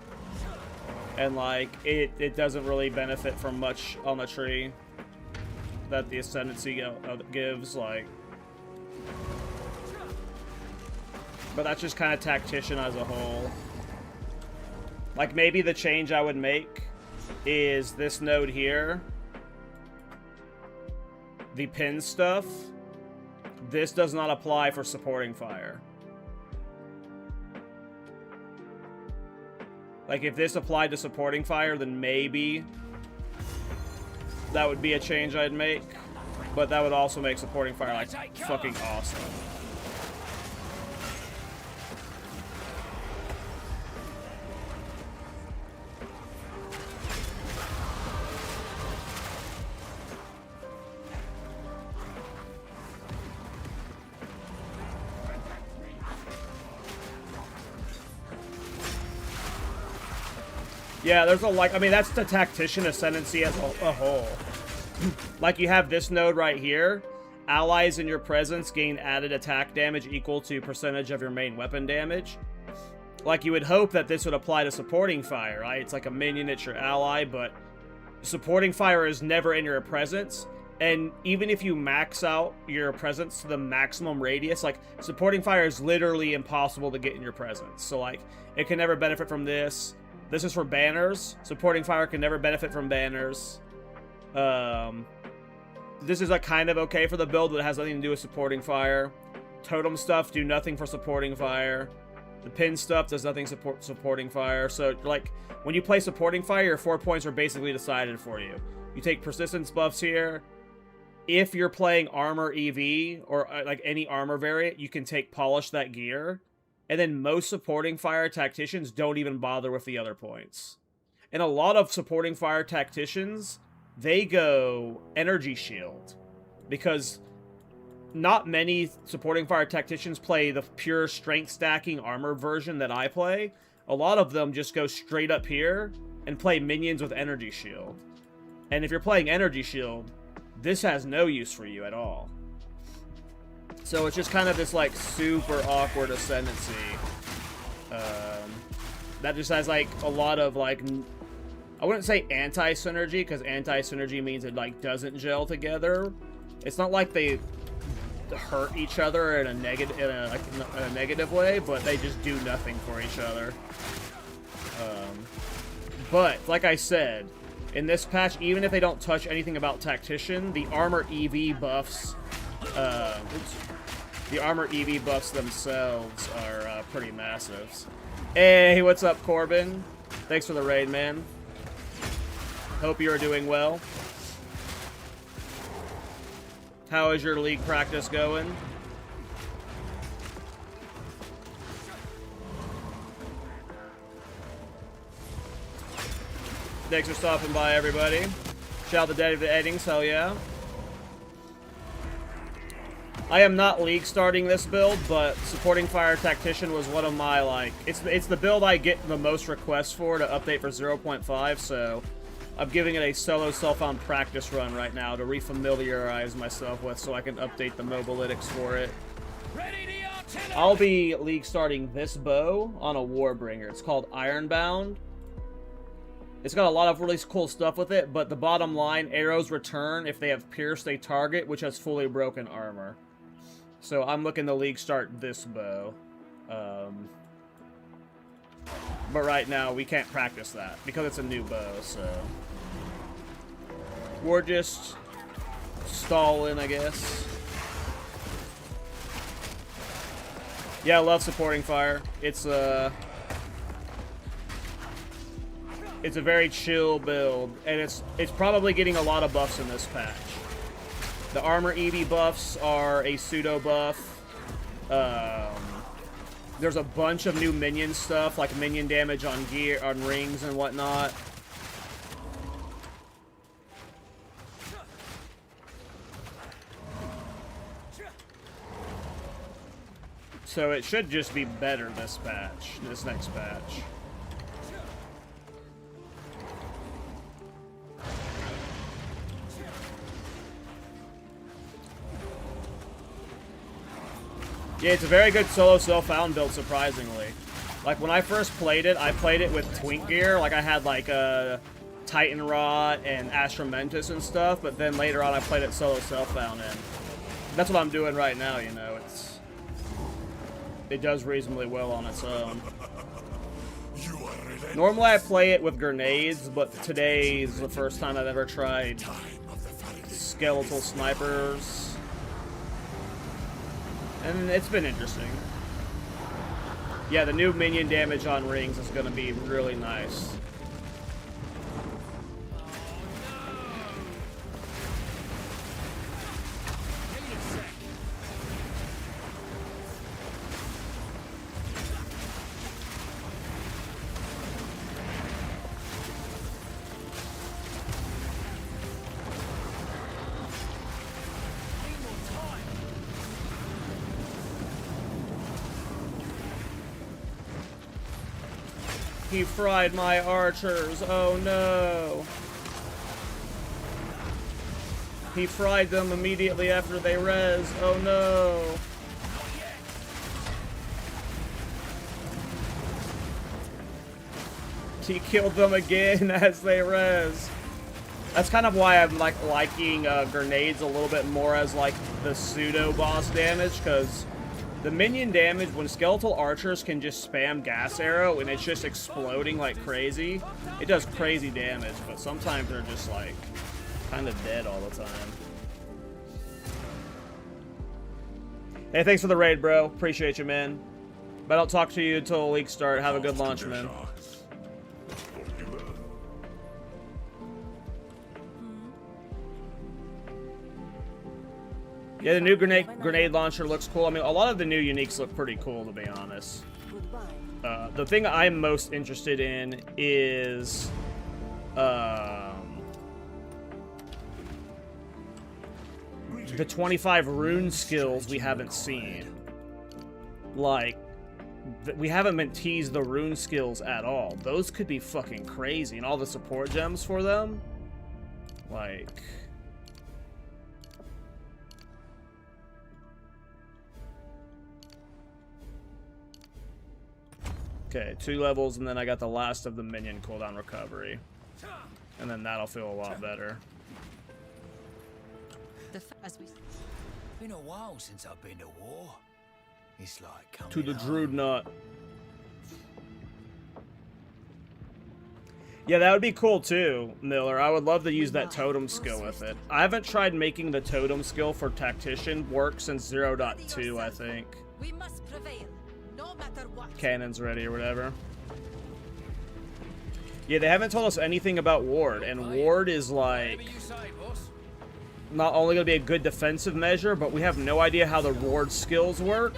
And like, it doesn't really benefit from much on the tree that the ascendancy gives, like. But that's just kind of Tactician as a whole. Like, maybe the change I would make is this node here. The pin stuff, this does not apply for supporting fire. Like, if this applied to supporting fire, then maybe that would be a change I'd make. But that would also make supporting fire, like, fucking awesome. Yeah, there's a, like, I mean, that's the Tactician ascendancy as a whole. Like, you have this node right here. Allies in your presence gain added attack damage equal to percentage of your main weapon damage. Like, you would hope that this would apply to supporting fire, right? It's like a minion, it's your ally, but supporting fire is never in your presence. And even if you max out your presence to the maximum radius, like, supporting fire is literally impossible to get in your presence. So, like, it can never benefit from this. This is for banners. Supporting fire can never benefit from banners. This is like kind of okay for the build, but it has nothing to do with supporting fire. Totem stuff do nothing for supporting fire. The pin stuff does nothing supporting fire. So like when you play supporting fire, your 4 points are basically decided for you. You take persistence buffs here. If you're playing armor EV or like any armor variant, you can take polish that gear. And then most supporting fire tacticians don't even bother with the other points. And a lot of supporting fire tacticians, they go energy shield. Because not many supporting fire tacticians play the pure strength stacking armor version that I play. A lot of them just go straight up here and play minions with energy shield. And if you're playing energy shield, this has no use for you at all. So it's just kind of this, like, super awkward ascendancy. That just has, like, a lot of, like, I wouldn't say anti-synergy, because anti-synergy means it, like, doesn't gel together. It's not like they hurt each other in a negative way, but they just do nothing for each other. But, like I said, in this patch, even if they don't touch anything about Tactician, the armor EV buffs... the armor EV buffs themselves are pretty massive. Hey, what's up, Corbin? Thanks for the raid, man. Hope you are doing well. How is your league practice going? Thanks for stopping by, everybody. Shout out to Daddy the Eddings, hell yeah. I am not league starting this build, but supporting fire tactician was one of my, like, it's the build I get the most requests for to update for 0.5, so I'm giving it a solo self-found practice run right now to refamiliarize myself with, so I can update the mobalytics for it. I'll be league starting this bow on a Warbringer. It's called Ironbound. It's got a lot of really cool stuff with it, but the bottom line, arrows return if they have pierced a target which has fully broken armor. So I'm looking to league start this bow. But right now, we can't practice that because it's a new bow, so... We're just stalling, I guess. Yeah, I love supporting fire. It's It's a very chill build, and it's probably getting a lot of buffs in this patch. The armor EV buffs are a pseudo buff. There's a bunch of new minion stuff, like minion damage on gear, on rings and whatnot. So it should just be better this patch, this next patch. Yeah, it's a very good solo self-found build, surprisingly. Like, when I first played it, I played it with twink gear. Like, I had, like, a Titan Rod and Astramentus and stuff, but then later on I played it solo self-found, and that's what I'm doing right now, you know. It does reasonably well on its own. Normally I play it with grenades, but today is the first time I've ever tried skeletal snipers. And it's been interesting. Yeah, the new minion damage on rings is going to be really nice. He fried my archers. Oh no. He fried them immediately after they res. Oh no. He killed them again as they res. That's kind of why I'm like liking grenades a little bit more as like the pseudo boss damage, because the minion damage, when skeletal archers can just spam gas arrow and it's just exploding like crazy, it does crazy damage, but sometimes they're just like kind of dead all the time. Hey, thanks for the raid, bro. Appreciate you, man. But I'll talk to you until leagues start. Have a good launch, man. Yeah, the new grenade launcher looks cool. I mean, a lot of the new uniques look pretty cool, to be honest. The thing I'm most interested in is the 25 rune skills we haven't seen. Like, we haven't been teased the rune skills at all. Those could be fucking crazy, and all the support gems for them. Like... Okay, 2 levels, and then I got the last of the minion cooldown recovery. And then that'll feel a lot better. Been a while since I've been to war. It's like coming To the home. Dreadnought. Yeah, that would be cool too, Miller. I would love to use that totem skill with it. I haven't tried making the totem skill for Tactician work since 0.2, I think. We must prevail, no matter what. Cannon's ready or whatever. Yeah, they haven't told us anything about Ward, and Ward is like not only going to be a good defensive measure, but we have no idea how the Ward skills work.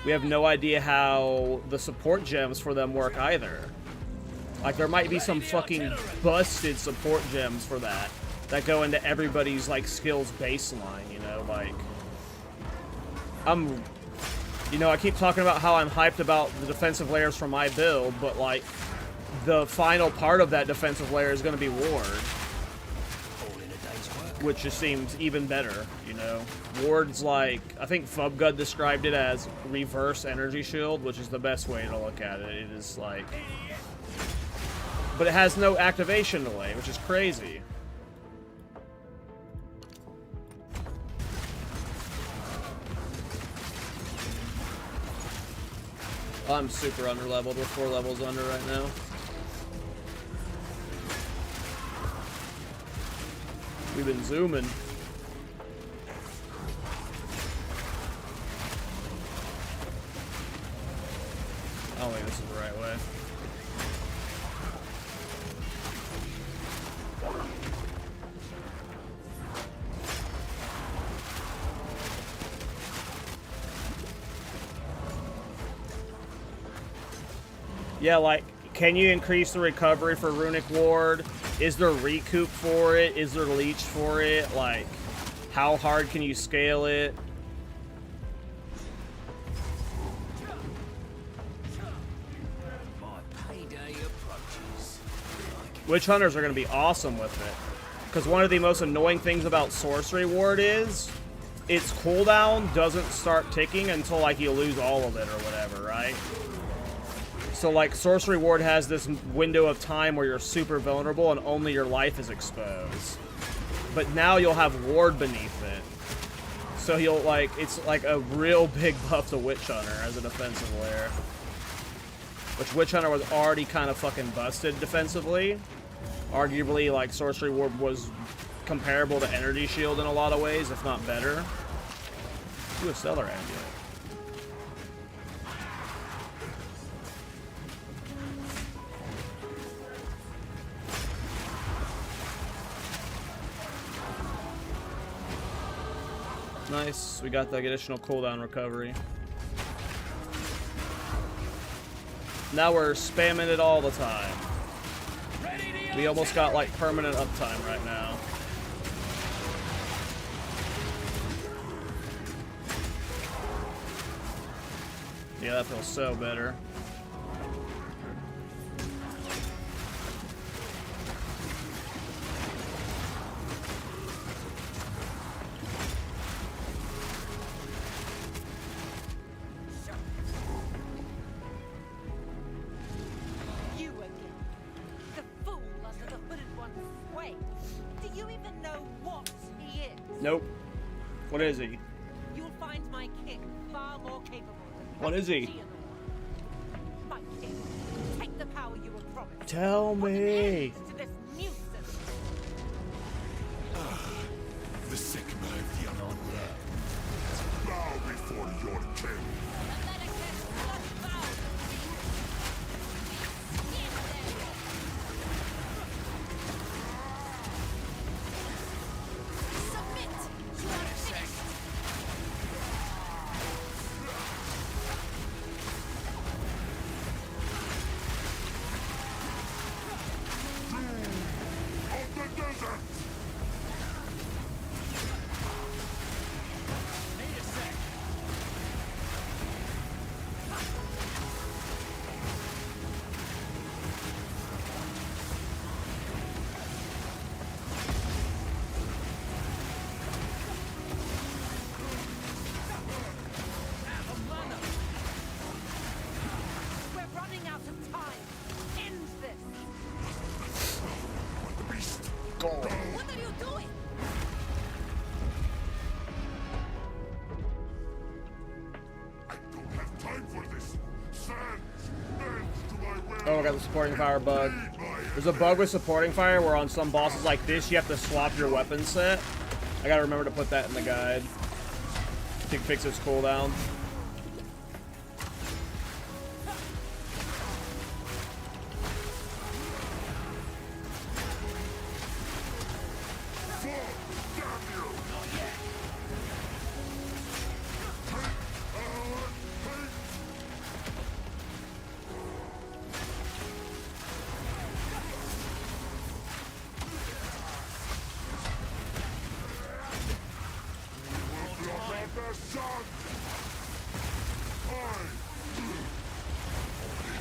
We have no idea how the support gems for them work either. Like, there might be some fucking busted support gems for that go into everybody's, like, skills baseline, you know? Like, you know, I keep talking about how I'm hyped about the defensive layers for my build, but, like, the final part of that defensive layer is going to be Ward. Which just seems even better, you know? Ward's like, I think Fubgud described it as reverse energy shield, which is the best way to look at it. It is like... But it has no activation delay, which is crazy. I'm super underleveled. We're 4 levels under right now. We've been zooming. I don't think this is the right way. Yeah, like, can you increase the recovery for Runic Ward? Is there recoup for it? Is there leech for it? Like, how hard can you scale it? My payday approaches. Witch Hunters are going to be awesome with it. Because one of the most annoying things about Sorcery Ward is its cooldown doesn't start ticking until, like, you lose all of it or whatever, right? So, like, Sorcery Ward has this window of time where you're super vulnerable and only your life is exposed. But now you'll have Ward beneath it. So you'll, like, it's like a real big buff to Witch Hunter as a defensive layer. Which Witch Hunter was already kind of fucking busted defensively. Arguably, like, Sorcery Ward was comparable to Energy Shield in a lot of ways, if not better. Do a Stellar Amulet. Nice, we got the additional cooldown recovery. Now we're spamming it all the time. We almost got like permanent uptime right now. Yeah, that feels so better. You again. The fool under the hooded one's sway. Do you even know what he is? Nope. What is he? You'll find my king far more capable than What is he? Tactician. My king, take the power you were promised. Tell Put an me. end to this nuisance. The sick knife the unaware. Bow before your king. Of the desert! We're running out of time. End this. The beast. What are you doing? I don't have time for this. Stand. Bend to my will. Oh, I got the supporting fire bug. There's a bug with supporting fire where on some bosses like this you have to swap your weapon set. I gotta remember to put that in the guide. To fix its cooldown.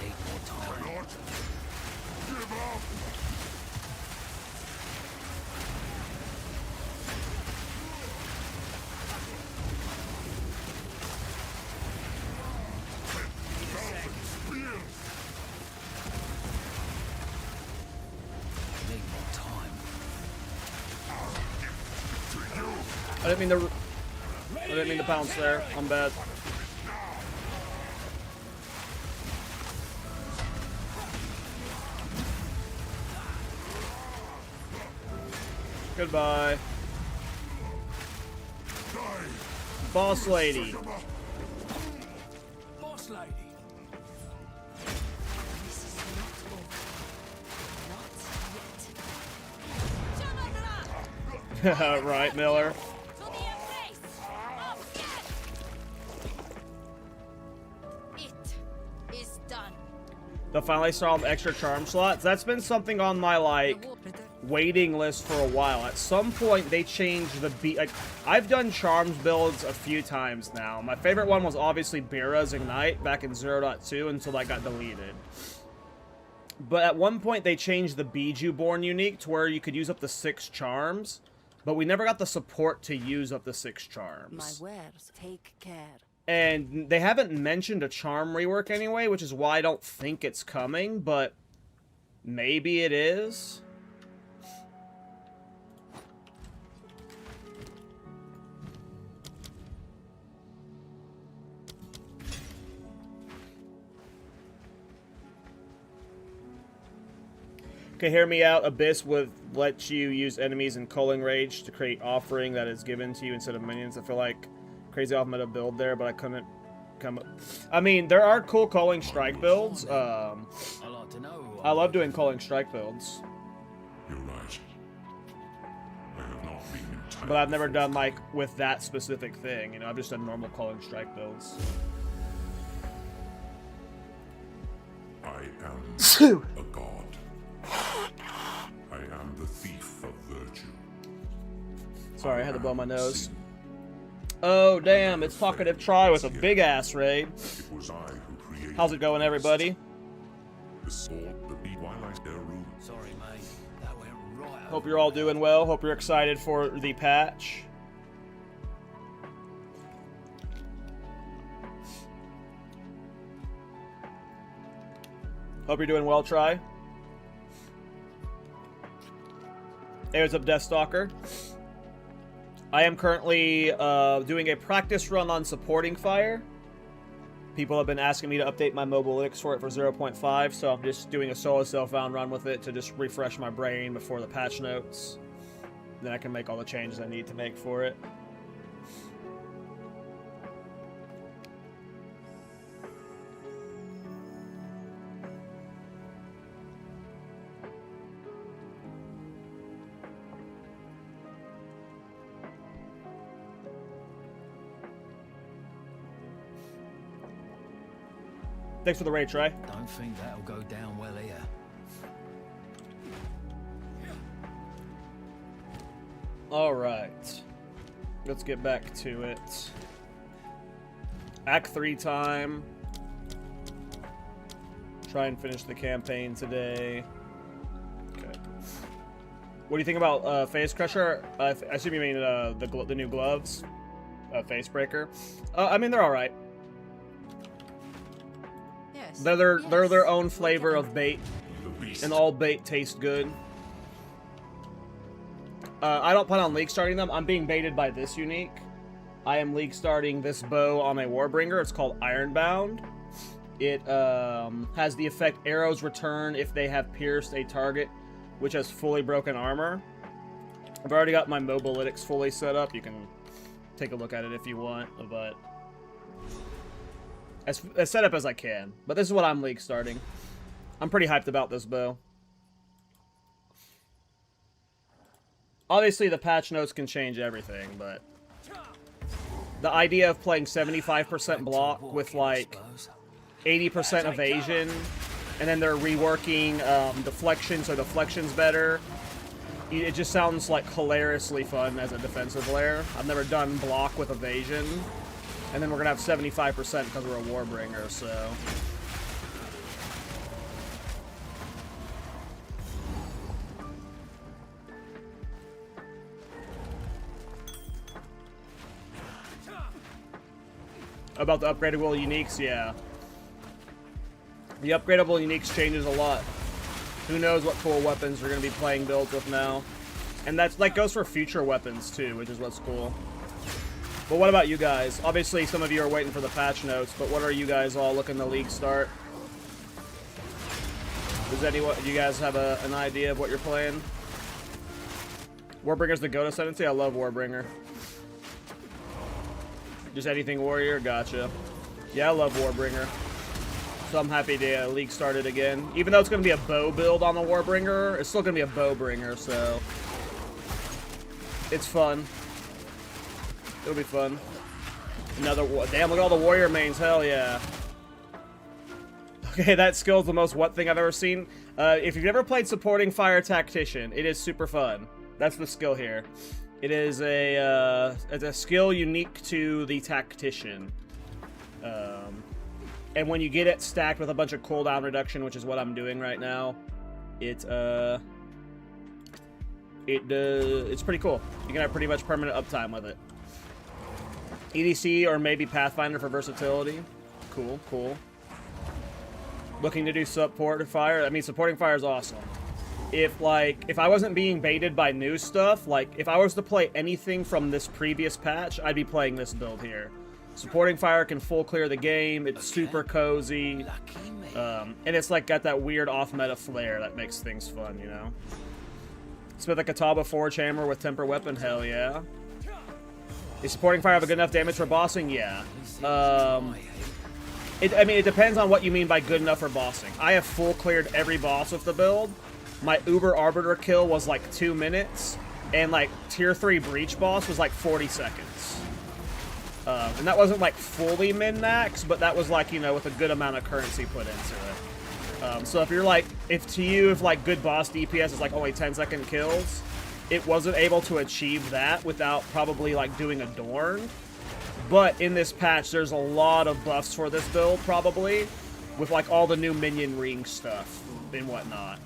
Need more time. Give up! Need more time. I didn't mean to pounce there. I'm bad. Goodbye. Boss lady. Boss lady. This is not over. Not yet. Right, Miller. To the embrace of death. It is done. The finally saw extra charm slots. That's been something on my, like, waiting list for a while. At some point, they changed the beat. Like, I've done charms builds a few times now. My favorite one was obviously Bira's Ignite back in 0.2 until that got deleted. But at one point, they changed the Bijou Born unique to where you could use up to 6 charms. But we never got the support to use up to 6 charms. My wares, take care. And they haven't mentioned a charm rework anyway, which is why I don't think it's coming, but maybe it is. Okay, hear me out. Abyss would let you use enemies in Culling Rage to create offering that is given to you instead of minions. I feel like crazy off meta build there, but I couldn't come up. I mean, there are cool Culling Strike builds. I'd like to know. I love doing Culling Strike builds. You're right. I have not been entirely. But I've never done, like, with that specific thing. You know, I've just done normal Culling Strike builds. I am a god. I am the thief of virtue. Sorry, I had to blow my nose. Oh, damn, it's Talkative Try with a big-ass raid. It was I who created. How's it going, everybody? The sword, the beat, twilight, their rune. Sorry, mate. That went right. Hope you're all doing well. Hope you're excited for the patch. Hope you're doing well, Try. Hey, what's up, Deathstalker? I am currently doing a practice run on supporting fire. People have been asking me to update my mobalytics for it for 0.5, so I'm just doing a solo self-found run with it to just refresh my brain before the patch notes. Then I can make all the changes I need to make for it. Thanks for the raid, Trey. Don't think that'll go down well here. Alright. Let's get back to it. Act 3 time. Try and finish the campaign today. Okay. What do you think about Face Crusher? I assume you mean the new gloves? Face Breaker? I mean, they're alright. They're their own flavor of bait, and all bait tastes good. I don't plan on league starting them. I'm being baited by this unique. I am league starting this bow on a Warbringer. It's called Ironbound. It has the effect arrows return if they have pierced a target which has fully broken armor. I've already got my mobalytics fully set up. You can take a look at it if you want, but as set up as I can. But this is what I'm league starting. I'm pretty hyped about this bow. Obviously, the patch notes can change everything, but the idea of playing 75% block with, like, 80% evasion, and then they're reworking deflection so deflection's better, it just sounds, like, hilariously fun as a defensive layer. I've never done block with evasion. And then we're going to have 75% because we're a Warbringer, so... About the upgradable uniques, yeah. The upgradable uniques changes a lot. Who knows what cool weapons we're going to be playing builds with now. And that goes for future weapons, too, which is what's cool. But what about you guys? Obviously, some of you are waiting for the patch notes, but what are you guys all looking to league start? Does anyone, do you guys have an idea of what you're playing? Warbringer's the go-to ascendancy? I love Warbringer. Just anything warrior? Gotcha. Yeah, I love Warbringer. So I'm happy to league start it again. Even though it's going to be a bow build on the Warbringer, it's still going to be a bowbringer, so... It's fun. It'll be fun. Another damn, look at all the warrior mains, hell yeah. Okay, that skill is the most what thing I've ever seen. If you've ever played Supporting Fire Tactician, it is super fun. That's the skill here. It is it's a skill unique to the Tactician. And when you get it stacked with a bunch of cooldown reduction, which is what I'm doing right now, it's pretty cool. You can have pretty much permanent uptime with it. EDC or maybe Pathfinder for versatility. Cool, cool. Looking to do support fire. I mean, supporting fire is awesome. If I wasn't being baited by new stuff, like if I was to play anything from this previous patch, I'd be playing this build here. Supporting fire can full clear the game. It's super cozy, and it's like got that weird off-meta flair that makes things fun, you know. Smith a Kataba Forge Hammer with Temper Weapon, hell yeah. Is supporting fire have a good enough damage for bossing? Yeah. I mean, it depends on what you mean by good enough for bossing. I have full cleared every boss with the build. My Uber Arbiter kill was like 2 minutes, and like tier 3 Breach boss was like 40 seconds. And that wasn't like fully min-max, but that was like, you know, with a good amount of currency put into it. So if you're like, if like good boss DPS is like only 10-second kills, it wasn't able to achieve that without probably like doing a Dorn. But in this patch, there's a lot of buffs for this build, probably, with like all the new minion ring stuff and whatnot.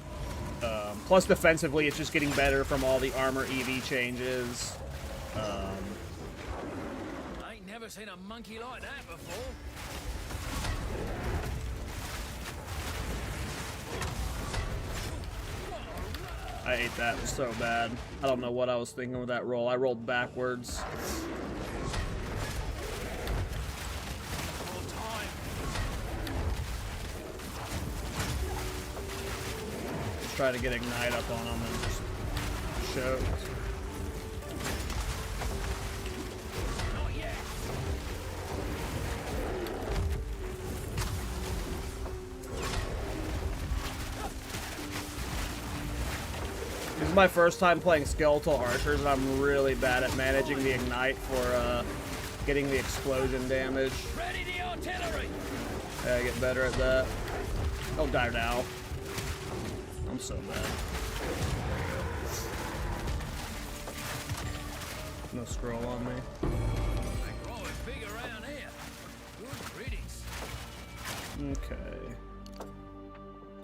Plus defensively, it's just getting better from all the armor EV changes. I ain't never seen a monkey like that before. I ate that so bad. I don't know what I was thinking with that roll. I rolled backwards. Just try to get Ignite up on him and just choke. This is my first time playing Skeletal Archers, and I'm really bad at managing the Ignite for getting the explosion damage. Ready the artillery. I get better at that. Don't die now. I'm so bad. No scroll on me. They growing big around here. Good riddance. Okay.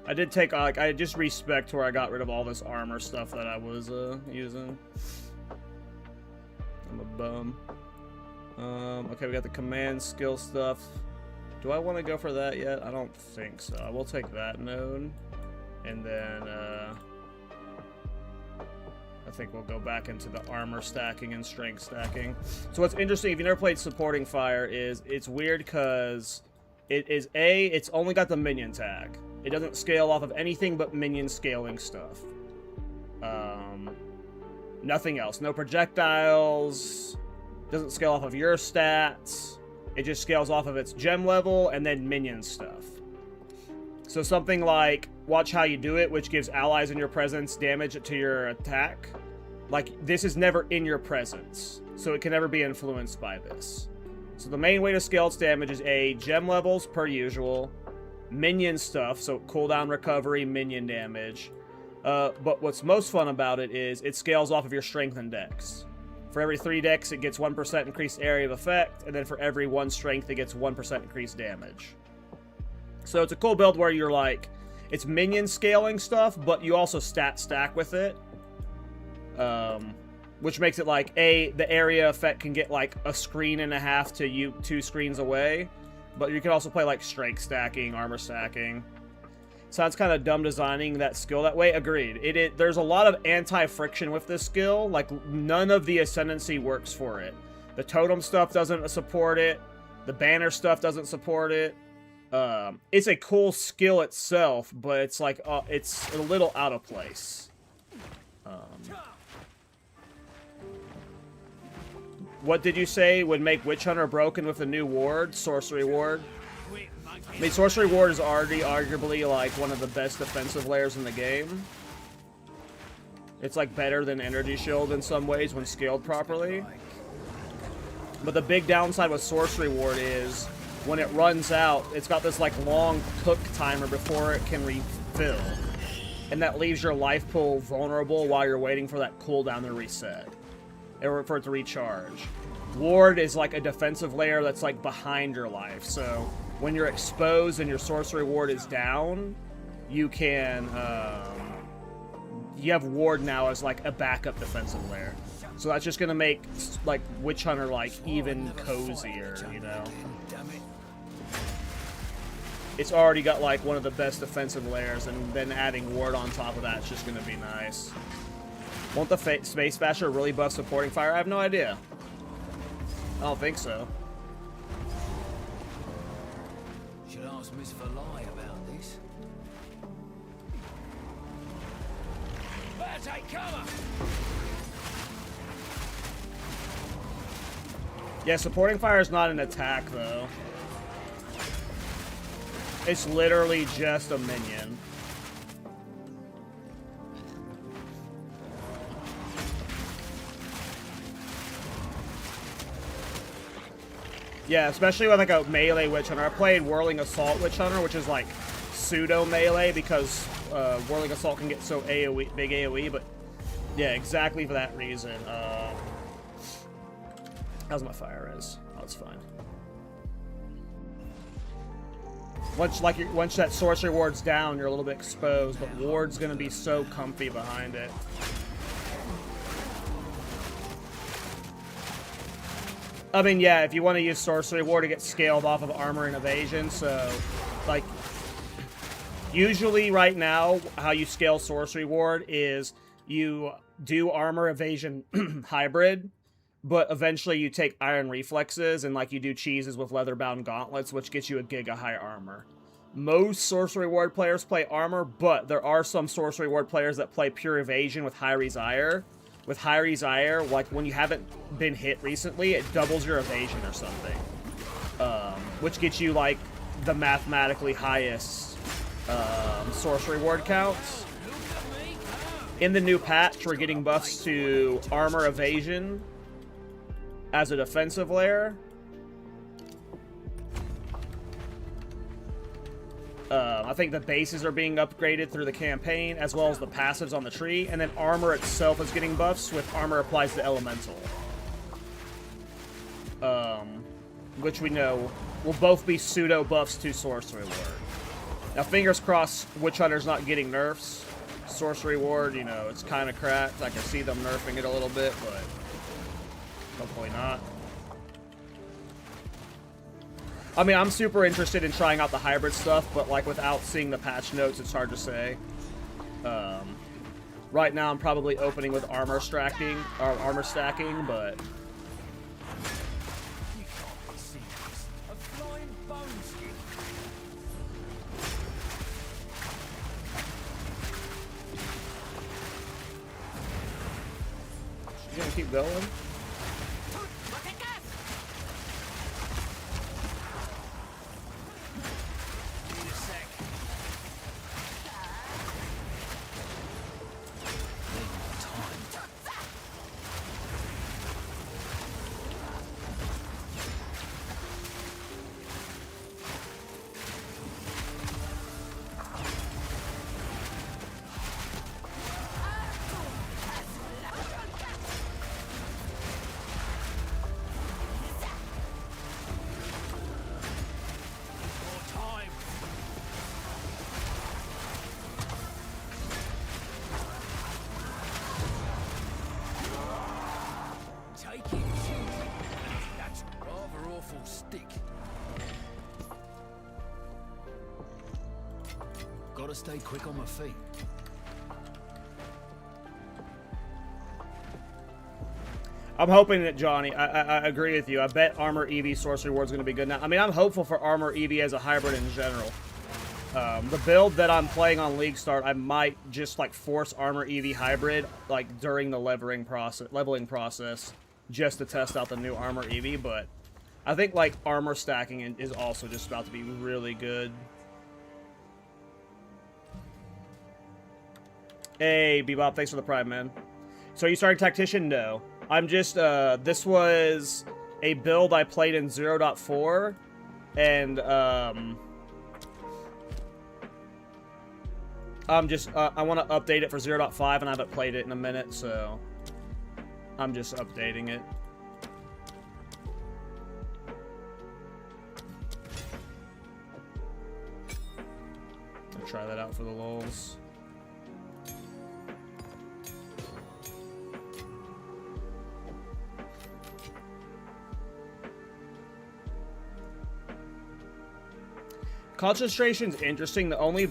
I did take, like, I just respec to where I got rid of all this armor stuff that I was using. I'm a bum. Okay, we got the command skill stuff. Do I want to go for that yet? I don't think so. I will take that node. And then, I think we'll go back into the armor stacking and strength stacking. So what's interesting, if you never played Supporting Fire, is it's weird because it's only got the minion tag. It doesn't scale off of anything but minion scaling stuff. Nothing else. No projectiles. Doesn't scale off of your stats. It just scales off of its gem level and then minion stuff. So something like Watch How You Do It, which gives allies in your presence damage to your attack. Like, this is never in your presence, so it can never be influenced by this. So the main way to scale its damage is gem levels per usual, minion stuff, so cooldown recovery, minion damage. But what's most fun about it is it scales off of your strength and dex. For every 3 dex, it gets 1% increased area of effect, and then for every 1 strength, it gets 1% increased damage. So it's a cool build where you're like, it's minion scaling stuff, but you also stat stack with it. Which makes it like, the area effect can get like a screen and a half to you 2 screens away. But you can also play like strength stacking, armor stacking. Sounds kind of dumb designing that skill that way. Agreed. There's a lot of anti-friction with this skill. Like, none of the Ascendancy works for it. The totem stuff doesn't support it. The banner stuff doesn't support it. It's a cool skill itself, but it's like, it's a little out of place. What did you say would make Witch Hunter broken with the new ward? Sorcery Ward. I mean, Sorcery Ward is already arguably like one of the best defensive layers in the game. It's like better than Energy Shield in some ways when scaled properly. But the big downside with Sorcery Ward is when it runs out, it's got this like long cook timer before it can refill. And that leaves your life pool vulnerable while you're waiting for that cooldown to reset. Or for it to recharge. Ward is like a defensive layer that's like behind your life. So when you're exposed and your sorcery ward is down, you can, you have ward now as like a backup defensive layer. So that's just gonna make like Witch Hunter like even cozier, you know? It's already got like one of the best defensive layers, and then adding ward on top of that is just gonna be nice. Won't the Space Basher really buff supporting fire? I have no idea. I don't think so. Should ask Miss Verlai about this. Better take cover! Yeah, supporting fire is not an attack, though. It's literally just a minion. Yeah, especially with like a melee Witch Hunter. I played Whirling Assault Witch Hunter, which is like pseudo melee because Whirling Assault can get so AoE, big AoE, but yeah, exactly for that reason. How's my fire res? Oh, it's fine. Once that sorcery ward's down, you're a little bit exposed, but ward's gonna be so comfy behind it. I mean, yeah, if you want to use sorcery ward to get scaled off of armor and evasion, so like usually right now how you scale sorcery ward is you do armor evasion hybrid, but eventually you take iron reflexes and like you do cheeses with leather bound gauntlets, which gets you a giga high armor. Most sorcery ward players play armor, but there are some sorcery ward players that play pure evasion with high resire. With high resire, like when you haven't been hit recently, it doubles your evasion or something, which gets you like the mathematically highest sorcery ward counts. In the new patch, we're getting buffs to armor evasion as a defensive layer. I think the bases are being upgraded through the campaign, as well as the passives on the tree, and then armor itself is getting buffs with armor applies to elemental. Which we know will both be pseudo buffs to sorcery ward. Now, fingers crossed, Witch Hunter's not getting nerfs. Sorcery ward, you know, it's kind of cracked. I can see them nerfing it a little bit, but hopefully not. I mean, I'm super interested in trying out the hybrid stuff, but like without seeing the patch notes, it's hard to say. Right now, I'm probably opening with armor stacking, but you gonna keep going? Gotta stay quick on my feet. I'm hoping that, Johnny, I agree with you. I bet Armor EV Sorcery Ward's going to be good now. I mean, I'm hopeful for Armor EV as a hybrid in general. The build that I'm playing on League Start, I might just, like, force Armor EV Hybrid, like, during the leveling process, just to test out the new Armor EV, but I think, like, armor stacking is also just about to be really good. Hey, Bebop, thanks for the prime, man. So are you starting Tactician? No. I'm just, this was a build I played in 0.4, and I'm just I want to update it for 0.5, and I haven't played it in a minute, so I'm just updating it. I'll try that out for the lulz. Concentration's interesting. The only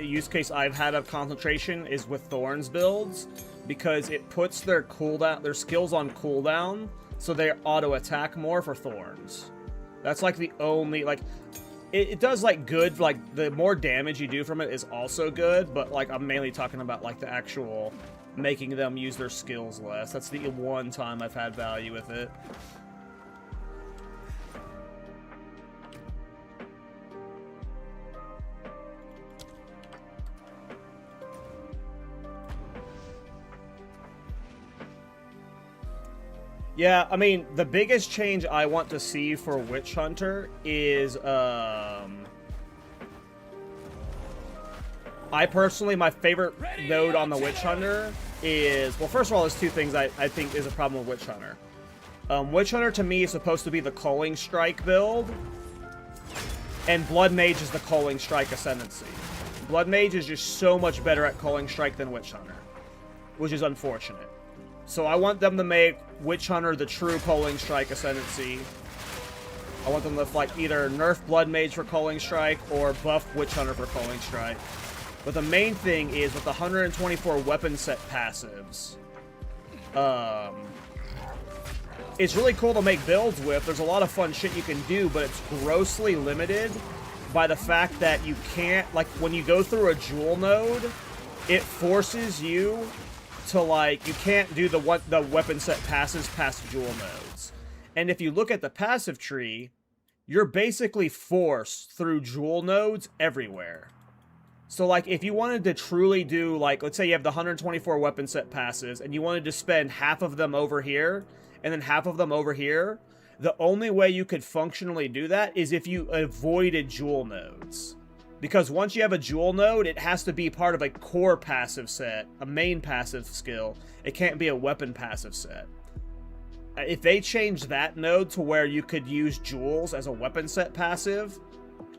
use case I've had of concentration is with Thorns builds, because it puts their skills on cooldown, so they auto attack more for Thorns. That's like the only, like, it does like good, like the more damage you do from it is also good, but like I'm mainly talking about like the actual making them use their skills less. That's the one time I've had value with it. Yeah, I mean, the biggest change I want to see for Witch Hunter is, I personally, my favorite node on the Witch Hunter is, well, first of all, there's two things I think is a problem with Witch Hunter. Witch Hunter, to me, is supposed to be the Culling Strike build, and Blood Mage is the Culling Strike Ascendancy. Blood Mage is just so much better at Culling Strike than Witch Hunter, which is unfortunate. So I want them to make Witch Hunter the true Culling Strike Ascendancy. I want them to like either nerf Blood Mage for Culling Strike or buff Witch Hunter for Culling Strike. But the main thing is with the 124 weapon set passives, it's really cool to make builds with. There's a lot of fun shit you can do, but it's grossly limited by the fact that you can't, like, when you go through a jewel node, it forces you to, like, you can't do the weapon set passes past jewel nodes. And if you look at the passive tree, you're basically forced through jewel nodes everywhere. So, like, if you wanted to truly do, like, let's say you have the 124 weapon set passes, and you wanted to spend half of them over here, and then half of them over here, the only way you could functionally do that is if you avoided jewel nodes. Because once you have a jewel node, it has to be part of a core passive set, a main passive skill. It can't be a weapon passive set. If they change that node to where you could use jewels as a weapon set passive,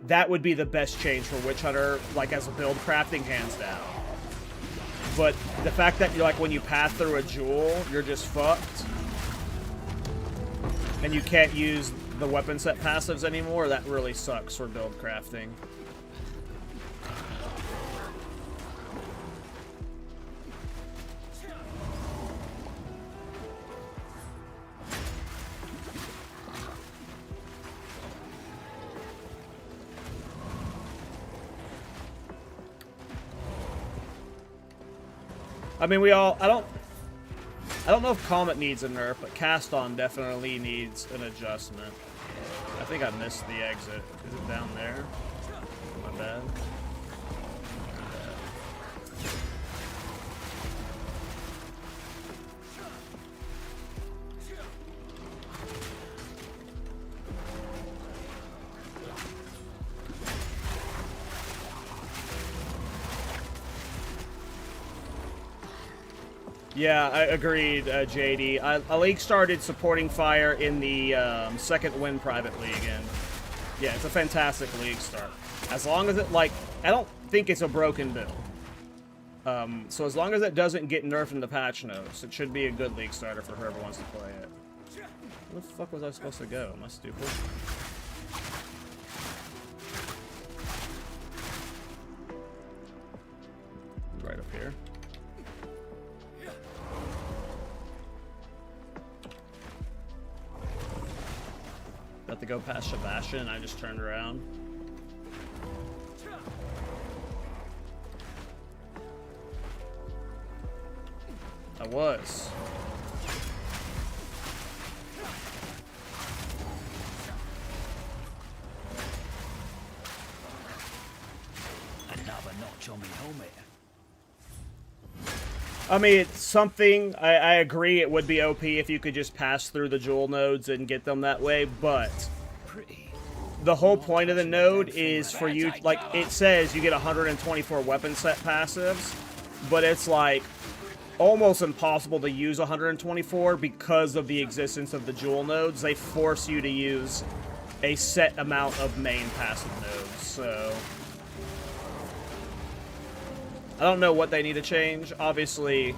that would be the best change for Witch Hunter, like as a build crafting, hands down. But the fact that, like, when you pass through a jewel, you're just fucked, and you can't use the weapon set passives anymore, that really sucks for build crafting. I mean, I don't know if Comet needs a nerf, but Cast On definitely needs an adjustment. I think I missed the exit. Is it down there? My bad. Yeah, I agreed, JD. A league started supporting fire in the second win private league, and yeah, it's a fantastic league start. As long as it, like, I don't think it's a broken build. So as long as it doesn't get nerfed in the patch notes, it should be a good league starter for whoever wants to play it. Where the fuck was I supposed to go? Am I stupid? Right up here. Got to go past Sebastian, and I just turned around. I was. Another notch on my helmet. I mean, it's something, I agree it would be OP if you could just pass through the jewel nodes and get them that way, but Pretty. the whole point of the node is for you, like, it says you get 124 weapon set passives, but it's like almost impossible to use 124 because of the existence of the jewel nodes. They force you to use a set amount of main passive nodes, so I don't know what they need to change. Obviously,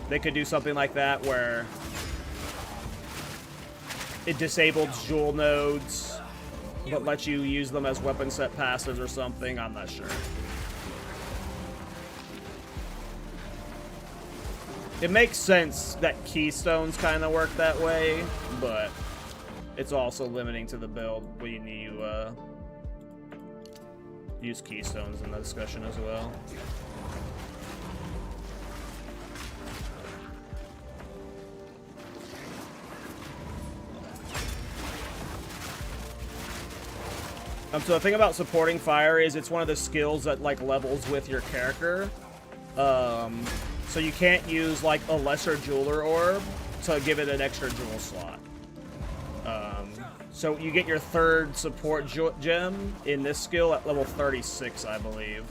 they could do something like that where it disables jewel nodes, but lets you use them as weapon set passives or something. I'm not sure. It makes sense that keystones kind of work that way, but it's also limiting to the build when you use keystones in the discussion as well. So the thing about supporting fire is it's one of the skills that like levels with your character. So you can't use like a lesser jeweler orb to give it an extra jewel slot. So you get your third support gem in this skill at level 36, I believe.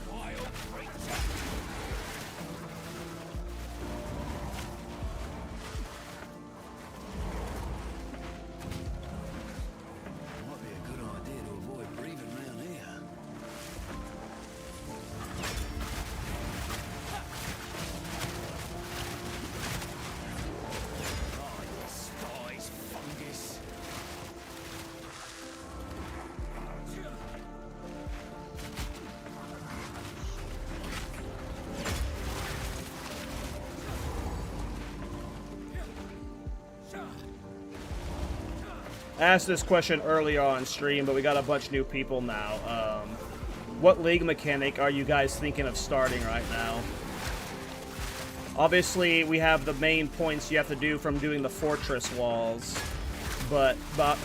I asked this question earlier on stream, but we got a bunch of new people now. What league mechanic are you guys thinking of starting right now? Obviously, we have the main points you have to do from doing the fortress walls, but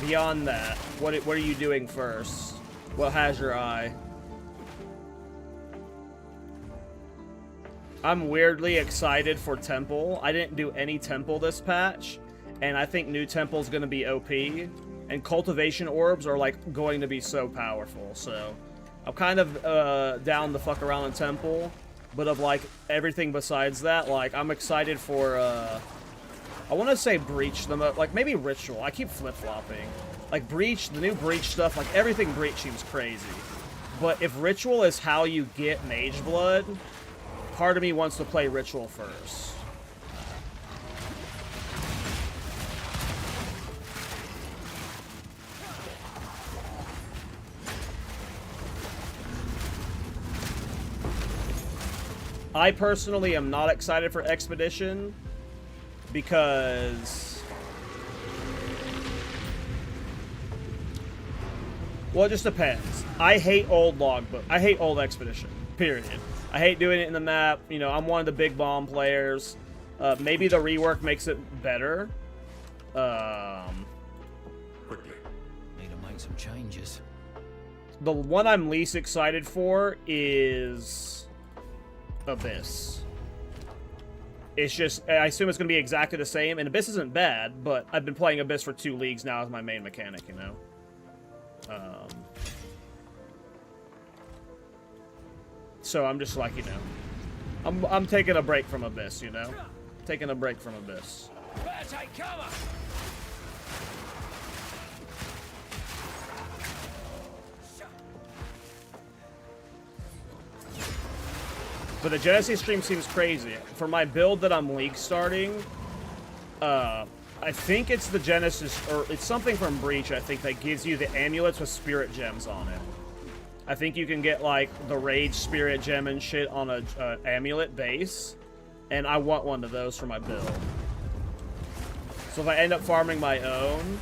beyond that, what are you doing first? What has your eye? I'm weirdly excited for Temple. I didn't do any Temple this patch, and I think new Temple's gonna be OP, and cultivation orbs are like going to be so powerful. So I'm kind of down to fuck around in Temple, but of like everything besides that, like I'm excited for I want to say Breach, like maybe Ritual. I keep flip-flopping. Like Breach, the new Breach stuff, like everything Breach seems crazy. But if Ritual is how you get Mage Blood, part of me wants to play Ritual first. I personally am not excited for Expedition because, well, it just depends. I hate old logbook. I hate old Expedition, period. I hate doing it in the map. You know, I'm one of the big bomb players. Maybe the rework makes it better. Quickly. Need to make some changes. The one I'm least excited for is Abyss. It's just, I assume it's going to be exactly the same, and Abyss isn't bad, but I've been playing Abyss for 2 leagues now as my main mechanic, you know? So I'm just like, you know, I'm taking a break from Abyss, you know? Taking a break from Abyss. Better take cover! But the Genesis stream seems crazy. For my build that I'm league starting, I think it's the Genesis, or it's something from Breach, I think, that gives you the amulets with spirit gems on it. I think you can get, like, the Rage spirit gem and shit on a amulet base, and I want one of those for my build. So if I end up farming my own,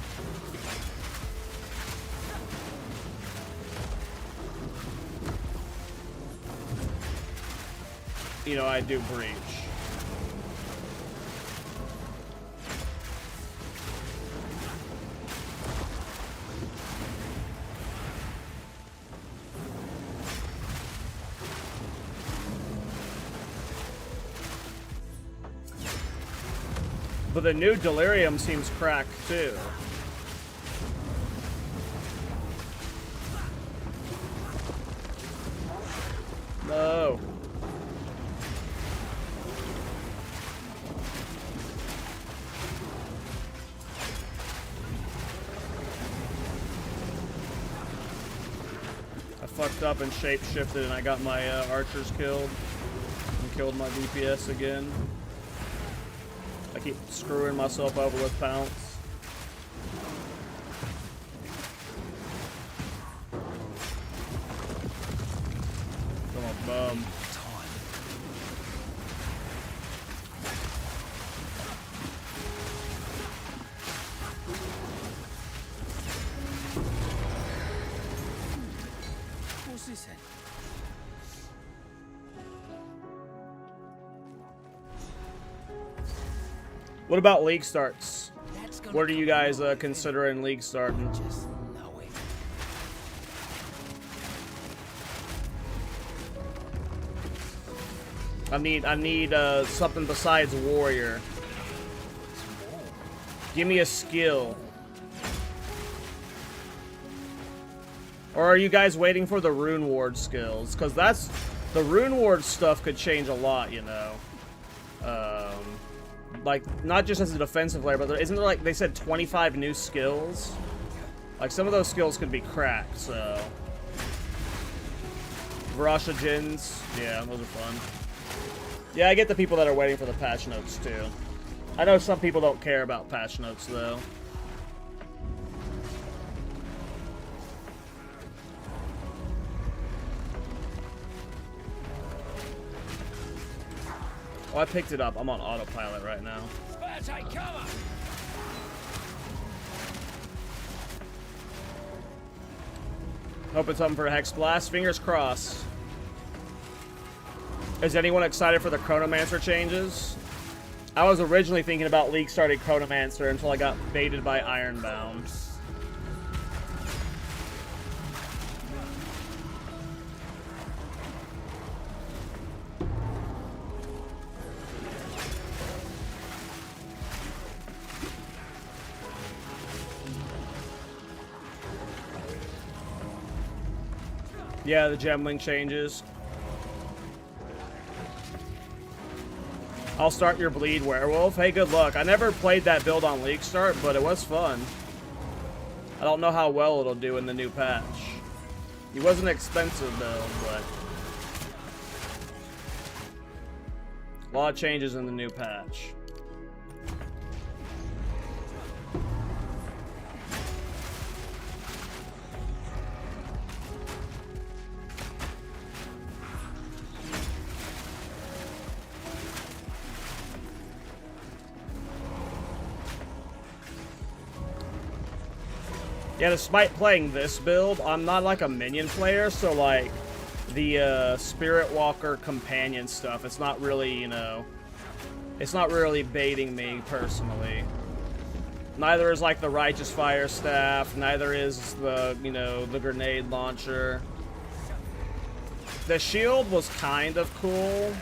you know, I do Breach. But the new Delirium seems cracked too. fucked up and shape-shifted and I got my archers killed. And killed my DPS again. I keep screwing myself over with pounce. Come on, bum. What's this then? What about league starts? That's gonna What are you come guys right considering league starting? Just know it. I need something besides warrior. Give me a skill. Or are you guys waiting for the rune ward skills? Because that's the rune ward stuff could change a lot, you know. Like not just as a defensive player, but isn't there like they said 25 new skills? Like some of those skills could be cracked. So Varasha Jins, yeah, those are fun. Yeah, I get the people that are waiting for the patch notes too. I know some people don't care about patch notes though. Oh, I picked it up. I'm on autopilot right now. Better take cover. Hope it's something for a Hex Blast. Fingers crossed. Is anyone excited for the Chronomancer changes? I was originally thinking about League starting Chronomancer until I got baited by Ironbound. Yeah, the Gemling changes. I'll start your Bleed Werewolf. Hey, good luck. I never played that build on League Start, but it was fun. I don't know how well it'll do in the new patch. It wasn't an expensive build, but a lot of changes in the new patch. Yeah, despite playing this build, I'm not like a minion player, so like the Spirit Walker companion stuff, it's not really, you know, it's not really baiting me personally. Neither is like the Righteous Fire Staff, neither is the, you know, the grenade launcher. The shield was kind of cool,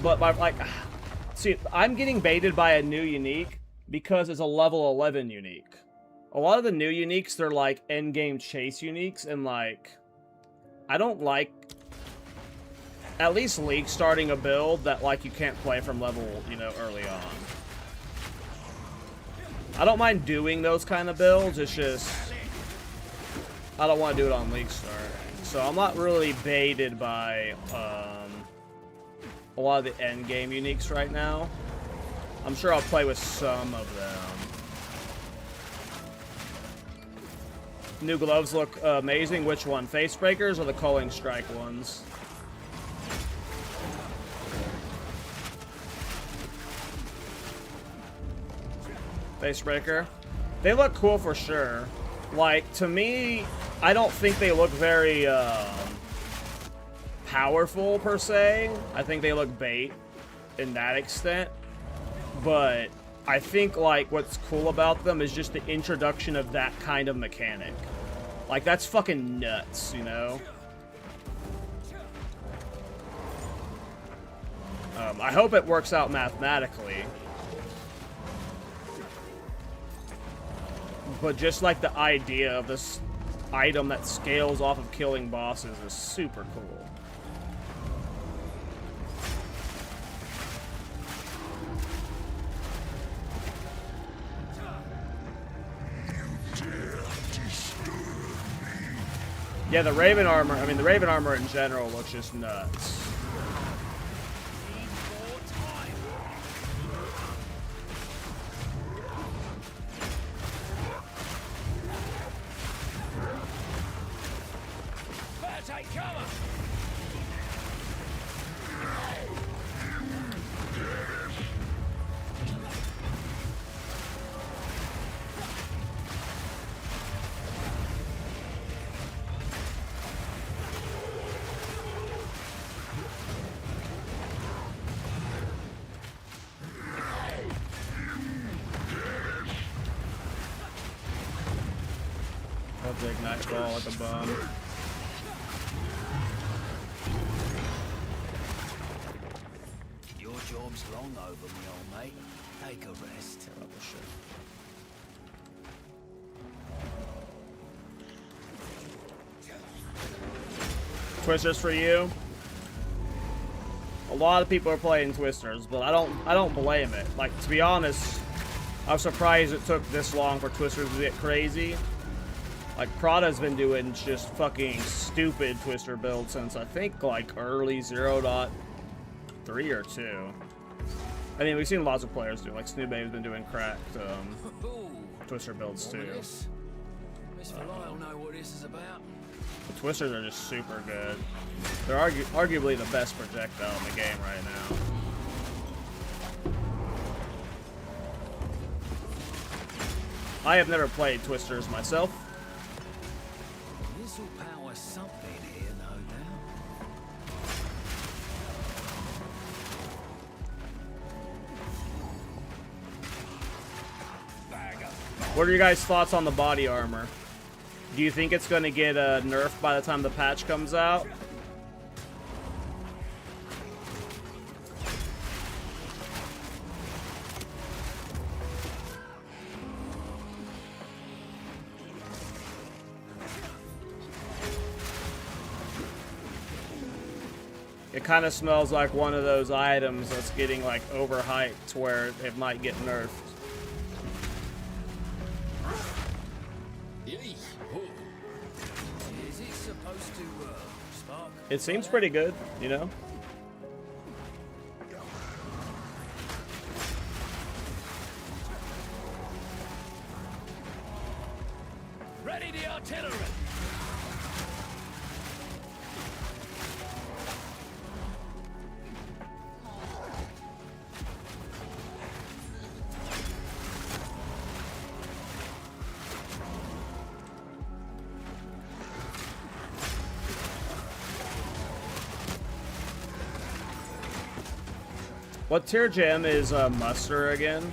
but like, see, I'm getting baited by a new unique because it's a level 11 unique. A lot of the new uniques, they're like endgame chase uniques, and like, I don't like, at least League starting a build that like you can't play from level, you know, early on. I don't mind doing those kind of builds, it's just, I don't want to do it on League Start. So I'm not really baited by a lot of the endgame uniques right now. I'm sure I'll play with some of them. New gloves look amazing. Which one? Face Breakers or the Culling Strike ones? Face Breaker. They look cool for sure. Like, to me, I don't think they look very powerful per se. I think they look bait in that extent. But I think, like, what's cool about them is just the introduction of that kind of mechanic. Like, that's fucking nuts, you know? I hope it works out mathematically. But just, like, the idea of this item that scales off of killing bosses is super cool. Yeah, the Raven armor, I mean, the Raven armor in general looks just nuts. Big nice ball at the bum. Your job's long over, me old mate. Take a rest. About this shit. Twisters for you. A lot of people are playing Twisters, but I don't blame it. Like, to be honest, I'm surprised it took this long for Twisters to get crazy. Like, Prada's been doing just fucking stupid Twister builds since, I think, like, early 0.3 or 2. I mean, we've seen lots of players do, like, Snoobbabe's been doing cracked Twister builds, too. Miss Valile know what this is about. The Twisters are just super good. They're arguably the best projectile in the game right now. I have never played Twisters myself. This'll power something here, no doubt. What are your guys' thoughts on the body armor? Do you think it's going to get nerfed by the time the patch comes out? It kind of smells like one of those items that's getting like overhyped where it might get nerfed. Is it supposed to spark? It seems pretty good, you know? Ready the artillery! What tier gem is muster again?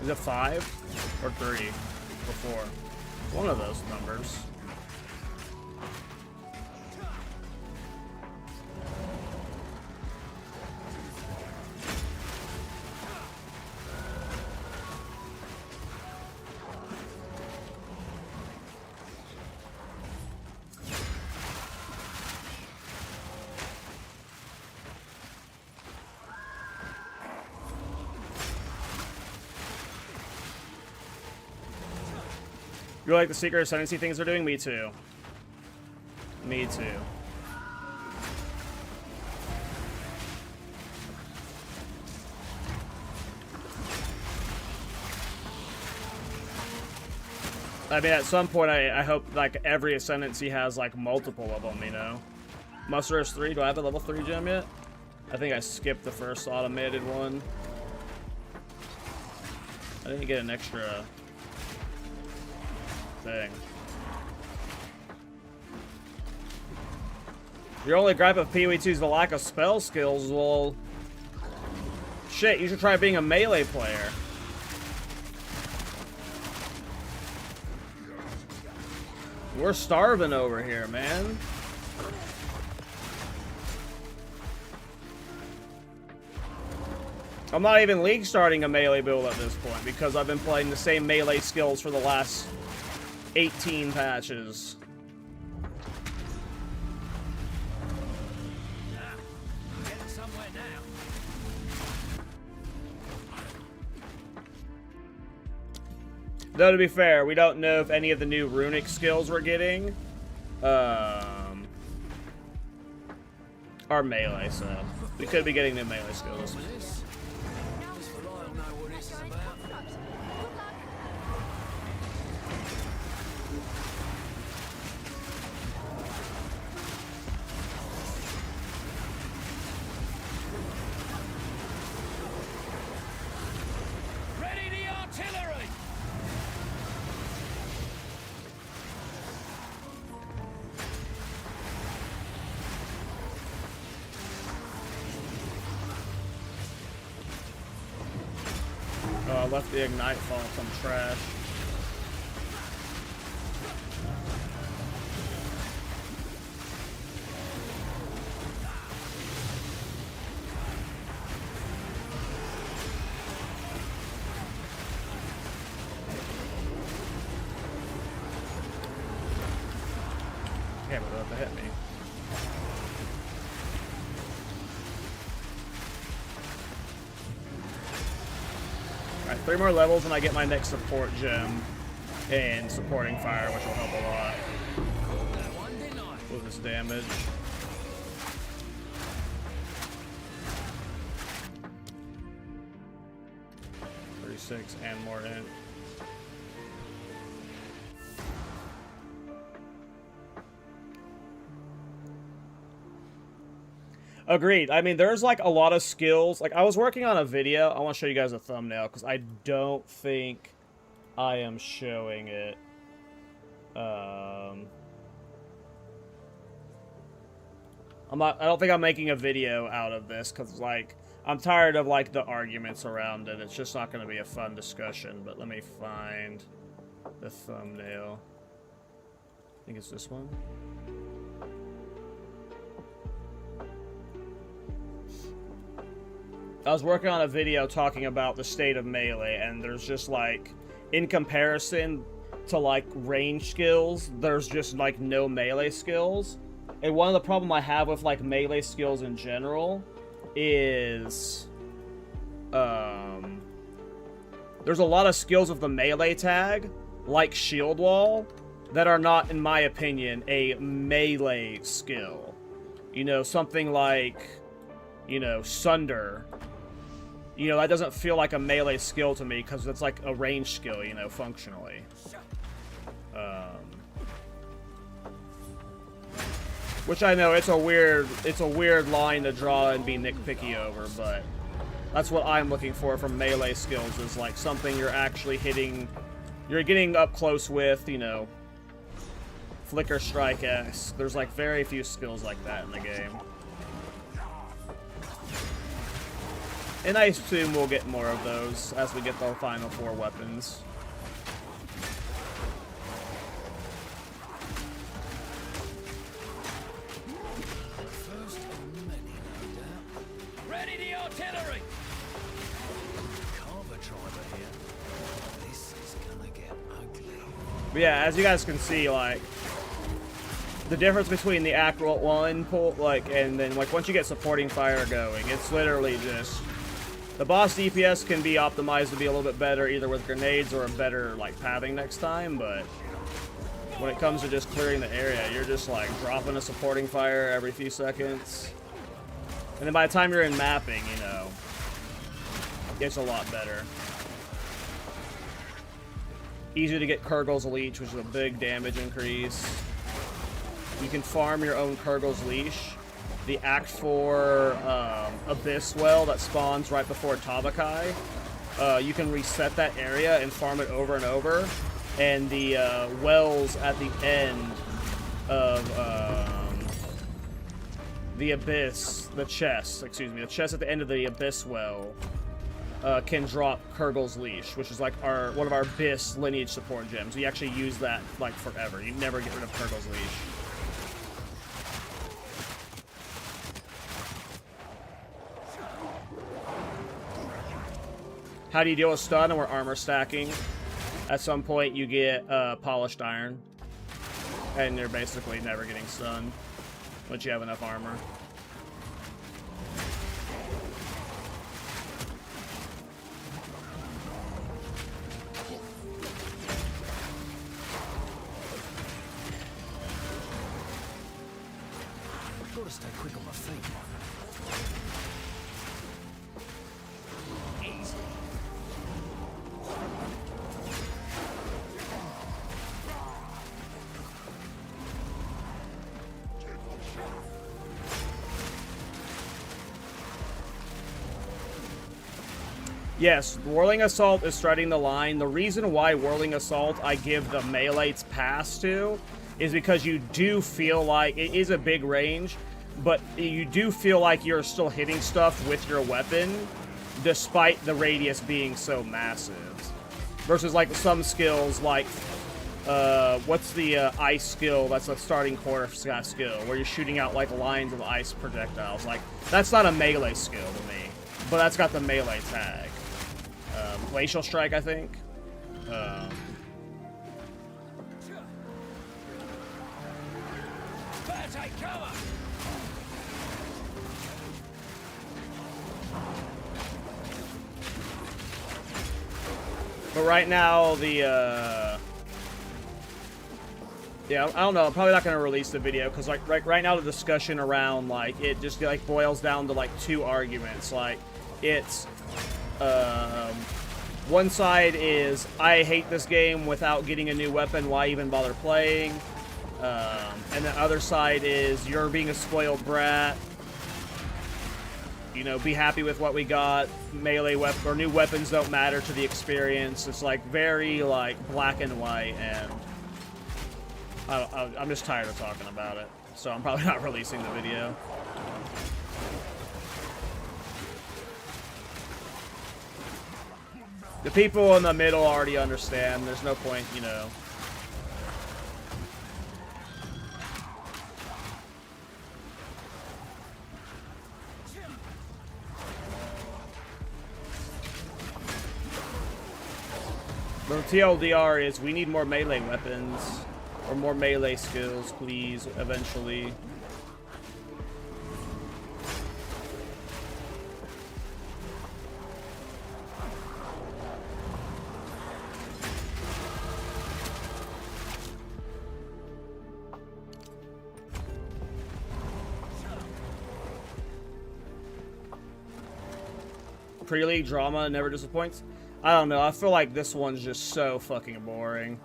Is it 5 or 3 or 4? One of those numbers. You like the secret ascendancy things they're doing? Me too. Me too. I mean, at some point, I hope like every ascendancy has like multiple of them, you know? Muster is 3. Do I have a level 3 gem yet? I think I skipped the first automated one. I didn't get an extra thing. Your only gripe of PoE2 is the lack of spell skills. Well, shit, you should try being a melee player. We're starving over here, man. I'm not even league starting a melee build at this point because I've been playing the same melee skills for the last 18 patches. Getting some Though, to be fair, we don't know if any of the new runic skills we're getting are melee, so we could be getting new melee skills. Ready the artillery! Oh, I left the ignite fall some trash. Can't believe that hit me. Alright, 3 more levels and I get my next support gem and supporting fire, which will help a lot with this damage. And more in. Agreed. I mean, there's like a lot of skills. Like, I was working on a video. I want to show you guys a thumbnail because I don't think I am showing it. I don't think I'm making a video out of this because, like, I'm tired of, like, the arguments around it. It's just not going to be a fun discussion. But let me find the thumbnail. I think it's this one. I was working on a video talking about the state of melee, and there's just, like, in comparison to, like, range skills, there's just, like, no melee skills. And one of the problems I have with, like, melee skills in general is, there's a lot of skills of the melee tag, like Shield Wall, that are not, in my opinion, a melee skill. You know, something like, you know, Sunder. You know, that doesn't feel like a melee skill to me because it's like a range skill, you know, functionally. Which I know it's a weird line to draw and be nitpicky over, but that's what I'm looking for from melee skills, is like something you're actually hitting, you're getting up close with, you know, Flicker Strike X. There's like very few skills like that in the game. And I assume we'll get more of those as we get the final 4 weapons. First of many, no doubt. Ready the artillery! Carver driver here. This is gonna get ugly. But yeah, as you guys can see, like, the difference between the Act 1 pull, like, and then, like, once you get supporting fire going, it's literally just... The boss DPS can be optimized to be a little bit better, either with grenades or a better, like, pathing next time, but when it comes to just clearing the area, you're just, like, dropping a supporting fire every few seconds. And then by the time you're in mapping, you know, it's a lot better. Easy to get Kurgle's Leech, which is a big damage increase. You can farm your own Kurgle's Leash. The Act 4 Abyss Well that spawns right before Tabakai. You can reset that area and farm it over and over. And the wells at the end of the Abyss, the chest at the end of the Abyss Well can drop Kurgle's Leash, which is like one of our Abyss lineage support gems. We actually use that like forever. You never get rid of Kurgle's Leash. How do you deal with stun? And we're armor stacking. At some point, you get polished iron, and you're basically never getting stunned once you have enough armor. Gotta stay quick on my feet. Easy. Yes, Whirling Assault is striding the line. The reason why Whirling Assault I give the melee's pass to is because you do feel like it is a big range, but you do feel like you're still hitting stuff with your weapon despite the radius being so massive. Versus like some skills like what's the ice skill that's a starting core skill where you're shooting out like lines of ice projectiles. Like that's not a melee skill to me, but that's got the melee tag. Glacial Strike, I think. But right now, the, yeah, I don't know. I'm probably not going to release the video because, like, right now the discussion around, like, it just, like, boils down to, like, two arguments. Like, it's, one side is, I hate this game without getting a new weapon, why even bother playing? And the other side is, you're being a spoiled brat. You know, be happy with what we got. Melee weapon or new weapons don't matter to the experience. It's like very like black and white, and I'm just tired of talking about it. So I'm probably not releasing the video. The people in the middle already understand. There's no point, you know. The TLDR is we need more melee weapons or more melee skills, please, eventually. Pre-league drama never disappoints. I don't know. I feel like this one's just so fucking boring.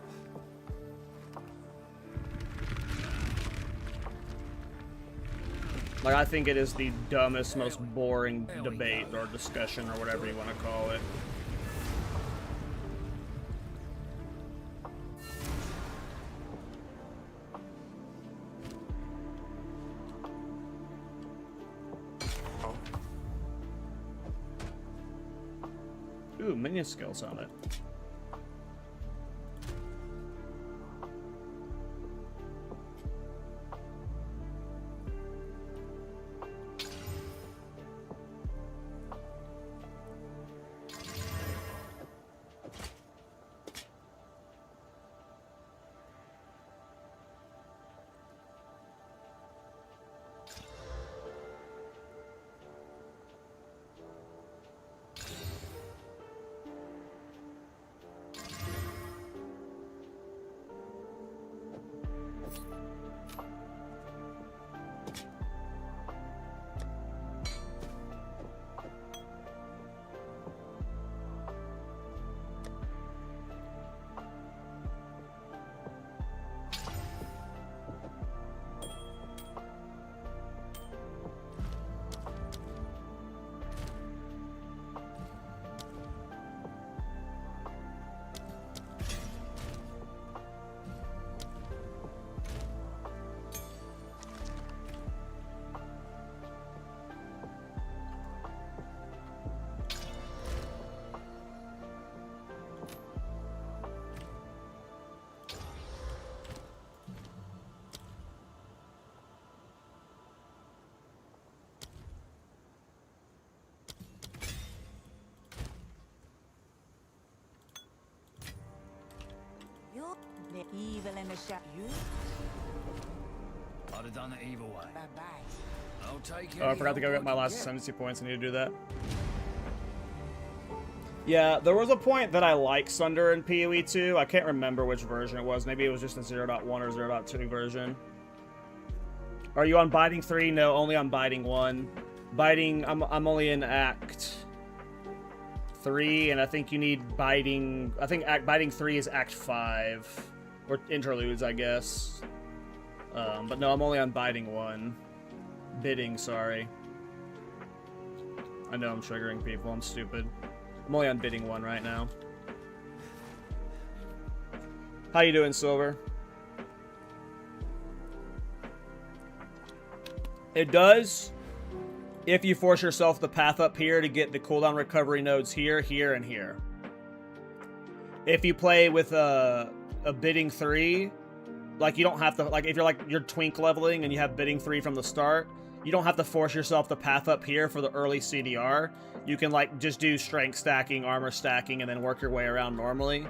Like, I think it is the dumbest, most boring debate or discussion or whatever you want to call it. Ooh, minion skills on it. The evil in the shop. You? I'd have done it either way. Bye-bye. I'll take it. Oh, I forgot to go get my last ascendancy points. I need to do that. Yeah, there was a point that I liked Sunder in PoE 2. I can't remember which version it was. Maybe it was just the 0.1 or 0.2 version. Are you on Biting 3? No, only on Biting 1. Biting, I'm only in Act 3, and I think you need Biting... I think Biting 3 is Act 5. Or interludes, I guess. But no, I'm only on Biting 1. Bidding, sorry. I know I'm triggering people, I'm stupid. I'm only on Bidding 1 right now. How you doing, Silver? It does, if you force yourself the path up here to get the cooldown recovery nodes here, here, and here. If you play with a Bidding 3, like, you don't have to, like, if you're twink leveling and you have Bidding 3 from the start, you don't have to force yourself the path up here for the early CDR. You can, like, just do strength stacking, armor stacking, and then work your way around normally.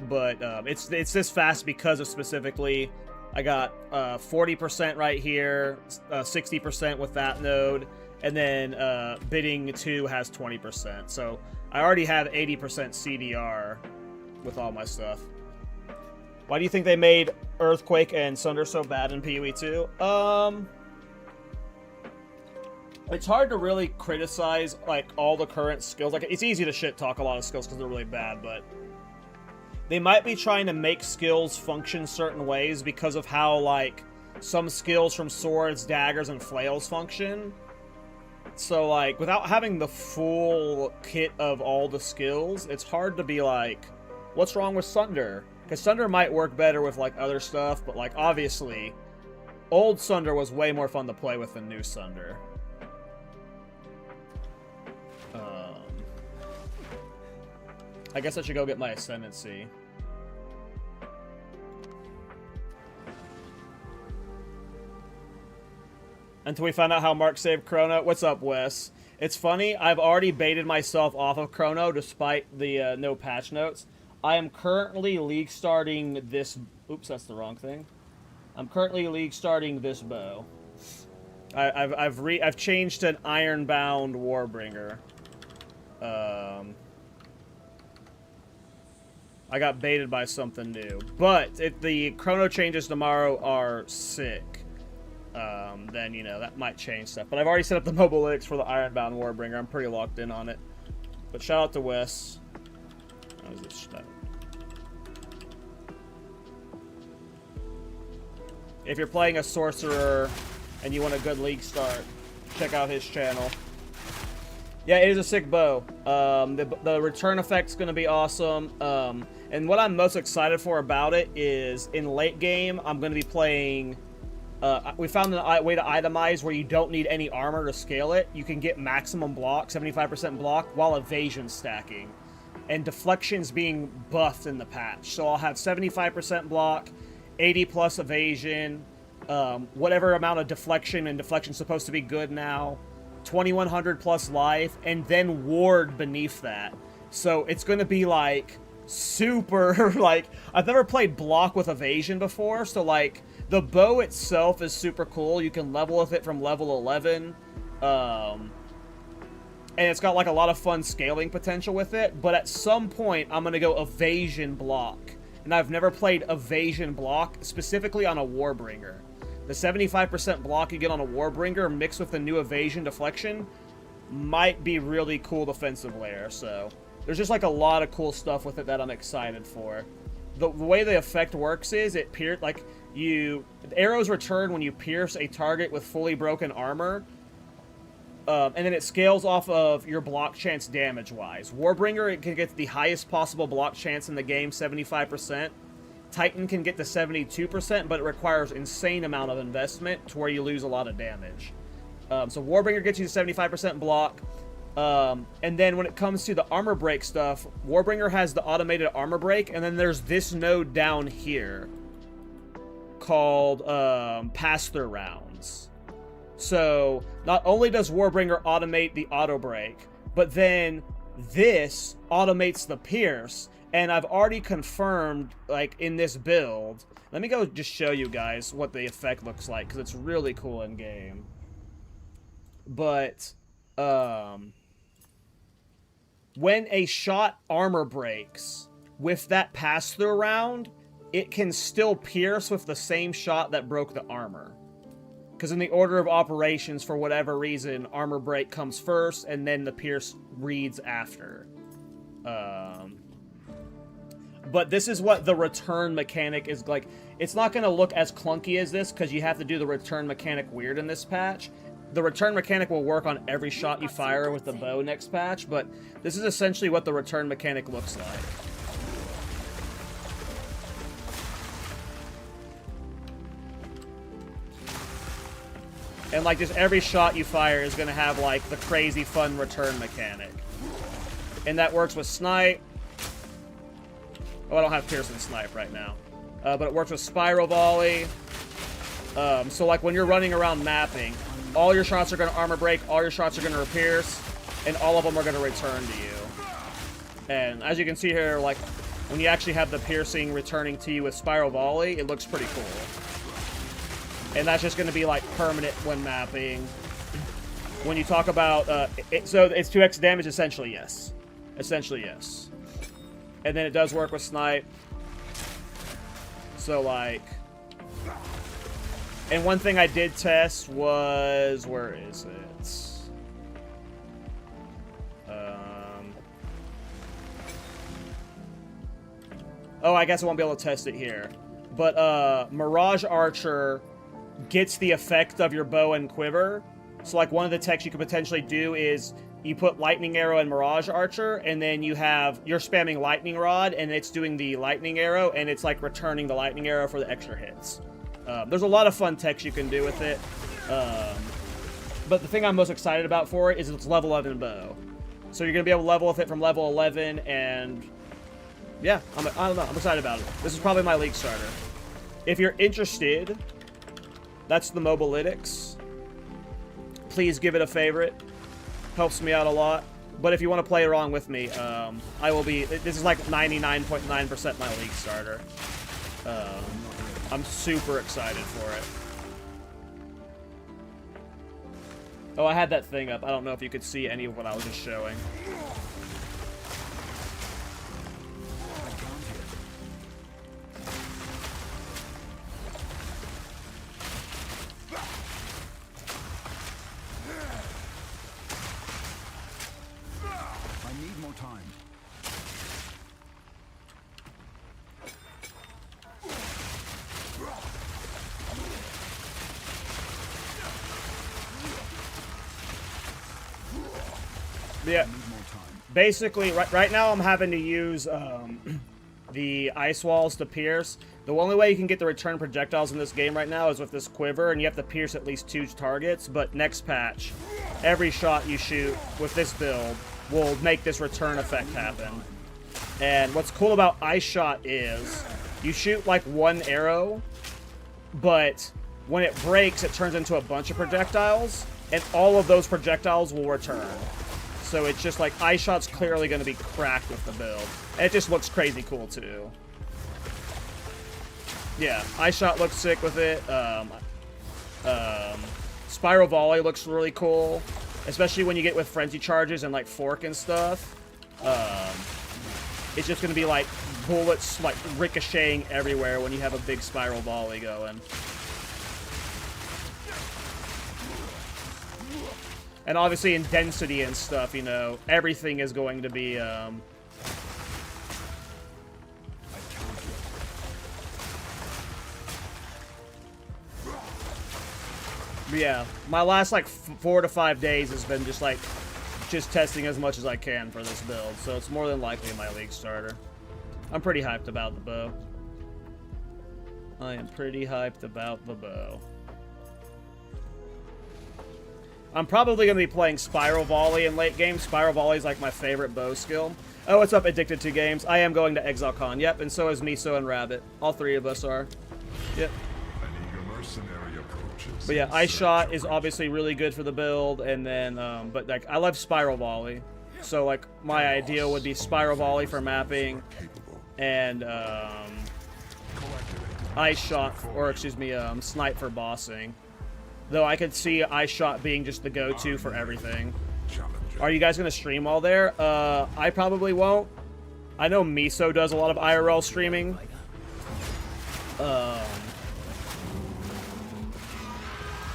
But it's this fast because of specifically, I got 40% right here, 60% with that node, and then Bidding 2 has 20%. So I already have 80% CDR with all my stuff. Why do you think they made Earthquake and Sunder so bad in PoE 2? It's hard to really criticize, like, all the current skills. Like, it's easy to shit talk a lot of skills because they're really bad, but they might be trying to make skills function certain ways because of how, like, some skills from swords, daggers, and flails function. So, like, without having the full kit of all the skills, it's hard to be like, what's wrong with Sunder? Because Sunder might work better with, like, other stuff, but, like, obviously, old Sunder was way more fun to play with than new Sunder. I guess I should go get my Ascendancy. Until we find out how Mark saved Chrono. What's up, Wes? It's funny, I've already baited myself off of Chrono despite the no patch notes. I am currently league starting this... Oops, that's the wrong thing. I'm currently league starting this bow. I've changed to an Ironbound Warbringer. I got baited by something new. But if the Chrono changes tomorrow are sick, then, you know, that might change stuff. But I've already set up the mobile links for the Ironbound Warbringer. I'm pretty locked in on it. But shout out to Wes. How is this stuff? If you're playing a Sorcerer and you want a good league start, check out his channel. Yeah, it is a sick bow. The return effect's going to be awesome. And what I'm most excited for about it is in late game, I'm going to be playing... we found a way to itemize where you don't need any armor to scale it. You can get maximum block, 75% block, while evasion stacking. And deflection's being buffed in the patch. So I'll have 75% block, 80 plus evasion, whatever amount of deflection, and deflection's supposed to be good now, 2100 plus life, and then ward beneath that. So it's going to be like super, like, I've never played block with evasion before, so like the bow itself is super cool. You can level with it from level 11, and it's got like a lot of fun scaling potential with it. But at some point I'm going to go evasion block, and I've never played evasion block specifically on a Warbringer. The 75% block you get on a Warbringer mixed with the new evasion deflection might be really cool defensive layer. So there's just like a lot of cool stuff with it that I'm excited for. The way the effect works is it like arrows return when you pierce a target with fully broken armor, and then it scales off of your block chance damage wise. Warbringer, it can get the highest possible block chance in the game, 75%. Titan can get to 72%, but it requires insane amount of investment to where you lose a lot of damage. So Warbringer gets you to 75% block. And then when it comes to the armor break stuff, Warbringer has the automated armor break, and then there's this node down here called pass-through rounds. So not only does Warbringer automate the auto break, but then this automates the pierce. And I've already confirmed, like, in this build. Let me go just show you guys what the effect looks like, because it's really cool in game. But when a shot armor breaks with that pass-through round, it can still pierce with the same shot that broke the armor. Because in the order of operations, for whatever reason, Armor Break comes first, and then the Pierce reads after. But this is what the return mechanic is like. It's not going to look as clunky as this, because you have to do the return mechanic weird in this patch. The return mechanic will work on every shot you fire with the bow next patch, but this is essentially what the return mechanic looks like. And, like, just every shot you fire is going to have, like, the crazy fun return mechanic. And that works with Snipe. Oh, I don't have Pierce and Snipe right now. But it works with Spiral Volley. So, like, when you're running around mapping, all your shots are going to armor break, all your shots are going to pierce, and all of them are going to return to you. And as you can see here, like, when you actually have the piercing returning to you with Spiral Volley, it looks pretty cool. And that's just going to be, like, permanent when mapping. When you talk about... so it's 2x damage, essentially, yes. Essentially, yes. And then it does work with Snipe. So, like... And one thing I did test was... Where is it? Oh, I guess I won't be able to test it here. But, Mirage Archer gets the effect of your bow and quiver. So, like, one of the techs you could potentially do is you put Lightning Arrow and Mirage Archer, and then you're spamming Lightning Rod, and it's doing the Lightning Arrow, and it's, like, returning the Lightning Arrow for the extra hits. There's a lot of fun techs you can do with it. But the thing I'm most excited about for it is it's level 11 bow. So you're going to be able to level with it from level 11, and... Yeah, I don't know. I'm excited about it. This is probably my league starter. If you're interested... That's the Mobalytics. Please give it a favorite. Helps me out a lot. But if you want to play along with me, I will be... This is like 99.9% my league starter. I'm super excited for it. Oh, I had that thing up. I don't know if you could see any of what I was just showing. Yeah. Basically, right now I'm having to use the ice walls to pierce. The only way you can get the return projectiles in this game right now is with this quiver, and you have to pierce at least 2 targets. But next patch, every shot you shoot with this build will make this return effect happen. And what's cool about Ice Shot is you shoot like 1 arrow, but when it breaks, it turns into a bunch of projectiles, and all of those projectiles will return. So it's just like, Ice Shot's clearly going to be cracked with the build. And it just looks crazy cool, too. Yeah, Ice Shot looks sick with it. Spiral Volley looks really cool. Especially when you get with Frenzy Charges and, like, Fork and stuff. It's just going to be, like, bullets, like, ricocheting everywhere when you have a big Spiral Volley going. And obviously in density and stuff, you know, everything is going to be, yeah, my last, like, 4 to 5 days has been just, like, just testing as much as I can for this build. So it's more than likely my league starter. I'm pretty hyped about the bow. I am pretty hyped about the bow. I'm probably going to be playing Spiral Volley in late game. Spiral Volley is like my favorite bow skill. Oh, what's up, Addicted to Games? I am going to Exile Con. Yep, and so is Miso and Rabbit. All 3 of us are. Yep. But yeah, Ice Shot is obviously really good for the build, and then, but like, I love Spiral Volley. So like, my idea would be Spiral Volley for mapping, and Ice Shot, or excuse me, Snipe for bossing. Though I could see Ice Shot being just the go-to for everything. Are you guys going to stream all there? I probably won't. I know Miso does a lot of IRL streaming.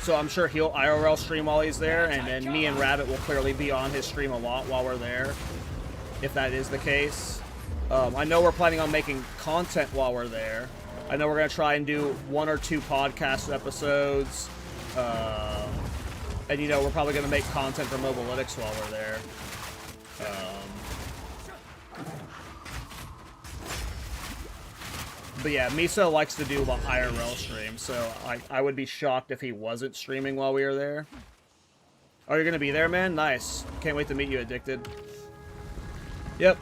So I'm sure he'll IRL stream while he's there, and then me and Rabbit will clearly be on his stream a lot while we're there, if that is the case. I know we're planning on making content while we're there. I know we're going to try and do 1 or 2 podcast episodes. And, you know, we're probably going to make content for Mobalytics while we're there. But yeah, Miso likes to do a IRL stream, so I would be shocked if he wasn't streaming while we were there. Oh, you're going to be there, man? Nice. Can't wait to meet you, Addicted. Yep.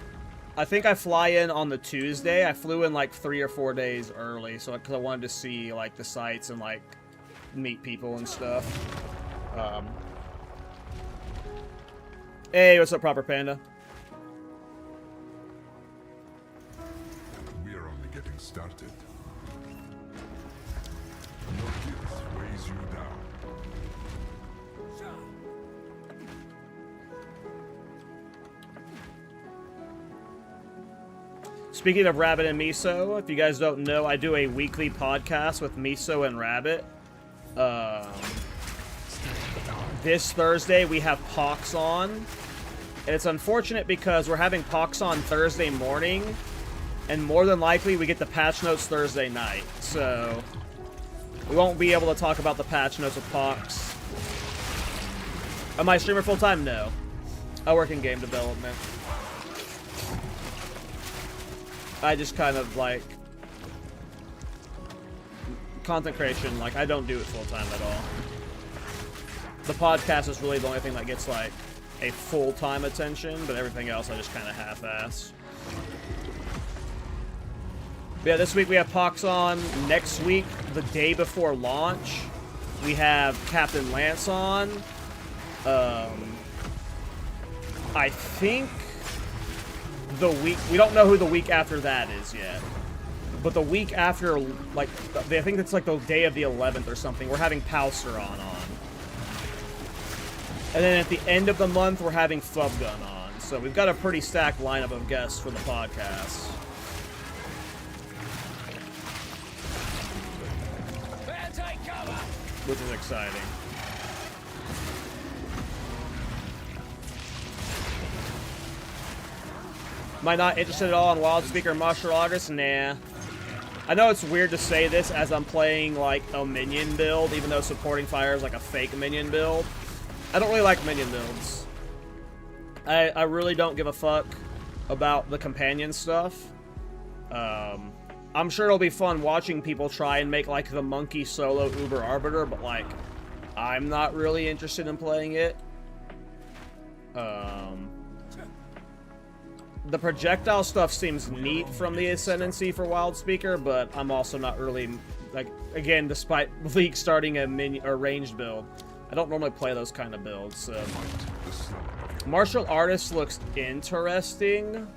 I think I fly in on the Tuesday. I flew in like 3 or 4 days early, so because I wanted to see like the sights and like meet people and stuff. Hey, what's up, Proper Panda? We are only getting started. Your guilt weighs you down. Speaking of Rabbit and Miso, if you guys don't know, I do a weekly podcast with Miso and Rabbit. This Thursday we have Pox on. And it's unfortunate because we're having Pox on Thursday morning, and more than likely we get the patch notes Thursday night. So we won't be able to talk about the patch notes with Pox. Am I a streamer full-time? No. I work in game development. I just kind of, like, content creation, like, I don't do it full-time at all. The podcast is really the only thing that gets, like, a full-time attention, but everything else I just kind of half-ass. Yeah, this week we have Pox on. Next week, the day before launch, we have Captain Lance on. I think the week, we don't know who the week after that is yet, but the week after, like, I think it's like the day of the 11th or something, we're having Pauser on. And then at the end of the month, we're having Fubgun on. So we've got a pretty stacked lineup of guests for the podcast. Which is exciting. Am I not interested at all in Wild Speaker martial artists? Nah. I know it's weird to say this as I'm playing, like, a minion build, even though Supporting Fire is, like, a fake minion build. I don't really like minion builds. I really don't give a fuck about the companion stuff. I'm sure it'll be fun watching people try and make, like, the monkey solo Uber Arbiter, but, like, I'm not really interested in playing it. The projectile stuff seems neat from the Ascendancy for Wild Speaker, but I'm also not really, like, again, despite League starting a ranged build, I don't normally play those kind of builds, so. Martial Artist looks interesting.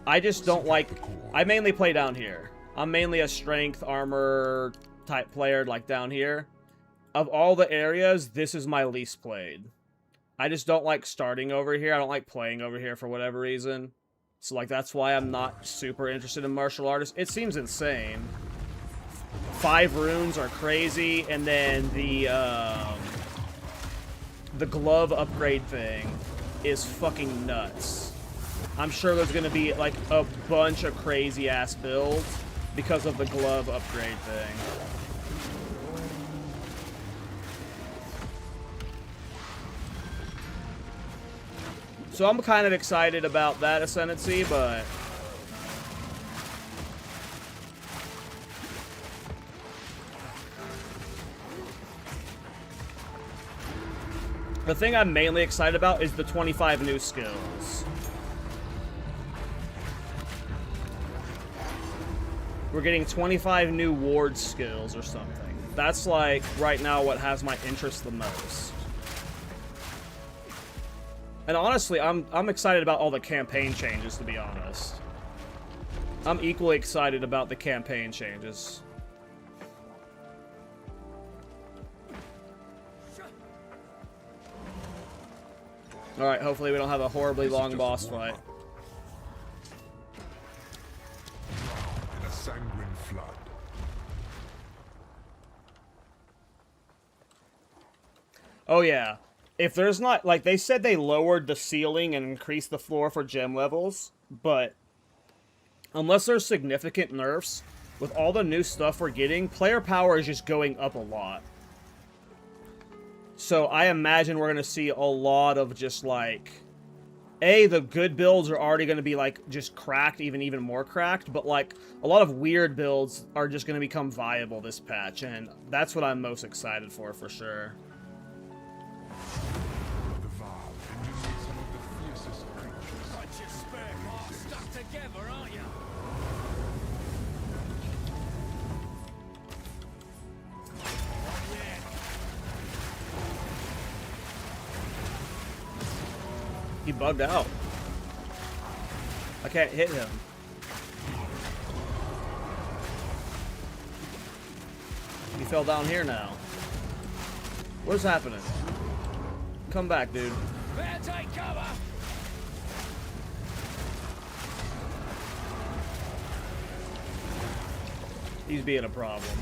I just don't like, I mainly play down here. I'm mainly a strength, armor type player, like down here. Of all the areas, this is my least played. I just don't like starting over here. I don't like playing over here for whatever reason. So, like, that's why I'm not super interested in Martial Artist. It seems insane. 5 runes are crazy, and then the glove upgrade thing is fucking nuts. I'm sure there's gonna be, like, a bunch of crazy-ass builds because of the glove upgrade thing. So I'm kind of excited about that Ascendancy, but the thing I'm mainly excited about is the 25 new skills. We're getting 25 new ward skills or something. That's, like, right now what has my interest the most. And honestly, I'm excited about all the campaign changes, to be honest. I'm equally excited about the campaign changes. Alright, hopefully we don't have a horribly long boss fight. In a sanguine flood. Oh yeah. If there's not, like, they said they lowered the ceiling and increased the floor for gem levels, but unless there's significant nerfs, with all the new stuff we're getting, player power is just going up a lot. So I imagine we're going to see a lot of just, like, the good builds are already going to be, like, just cracked, even more cracked, but, like, a lot of weird builds are just going to become viable this patch, and that's what I'm most excited for sure. The Val emulate some of the fiercest creatures. Got your spare parts stuck together, aren't you? He bugged out. I can't hit him. He fell down here now. What's happening? Come back, dude. Better take cover. He's being a problem.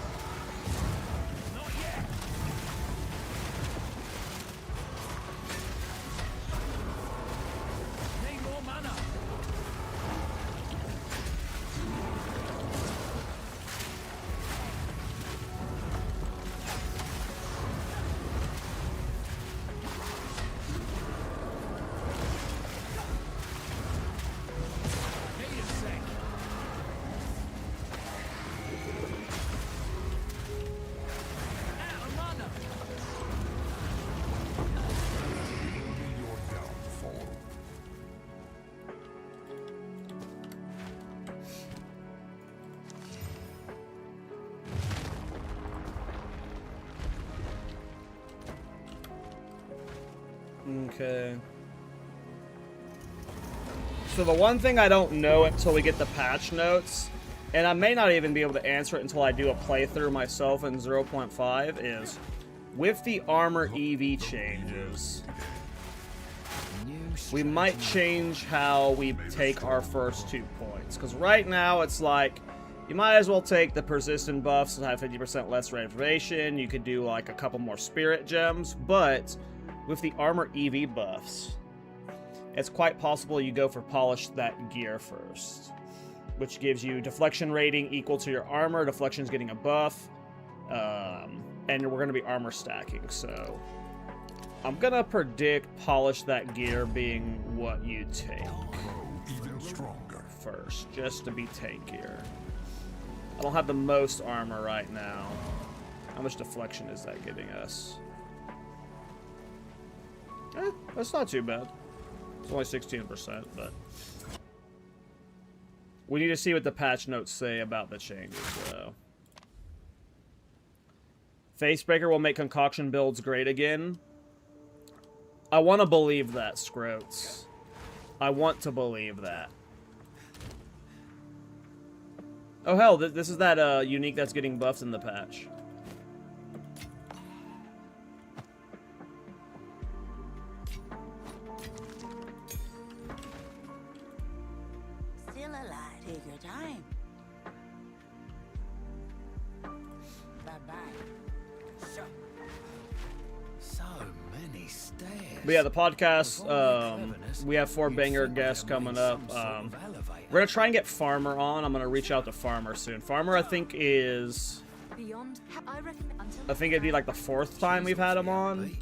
Not yet. Need more mana. Need a sec. Out of mana. Only your downfall. Okay. So the one thing I don't know until we get the patch notes, and I may not even be able to answer it until I do a playthrough myself in 0.5, is with the armor EV changes, we might change how we take our first 2 points. Because right now it's like, you might as well take the persistent buffs and have 50% less reservation. You could do like a couple more spirit gems, but with the armor EV buffs, it's quite possible you go for polish that gear first, which gives you deflection rating equal to your armor. Deflection's getting a buff, and we're going to be armor stacking. So I'm going to predict polish that gear being what you take Even stronger. first, just to be tankier. I don't have the most armor right now. How much deflection is that giving us? That's not too bad. It's only 16%, but we need to see what the patch notes say about the changes, though. Facebreaker will make concoction builds great again. I want to believe that, Scroats. I want to believe that. Oh hell, this is that unique that's getting buffs in the patch. Still alive. Take your time. Bye-bye. So many stairs. But yeah, the podcast, we have 4 banger guests coming up. We're going to try and get Farmer on. I'm going to reach out to Farmer soon. Farmer, I think, is... Beyond, I recommend until I think it'd be like the 4th time we've had him on.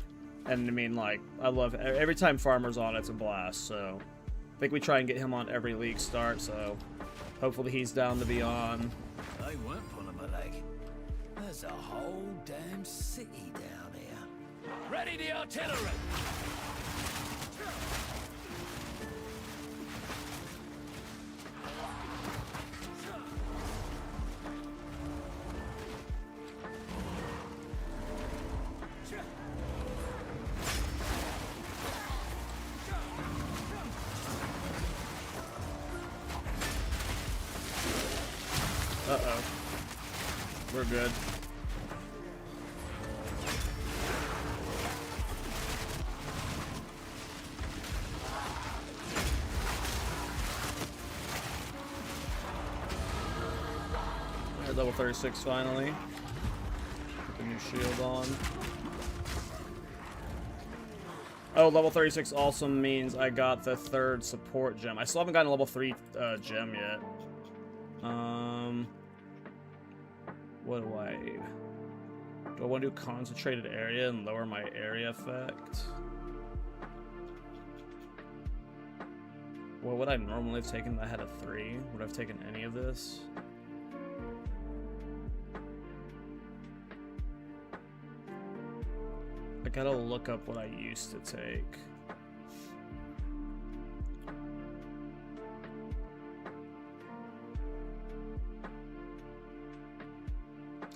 And I mean, like, I love every time Farmer's on, it's a blast. So I think we try and get him on every league start. So hopefully he's down to be on. They weren't pulling my leg. There's a whole damn city down here. Ready the artillery! Uh-oh. We're good. Alright, level 36 finally. Put the new shield on. Oh, level 36 also means I got the 3rd support gem. I still haven't gotten a level 3 gem yet. What do I want to do concentrated area and lower my area effect? What would I normally have taken if I had a 3? Would I have taken any of this? I gotta look up what I used to take.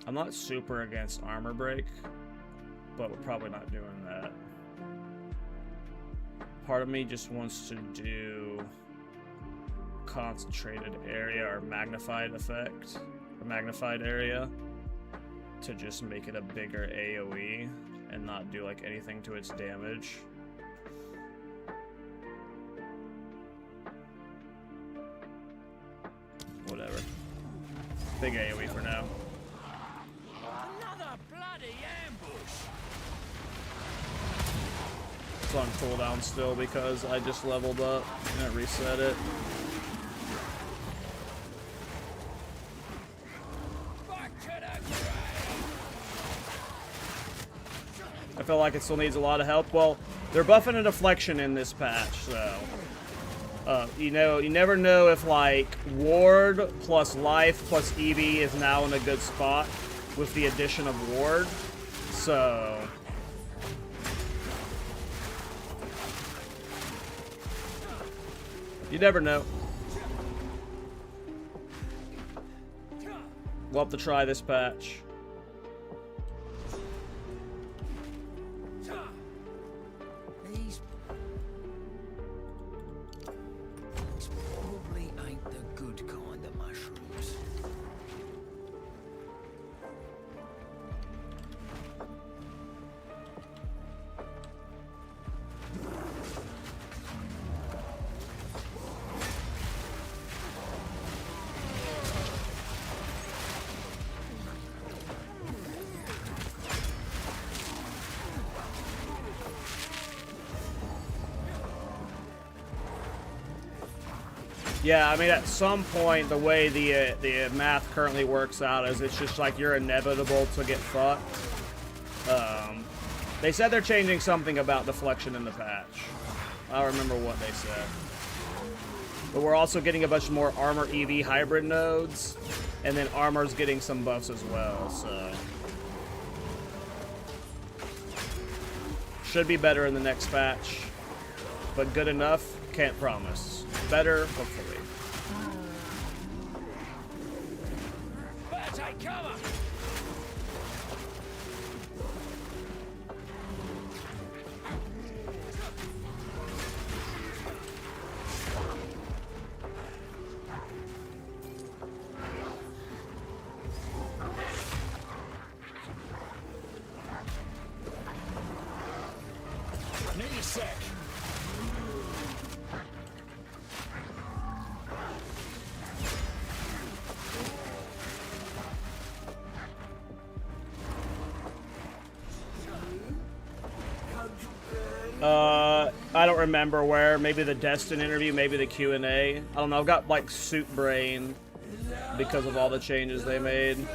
I'm not super against armor break, but we're probably not doing that. Part of me just wants to do concentrated area or magnified effect, or magnified area, to just make it a bigger AoE and not do like anything to its damage. Whatever. Big AoE for now. Another bloody ambush. It's on cooldown still because I just leveled up and it reset it. I feel like it still needs a lot of help. Well, they're buffing a deflection in this patch, so you know, you never know if like ward plus life plus EV is now in a good spot with the addition of ward. So you never know. We'll have to try this patch. These probably ain't the good kind of mushrooms. Yeah, I mean, at some point, the way the math currently works out is it's just like you're inevitable to get fucked. They said they're changing something about deflection in the patch. I don't remember what they said. But we're also getting a bunch more armor EV hybrid nodes, and then armor's getting some buffs as well, so should be better in the next patch. But good enough, can't promise. Better, hopefully. Better take cover. Need a sec. I don't remember where. Maybe the Destin interview, maybe the Q&A. I don't know. I've got like soup brain because of all the changes they made.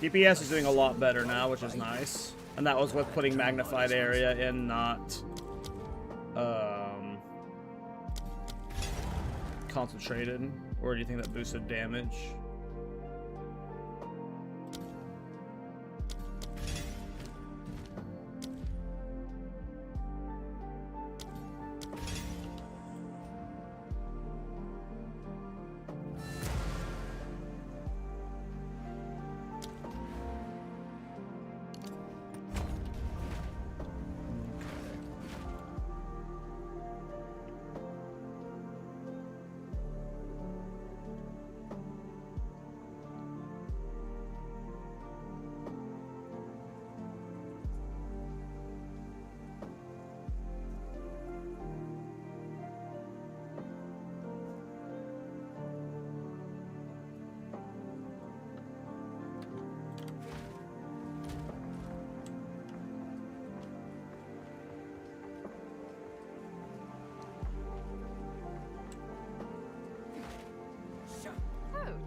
DPS is doing a lot better now, which is nice. And that was with putting magnified area in, not concentrated. Or do you think that boosted damage?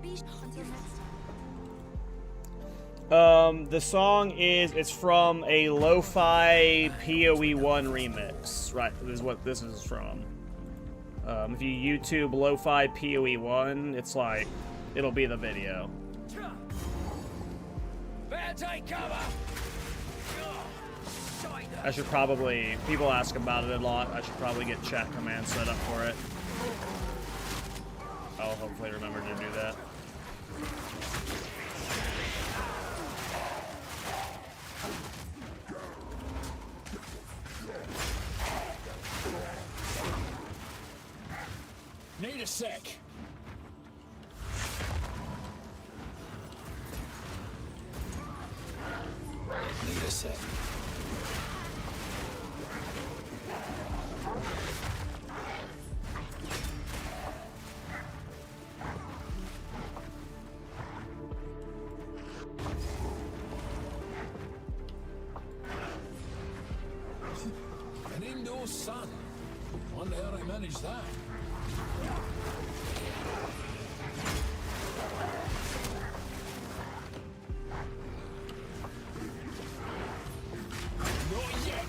Until next time. The song it's from a lo-fi PoE1 remix. Right, this is what this is from. If you YouTube lo-fi PoE1, it's like, it'll be the video. Better take cover. I should probably, people ask about it a lot, I should probably get chat command set up for it. I'll hopefully remember to do that. Need a sec. Need a sec. An indoor sun. Wonder how they managed that. Not yet.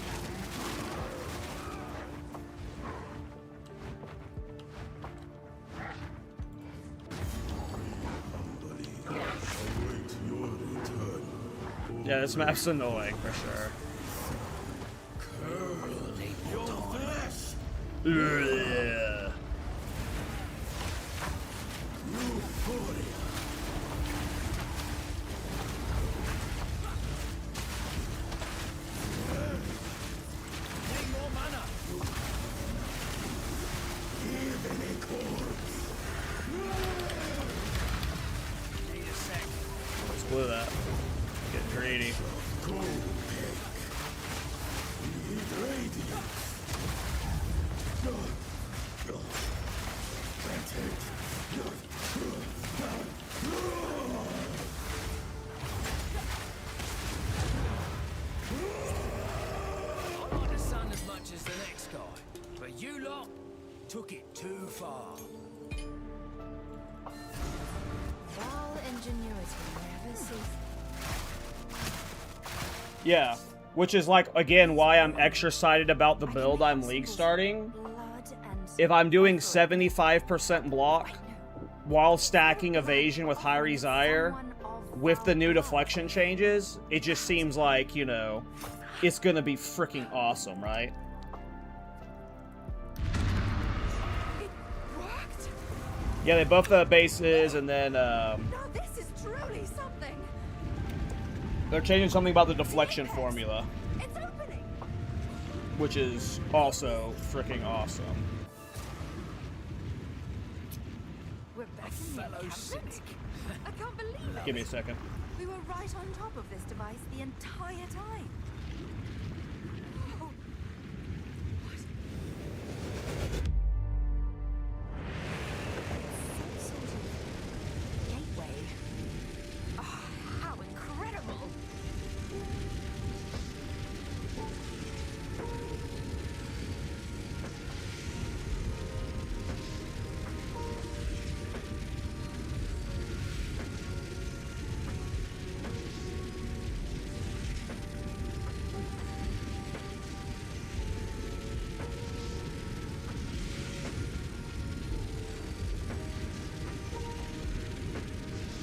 Yeah, this map's annoying for sure. Ugh. Let's blow that. Get greedy. I like the sun as much as the next guy, but you lot took it too far. All ingenuity never ceases. Yeah, which is like, again, why I'm extra excited about the build I'm league starting. If I'm doing 75% block while stacking evasion with high resire with the new deflection changes, it just seems like, you know, it's gonna be freaking awesome, right? It worked. Yeah, they buffed the bases, and then Now this is truly something. they're changing something about the deflection formula, It's opening. which is also freaking awesome. We're back in the encampment. I can't believe it. Give me a second. We were right on top of this device the entire time. Oh. What? Some sort of gateway. Oh, how incredible!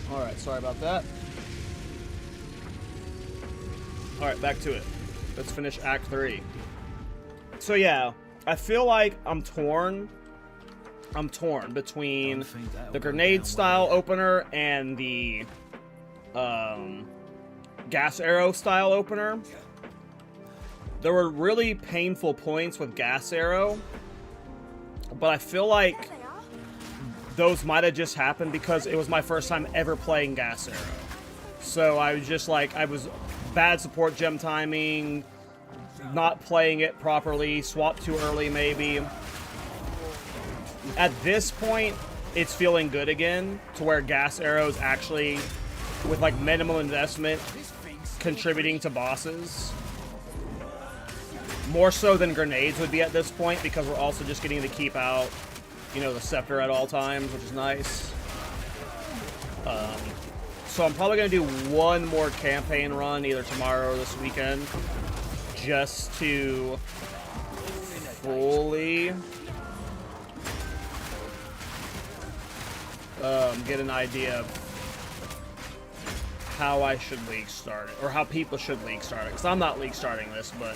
Alright, sorry about that. Alright, back to it. Let's finish Act 3. So yeah, I feel like I'm torn. I'm torn between the grenade style opener and the gas arrow style opener. There were really painful points with gas arrow, but I feel like those might have just happened because it was my first time ever playing gas arrow. So I was just like, I was bad support gem timing, not playing it properly, swapped too early maybe. At this point, it's feeling good again, to where gas arrows actually, with like minimal investment, contributing to bosses. More so than grenades would be at this point, because we're also just getting to keep out, you know, the scepter at all times, which is nice. So I'm probably going to do one more campaign run, either tomorrow or this weekend, just to fully get an idea of how I should league start it, or how people should league start it. Because I'm not league starting this, but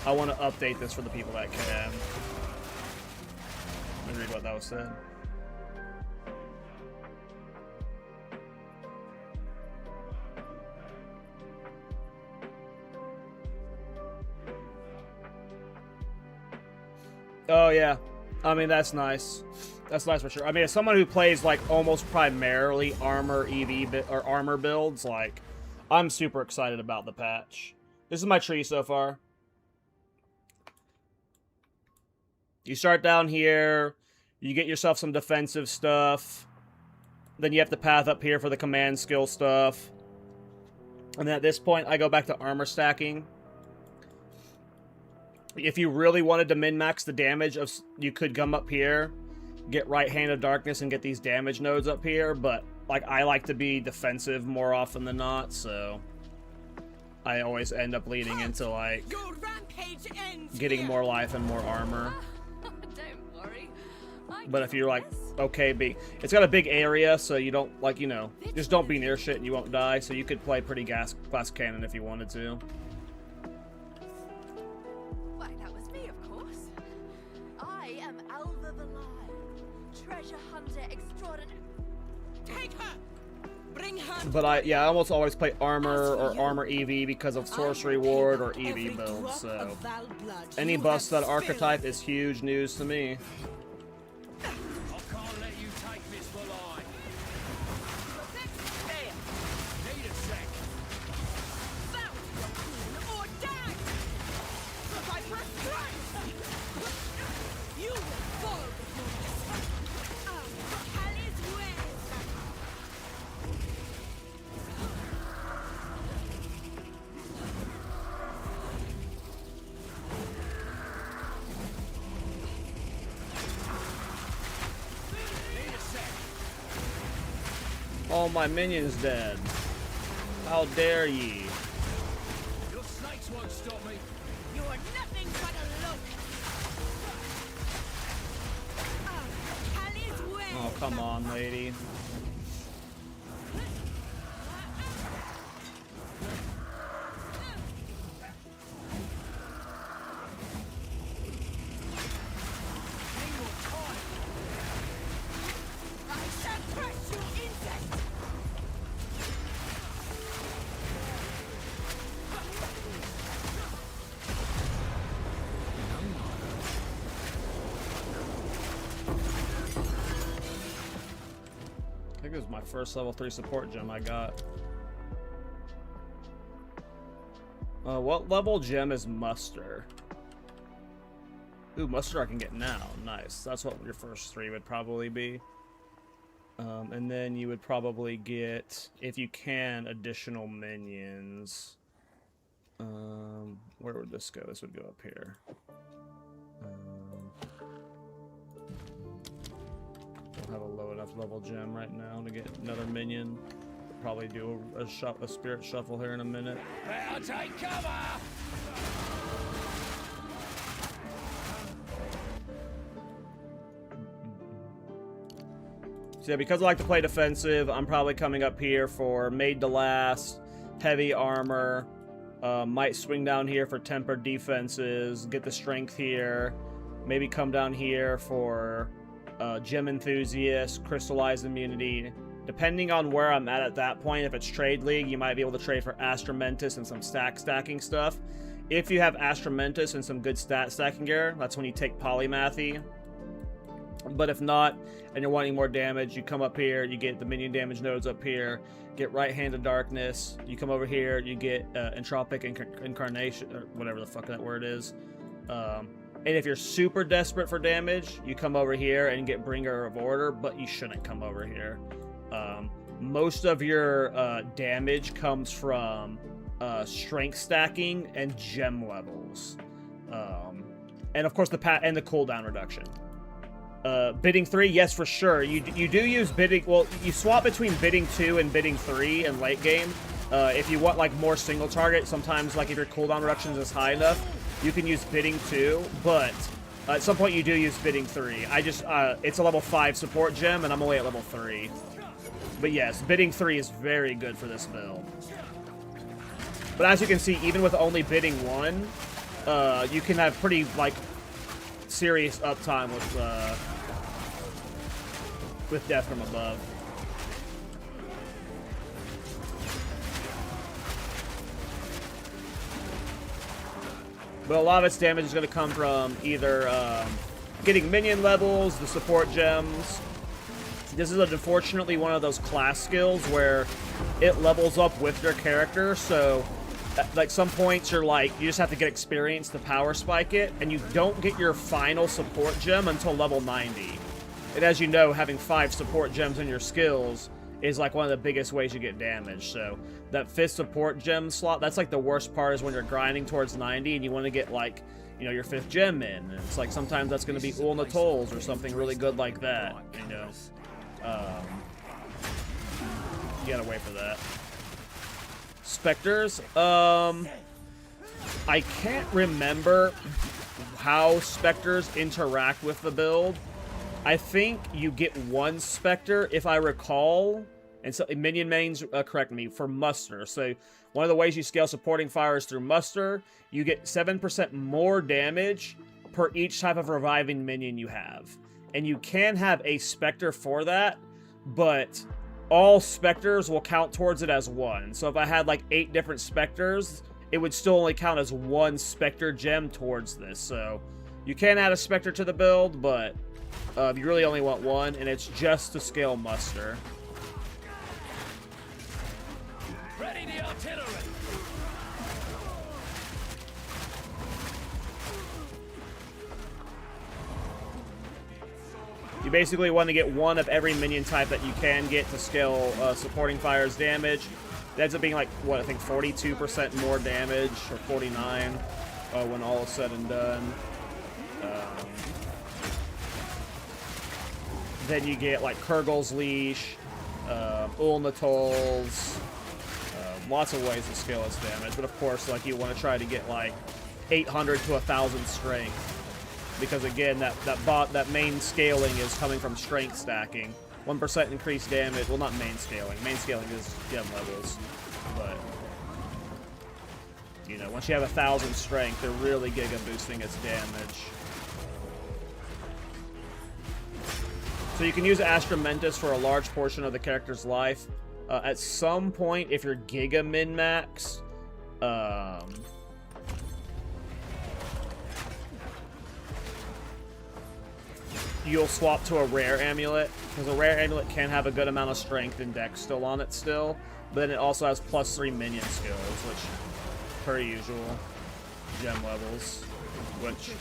I want to update this for the people that can. Let me read what that was said. Oh yeah, I mean that's nice. That's nice for sure. I mean, as someone who plays like almost primarily armor or armor builds, like I'm super excited about the patch. This is my tree so far. You start down here, you get yourself some defensive stuff, then you have to path up here for the command skill stuff, and then at this point I go back to armor stacking. If you really wanted to min-max the damage, you could come up here, get Right Hand of Darkness, and get these damage nodes up here, but like I like to be defensive more often than not, so I always end up leading into like getting more life and more armor. Don't worry. But if you're like, okay, it's got a big area, so you don't, like, you know, just don't be near shit and you won't die, so you could play pretty class cannon if you wanted to. Why, that was me, of course. I am Alva the Lion, treasure hunter extraordinary. Take her! Bring her! But I almost always play armor or armor EV because of sorcery ward or EV builds, so any buffs to that archetype is huge news to me. All my minions dead. How dare ye? Your snakes won't stop me. You are nothing but a look. Oh, come on, lady. I think it was my first level 3 support gem I got. What level gem is muster? Ooh, muster I can get now. Nice. That's what your first 3 would probably be. And then you would probably get, if you can, additional minions. Where would this go? This would go up here. Don't have a low enough level gem right now to get another minion. Probably do a spirit shuffle here in a minute. Better take cover! So yeah, because I like to play defensive, I'm probably coming up here for Made to Last, heavy armor, might swing down here for tempered defenses, get the strength here, maybe come down here for gem enthusiast, crystallized immunity. Depending on where I'm at that point, if it's trade league, you might be able to trade for Astramentus and some stacking stuff. If you have Astramentus and some good stacking gear, that's when you take Polymathy. But if not, and you're wanting more damage, you come up here, you get the minion damage nodes up here, get Right Hand of Darkness, you come over here, you get Entropic Incarnation, or whatever the fuck that word is. And if you're super desperate for damage, you come over here and get Bringer of Order, but you shouldn't come over here. Most of your damage comes from strength stacking and gem levels. And of course the cooldown reduction. Bidding 3, yes, for sure. You do use bidding. Well, you swap between bidding 2 and bidding 3 in late game. If you want like more single target, sometimes like if your cooldown reductions is high enough, you can use bidding 2. But at some point you do use bidding 3. I just it's a level 5 support gem, and I'm only at level 3. But yes, bidding 3 is very good for this build. But as you can see, even with only bidding 1, you can have pretty like serious uptime with death from above. But a lot of its damage is going to come from either getting minion levels, the support gems. This is unfortunately one of those class skills where it levels up with your character, so at like some points you're like, you just have to get experience to power spike it, and you don't get your final support gem until level 90. And as you know, having 5 support gems in your skills is like one of the biggest ways you get damage. So that 5th support gem slot, that's like the worst part, is when you're grinding towards 90 and you want to get like, you know, your 5th gem in. And it's like sometimes that's going to be Ul Natol's or something really good like that, you know. You gotta wait for that. Spectres, I can't remember how Spectres interact with the build. I think you get 1 Spectre, if I recall, and so minion mains, correct me, for muster. So one of the ways you scale supporting fire is through muster. You get 7% more damage per each type of reviving minion you have. And you can have a Spectre for that, but all Spectres will count towards it as 1. So if I had like 8 different Spectres, it would still only count as 1 Spectre gem towards this. So you can add a Spectre to the build, but you really only want 1, and it's just to scale muster. Ready the artillery! You basically want to get 1 of every minion type that you can get to scale supporting fire's damage. It ends up being like, what, I think 42% more damage, or 49, when all is said and done. Then you get like Kurgle's Leash, Ul Natol's, lots of ways to scale its damage. But of course, like, you want to try to get like 800 to 1,000 strength. Because again, that main scaling is coming from strength stacking. 1% increased damage. Well, not main scaling. Main scaling is gem levels. But, you know, once you have 1,000 strength, they're really giga boosting its damage. So you can use Astramentus for a large portion of the character's life. At some point, if you're giga min-max, you'll swap to a rare amulet, because a rare amulet can have a good amount of strength and dex still on it still, but then it also has +3 minion skills, which, per usual, gem levels, which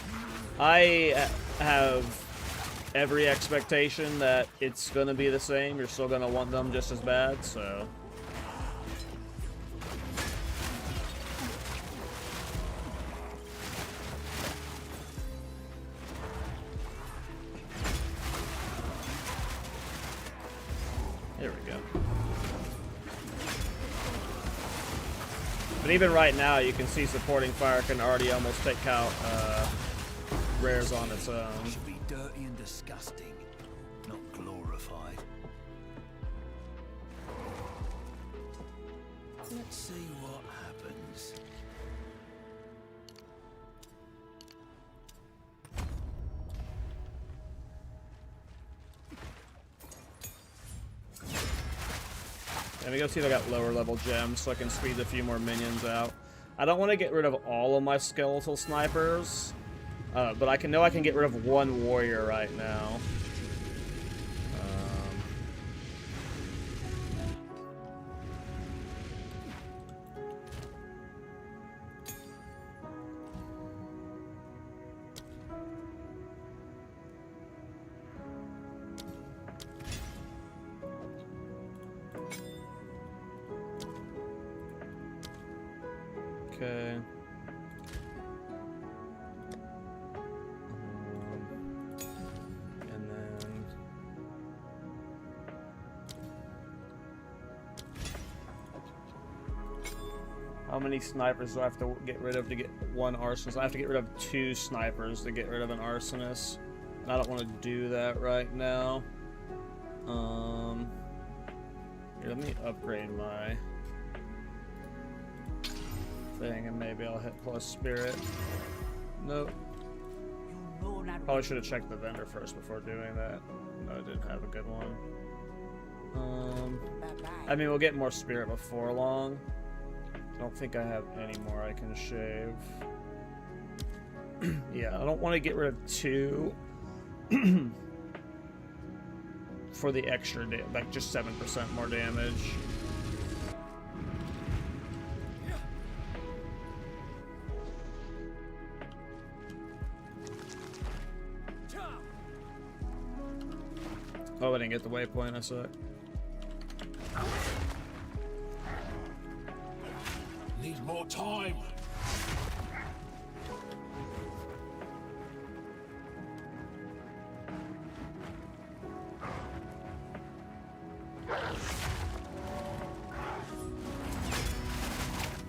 I have every expectation that it's gonna be the same. You're still gonna want them just as bad, so. There we go. But even right now, you can see supporting fire can already almost take out rares on its own. Should be dirty and disgusting, not glorified. Let's see what happens. Let me go see if I got lower level gems so I can squeeze a few more minions out. I don't want to get rid of all of my skeletal snipers, but I can get rid of 1 warrior right now. Okay. And then How many snipers do I have to get rid of to get one arsonist? I have to get rid of 2 snipers to get rid of an arsonist. I don't want to do that right now. Here, let me upgrade my thing and maybe I'll hit plus spirit. Nope. Probably should have checked the vendor first before doing that. No, I didn't have a good one. I mean, we'll get more spirit before long. I don't think I have any more I can shave. Yeah, I don't want to get rid of 2 for the extra, like just 7% more damage. Oh, I didn't get the waypoint, I suck. Need more time.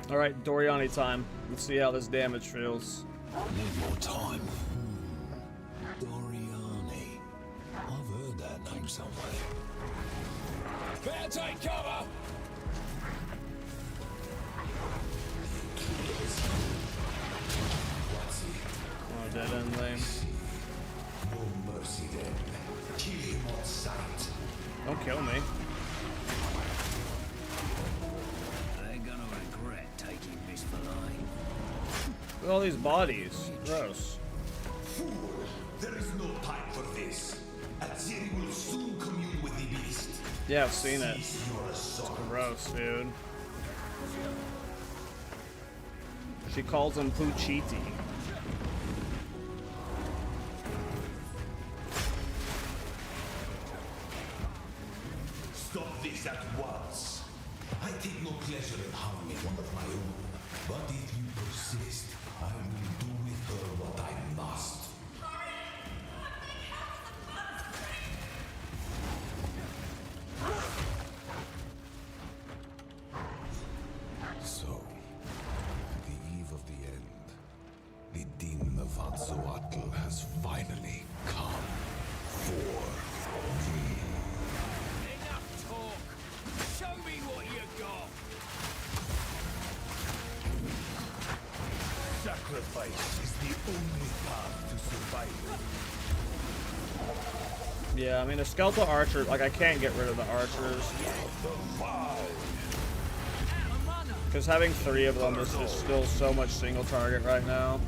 All right, Doriani time. Let's see how this damage feels. Need more time. Doriani. I've heard that name somewhere. Better take cover. Oh, dead end lane. No mercy then. Kill him on sight. Don't kill me. They're gonna regret taking this fillet. Look at all these bodies. Gross. Fool! There is no time for this. Aziri will soon commune with the beast. Yeah, I've seen it. Cease your assault. Gross, dude. She calls him Puchiti. Stop this at once. I take no pleasure in harming one of my own. But if you persist, I will do with her what I must. So, the eve of the end, the demon of Anzoatl has finally come for me. Enough talk. Show me what you got. Sacrifice is the only path to survival. Yeah, I mean, the skeletal archer, like, I can't get rid of the archers. Because having 3 of them is just still so much single target right now.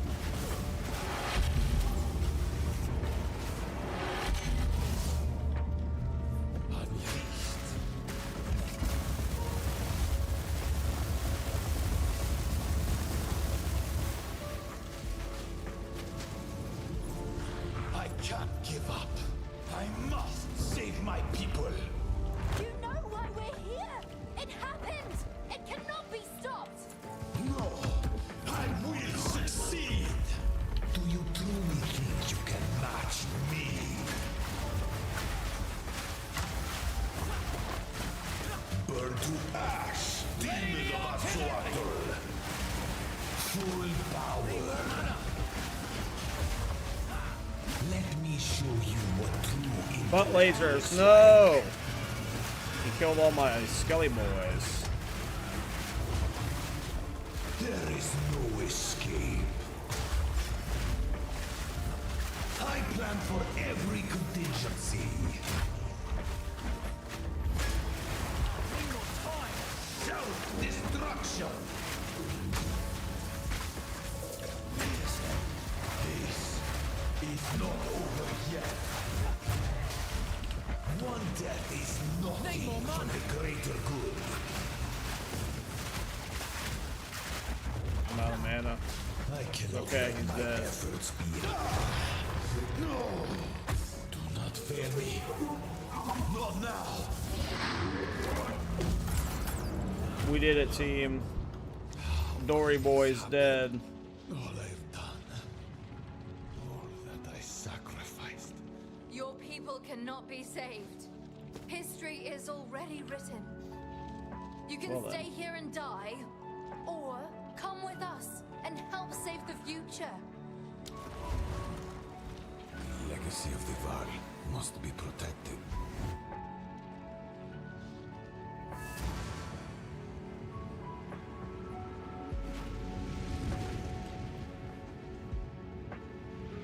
I can't give up. I must save my people. You know why we're here! It happened! It cannot be stopped! No, I will succeed. Do you truly think you can match me? Burn to ash, demon of Anzoatl. Full power. Let me show you what true Butt lasers, no! He killed all my skelly boys. There is no escape. I plan for every contingency. Self-destruction. This is not over yet. One death is nothing for the greater good. I'm out of mana. I cannot Okay, let he's my dead. efforts be. No! Do not fail me. Not now. We did it, team. Dory boy's dead. All I've done. All that I sacrificed. Your people cannot be saved. History is already written. You can Well then. stay here and die, or come with us and help save the future. The legacy of the Val must be protected.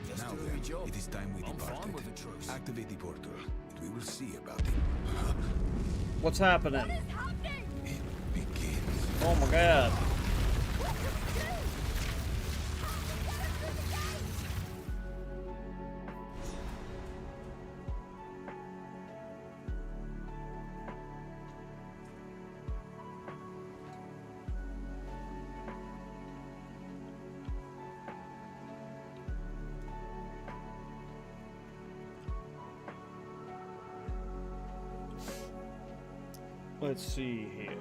Just Now doing then, your job. it is time we I'm departed. fine with a truce. Activate the portal, and we will see about it. What's happening? It begins. Oh my god. Let's see here.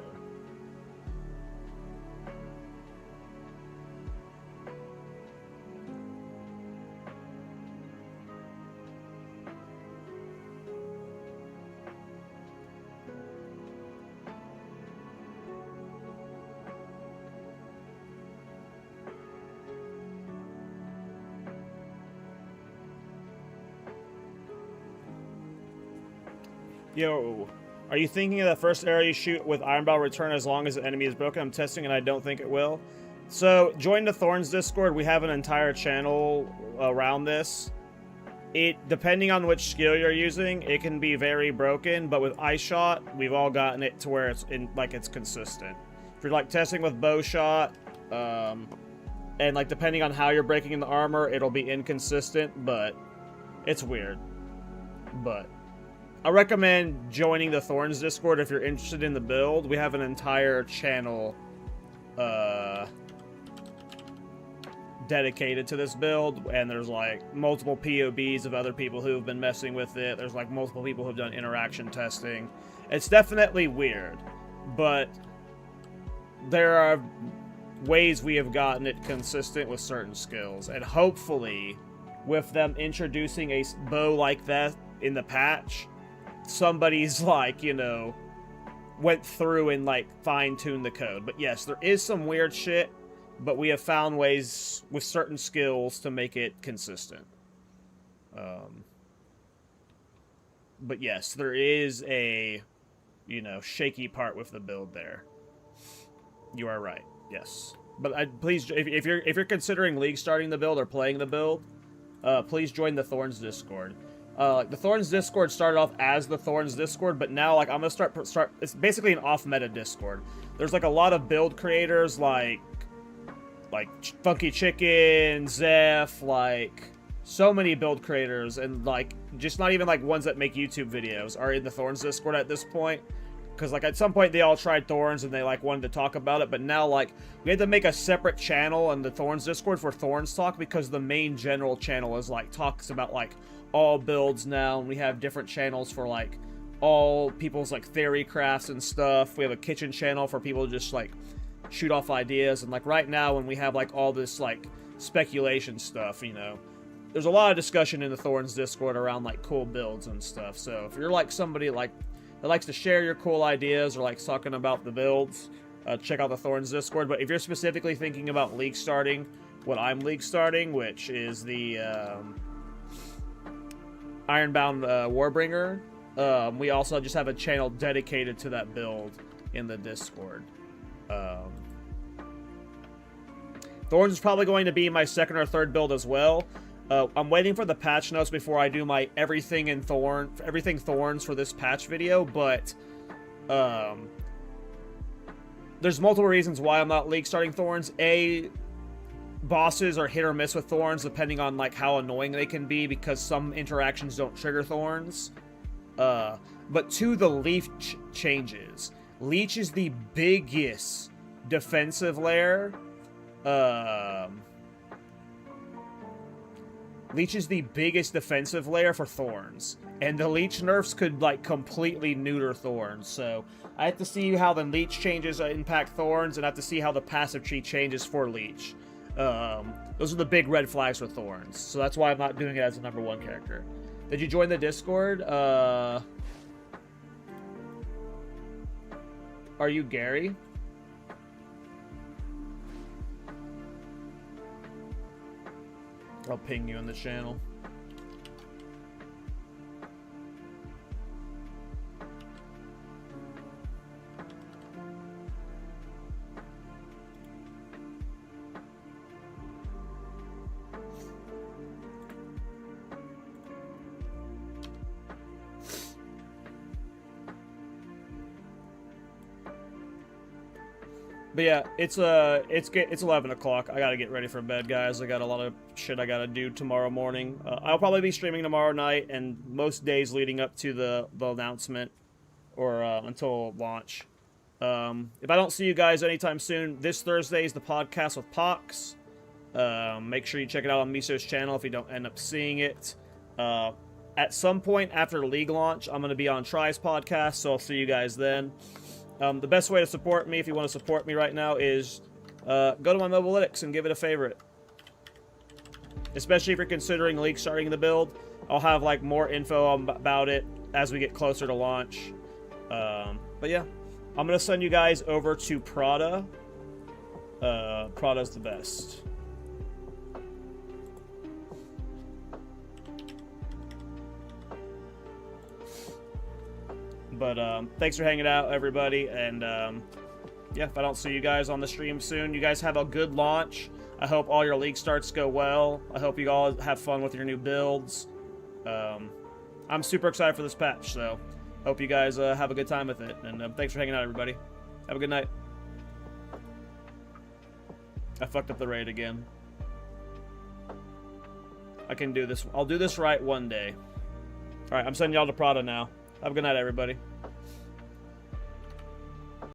Yo, are you thinking of the first area you shoot with Ironbound return as long as the enemy is broken? I'm testing and I don't think it will. So, join the Thorns Discord. We have an entire channel around this. Depending on which skill you're using, it can be very broken, but with Ice Shot, we've all gotten it to where it's consistent. If you're like testing with Bow Shot, and like depending on how you're breaking in the armor, it'll be inconsistent, but it's weird. But I recommend joining the Thorns Discord if you're interested in the build. We have an entire channel dedicated to this build, and there's like multiple POBs of other people who have been messing with it. There's like multiple people who have done interaction testing. It's definitely weird, but there are ways we have gotten it consistent with certain skills, and hopefully with them introducing a bow like that in the patch, somebody's like, you know, went through and like fine-tuned the code. But yes, there is some weird shit, but we have found ways with certain skills to make it consistent. But yes, there is a, you know, shaky part with the build there. You are right. Yes, but please, if you're considering league starting the build or playing the build, please join the Thorns Discord. The Thorns Discord started off as the Thorns Discord, but now like I'm gonna start. It's basically an off-meta Discord. There's like a lot of build creators like Funky Chicken, Zeph, like so many build creators, and like just not even like ones that make YouTube videos are in the Thorns Discord at this point. Because like at some point they all tried Thorns and they like wanted to talk about it, but now like we had to make a separate channel in the Thorns Discord for Thorns Talk, because the main general channel is like talks about like all builds now, and we have different channels for like all people's like theory crafts and stuff. We have a kitchen channel for people to just like shoot off ideas, and like right now when we have like all this like speculation stuff, you know, there's a lot of discussion in the Thorns Discord around like cool builds and stuff. So if you're like somebody like that likes to share your cool ideas or like talking about the builds, check out the Thorns Discord. But if you're specifically thinking about league starting what I'm league starting, which is the Ironbound Warbringer, we also just have a channel dedicated to that build in the Discord. Thorns is probably going to be my second or third build as well. I'm waiting for the patch notes before I do my everything Thorns for this patch video, but there's multiple reasons why I'm not league starting Thorns. Bosses are hit or miss with Thorns depending on like how annoying they can be, because some interactions don't trigger Thorns. But two, the Leech changes. Leech is the biggest defensive layer. Leech is the biggest defensive layer for Thorns, and the Leech nerfs could like completely neuter Thorns. So I have to see how the Leech changes impact Thorns, and I have to see how the passive tree changes for Leech. Those are the big red flags for Thorns, so that's why I'm not doing it as a #1 character. Did you join the Discord? Are you Gary? I'll ping you in the channel. But yeah, it's 11 o'clock. I gotta get ready for bed, guys. I got a lot of shit I gotta do tomorrow morning. I'll probably be streaming tomorrow night and most days leading up to the announcement or until launch. If I don't see you guys anytime soon, this Thursday is the podcast with Pox. Make sure you check it out on Miso's channel if you don't end up seeing it. At some point after League launch, I'm gonna be on Try's podcast, so I'll see you guys then. The best way to support me, if you want to support me right now, is go to my Mobalytics and give it a favorite. Especially if you're considering League starting the build. I'll have like more info about it as we get closer to launch. But yeah, I'm going to send you guys over to Prada. Prada's the best. But thanks for hanging out, everybody, and yeah, if I don't see you guys on the stream soon, you guys have a good launch. I hope all your League starts go well. I hope you all have fun with your new builds. I'm super excited for this patch, so hope you guys have a good time with it, and thanks for hanging out, everybody. Have a good night. I fucked up the raid again. I can do this. I'll do this right one day. Alright, I'm sending y'all to Prada now. Have a good night, everybody.